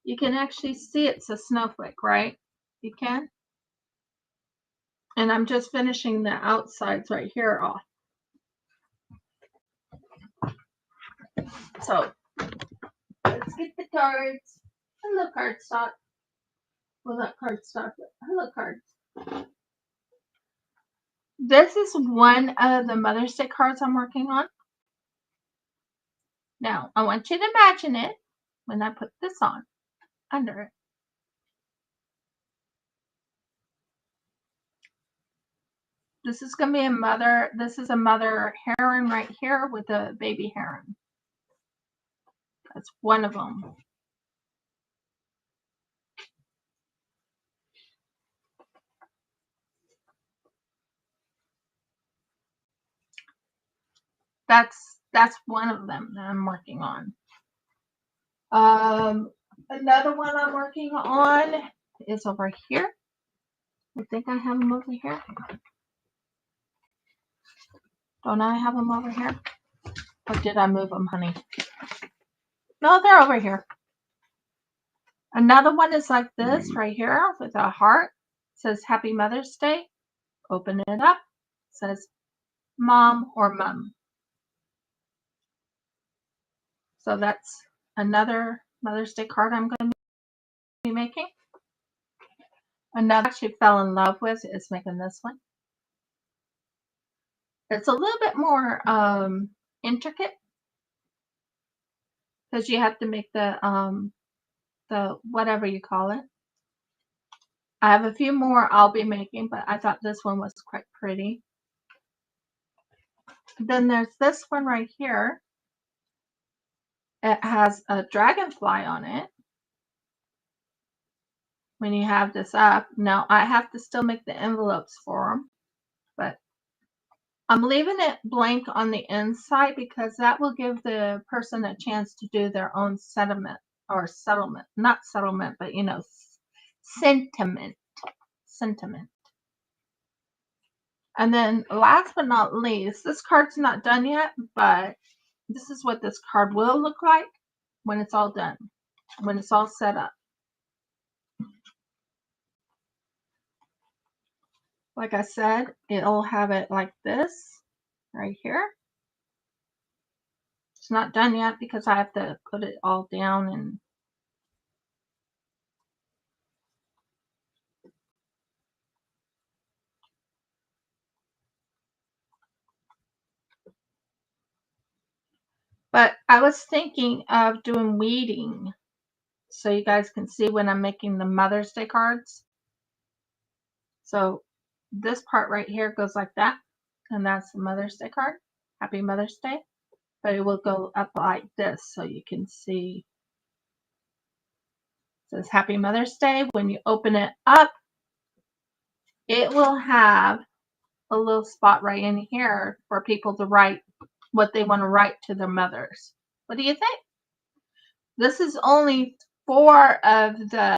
You can actually see it's a snowflake, right? You can. And I'm just finishing the outsides right here off. So let's get the cards. Hello, cardstock. Well, not cardstock, but hello, cards. This is one of the Mother's Day cards I'm working on. Now, I want you to imagine it when I put this on under it. This is going to be a mother. This is a mother heron right here with a baby heron. That's one of them. That's one of them that I'm working on. Another one I'm working on is over here. I think I have them over here. Don't I have them over here? Or did I move them, honey? No, they're over here. Another one is like this right here with a heart. It says Happy Mother's Day. Open it up. It says Mom or Mum. So that's another Mother's Day card I'm going to be making. Another I actually fell in love with is making this one. It's a little bit more intricate because you have to make the whatever you call it. I have a few more I'll be making, but I thought this one was quite pretty. Then there's this one right here. It has a dragonfly on it. When you have this up, now I have to still make the envelopes for them, but I'm leaving it blank on the inside because that will give the person a chance to do their own sentiment, not settlement, but you know, sentiment. And then last but not least, this card's not done yet, but this is what this card will look like when it's all done, when it's all set up. Like I said, it'll have it like this right here. It's not done yet because I have to put it all down and but I was thinking of doing weeding so you guys can see when I'm making the Mother's Day cards. So this part right here goes like that, and that's the Mother's Day card. Happy Mother's Day. But it will go up like this so you can see. It says Happy Mother's Day. When you open it up, it will have a little spot right in here for people to write what they want to write to their mothers. What do you think? This is only 4 of the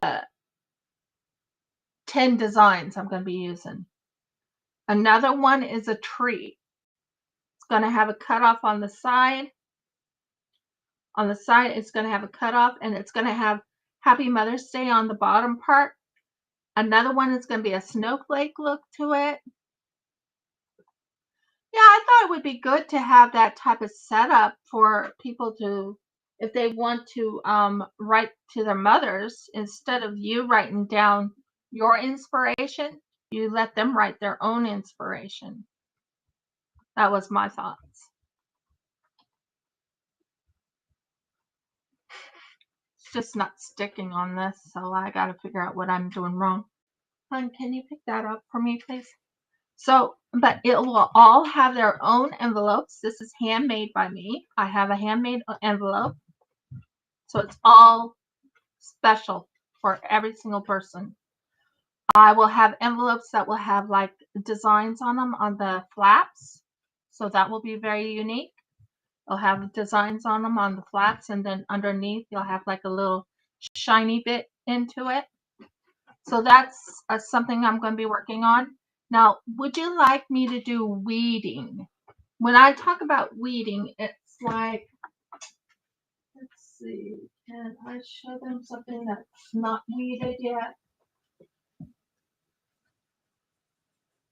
10 designs I'm going to be using. Another one is a tree. It's going to have a cutoff on the side. On the side, it's going to have a cutoff, and it's going to have Happy Mother's Day on the bottom part. Another one is going to be a snowflake look to it. Yeah, I thought it would be good to have that type of setup for people to, if they want to write to their mothers, instead of you writing down your inspiration, you let them write their own inspiration. That was my thoughts. It's just not sticking on this, so I got to figure out what I'm doing wrong. Hon, can you pick that up for me, please? So, but it will all have their own envelopes. This is handmade by me. I have a handmade envelope. So it's all special for every single person. I will have envelopes that will have like designs on them on the flaps. So that will be very unique. They'll have designs on them on the flaps, and then underneath you'll have like a little shiny bit into it. So that's something I'm going to be working on. Now, would you like me to do weeding? When I talk about weeding, it's like, let's see, can I show them something that's not weeded yet?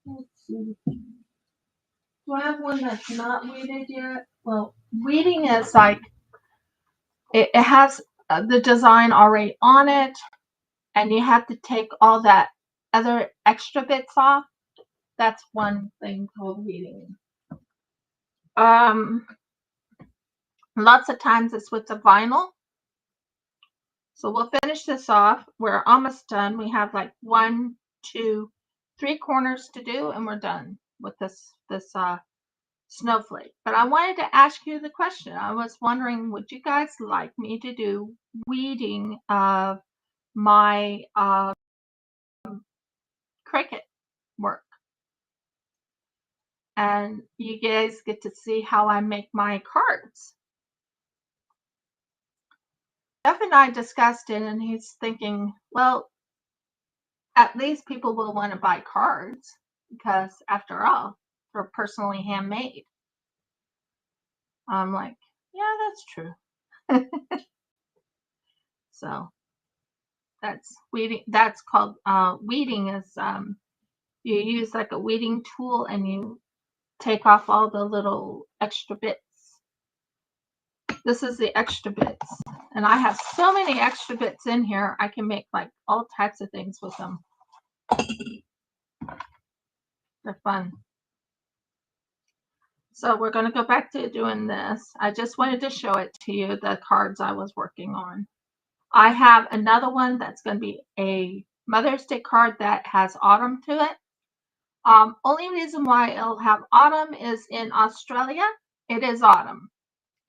Let's see. Do I have one that's not weeded yet? Well, weeding is like, it has the design already on it, and you have to take all that other extra bits off. That's one thing called weeding. Lots of times it's with the vinyl. So we'll finish this off. We're almost done. We have like 1, 2, 3 corners to do, and we're done with this snowflake. But I wanted to ask you the question. I was wondering, would you guys like me to do weeding of my Cricut work? And you guys get to see how I make my cards. Jeff and I discussed it, and he's thinking, well, at least people will want to buy cards because, after all, they're personally handmade. I'm like, yeah, that's true. So that's weeding. That's called weeding. Is you use like a weeding tool and you take off all the little extra bits. This is the extra bits, and I have so many extra bits in here. I can make like all types of things with them. They're fun. So we're going to go back to doing this. I just wanted to show it to you, the cards I was working on. I have another one that's going to be a Mother's Day card that has autumn to it. Only reason why it'll have autumn is in Australia. It is autumn.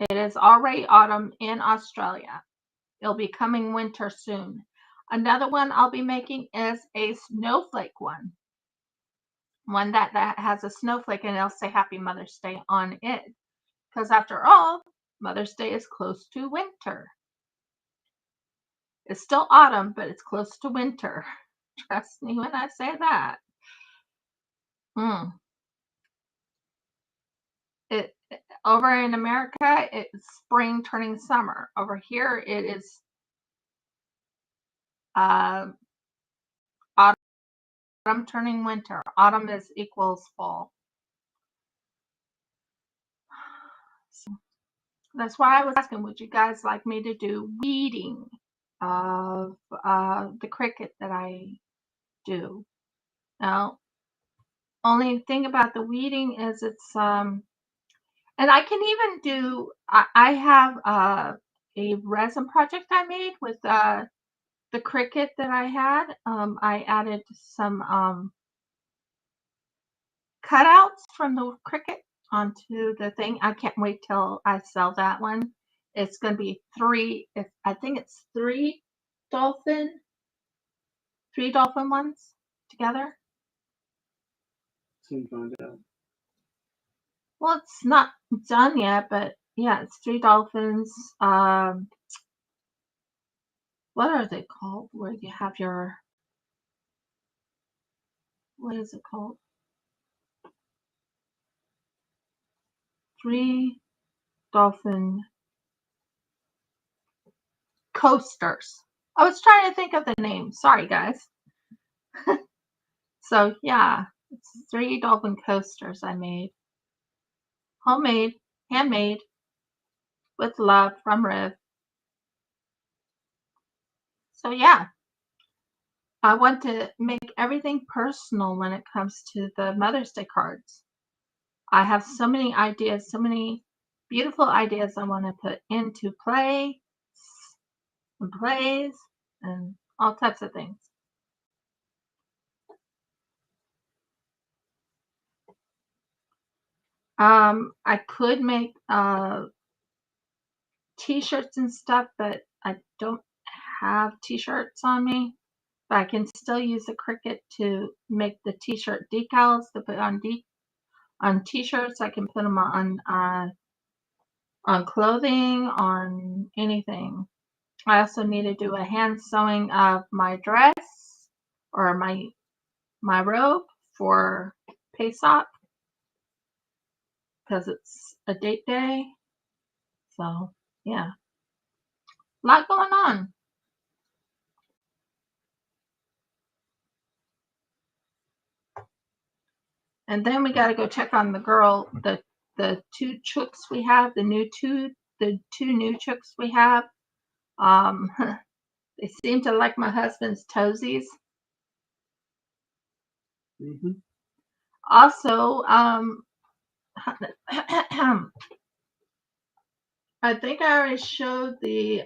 It is already autumn in Australia. It'll be coming winter soon. Another one I'll be making is a snowflake one. One that has a snowflake and it'll say Happy Mother's Day on it. Because after all, Mother's Day is close to winter. It's still autumn, but it's close to winter. Trust me when I say that. Over in America, it's spring turning summer. Over here, it is autumn turning winter. Autumn is equals fall. So that's why I was asking, would you guys like me to do weeding of the cricket that I do? Now, only thing about the weeding is it's and I can even do. I have a resin project I made with the cricket that I had. I added some cutouts from the cricket onto the thing. I can't wait till I sell that one. It's going to be I think it's three dolphin ones together. Soon find out. Well, it's not done yet, but yeah, it's 3 dolphins. What are they called? Where you have your, what is it called? 3 dolphin coasters. I was trying to think of the name. Sorry, guys. So yeah, it's 3 dolphin coasters I made. Homemade, handmade, with love from Riv. So yeah, I want to make everything personal when it comes to the Mother's Day cards. I have so many ideas, so many beautiful ideas I want to put into play and plays and all types of things. I could make t-shirts and stuff, but I don't have t-shirts on me. But I can still use the cricket to make the t-shirt decals to put on t-shirts. I can put them on clothing, on anything. I also need to do a hand sewing of my dress or my robe for Pesach because it's a date day. So yeah, a lot going on. And then we got to go check on the 2 chooks we have, the two new chooks we have. They seem to like my husband's toesies. Mm-hmm. Also, I think I already showed the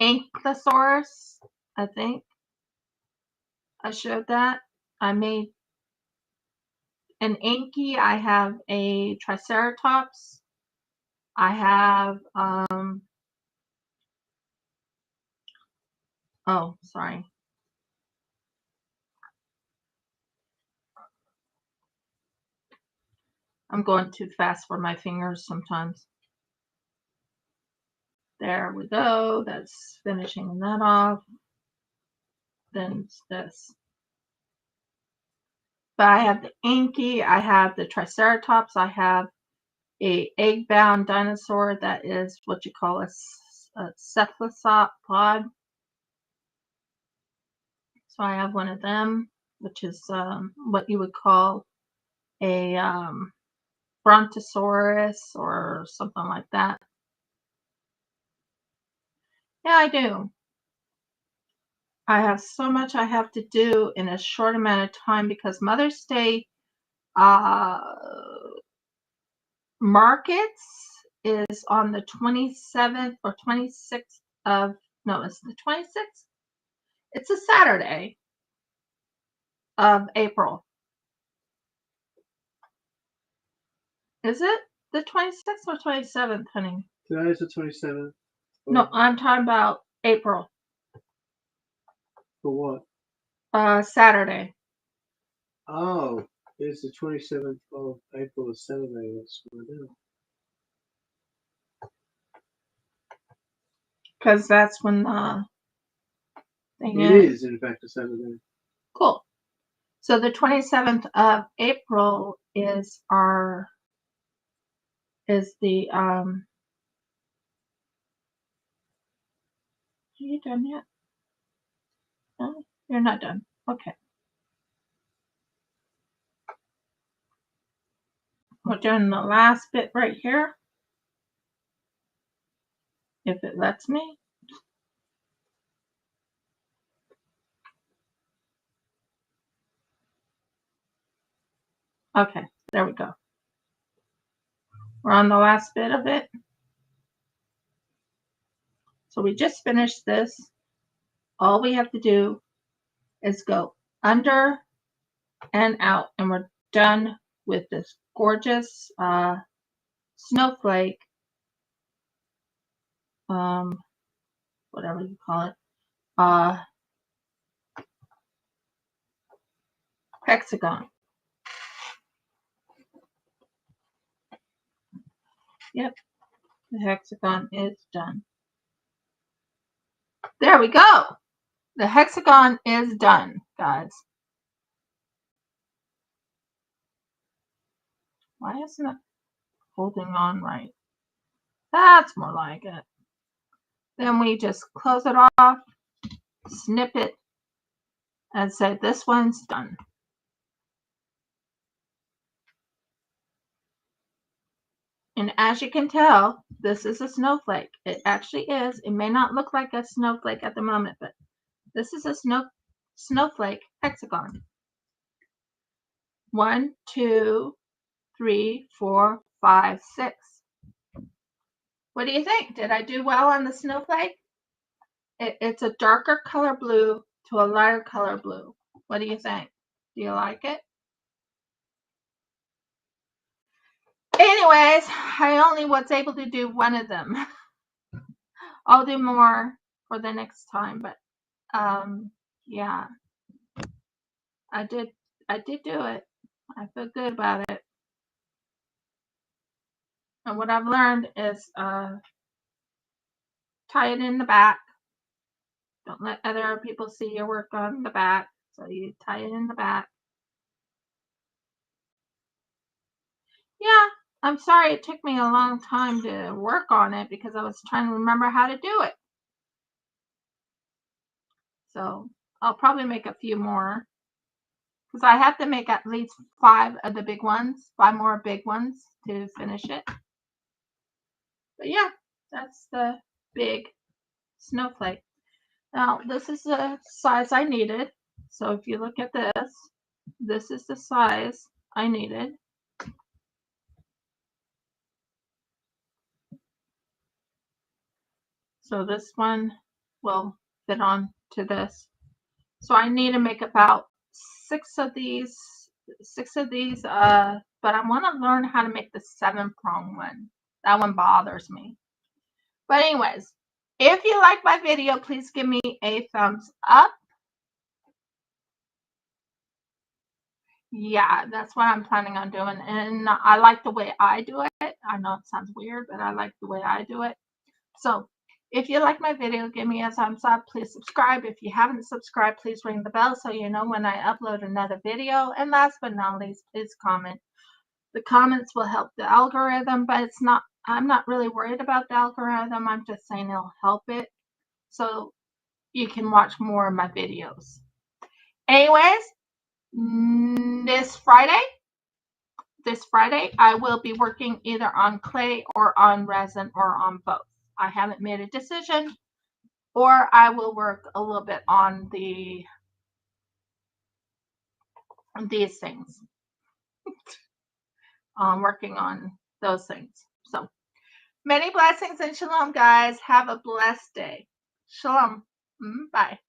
Ankylosaurus. I think I showed that. I made an Anky. I have a Triceratops. I have oh, sorry. I'm going too fast for my fingers sometimes. There we go. That's finishing that off. Then it's this. But I have the Anky. I have the Triceratops. I have a egg-bound dinosaur that is what you call a cephalopod. So I have one of them, which is what you would call a brontosaurus or something like that. Yeah, I do. I have so much I have to do in a short amount of time because Mother's Day markets is on the 27th or 26th of, no, it's the 26th It's a Saturday of April. Is it the 26th or 27th, honey? Today is the 27th. No, I'm talking about April. For what? Saturday. Oh, it's the 27th of April, a Saturday. That's what I do. Because that's when the thing It is, in fact, a Saturday. Cool. So the 27th of April is the are you done yet? No, you're not done. Okay. We're doing the last bit right here. If it lets me. Okay, there we go. We're on the last bit of it. So we just finished this. All we have to do is go under and out, and we're done with this gorgeous snowflake, whatever you call it, hexagon. Yep, the hexagon is done. There we go. The hexagon is done, guys. Why isn't it holding on right? That's more like it. Then we just close it off, snip it, and say this one's done. And as you can tell, this is a snowflake. It actually is. It may not look like a snowflake at the moment, but this is a snowflake hexagon. 1, 2, 3, 4, 5, 6. What do you think? Did I do well on the snowflake? It's a darker color blue to a lighter color blue. What do you think? Do you like it? Anyways, I only was able to do one of them. I'll do more for the next time, but yeah, I did do it. I feel good about it. And what I've learned is tie it in the back. Don't let other people see your work on the back. So you tie it in the back. Yeah, I'm sorry it took me a long time to work on it because I was trying to remember how to do it. So I'll probably make a few more because I have to make at least 5 of the big ones, 5 more big ones to finish it. But yeah, that's the big snowflake. Now this is the size I needed. So if you look at this, this is the size I needed. So this one will fit on to this. So I need to make about 6 of these, but I want to learn how to make the 7-prong one. That one bothers me. But anyways, if you like my video, please give me a thumbs up. Yeah, that's what I'm planning on doing. And I like the way I do it. I know it sounds weird, but I like the way I do it. So if you like my video, give me a thumbs up. Please subscribe. If you haven't subscribed, please ring the bell so you know when I upload another video. And last but not least, please comment. The comments will help the algorithm, but I'm not really worried about the algorithm. I'm just saying it'll help it so you can watch more of my videos. Anyways, this Friday, I will be working either on clay or on resin or on both. I haven't made a decision, or I will work a little bit on these things. Working on those things. So many blessings and shalom, guys. Have a blessed day. Shalom. Bye.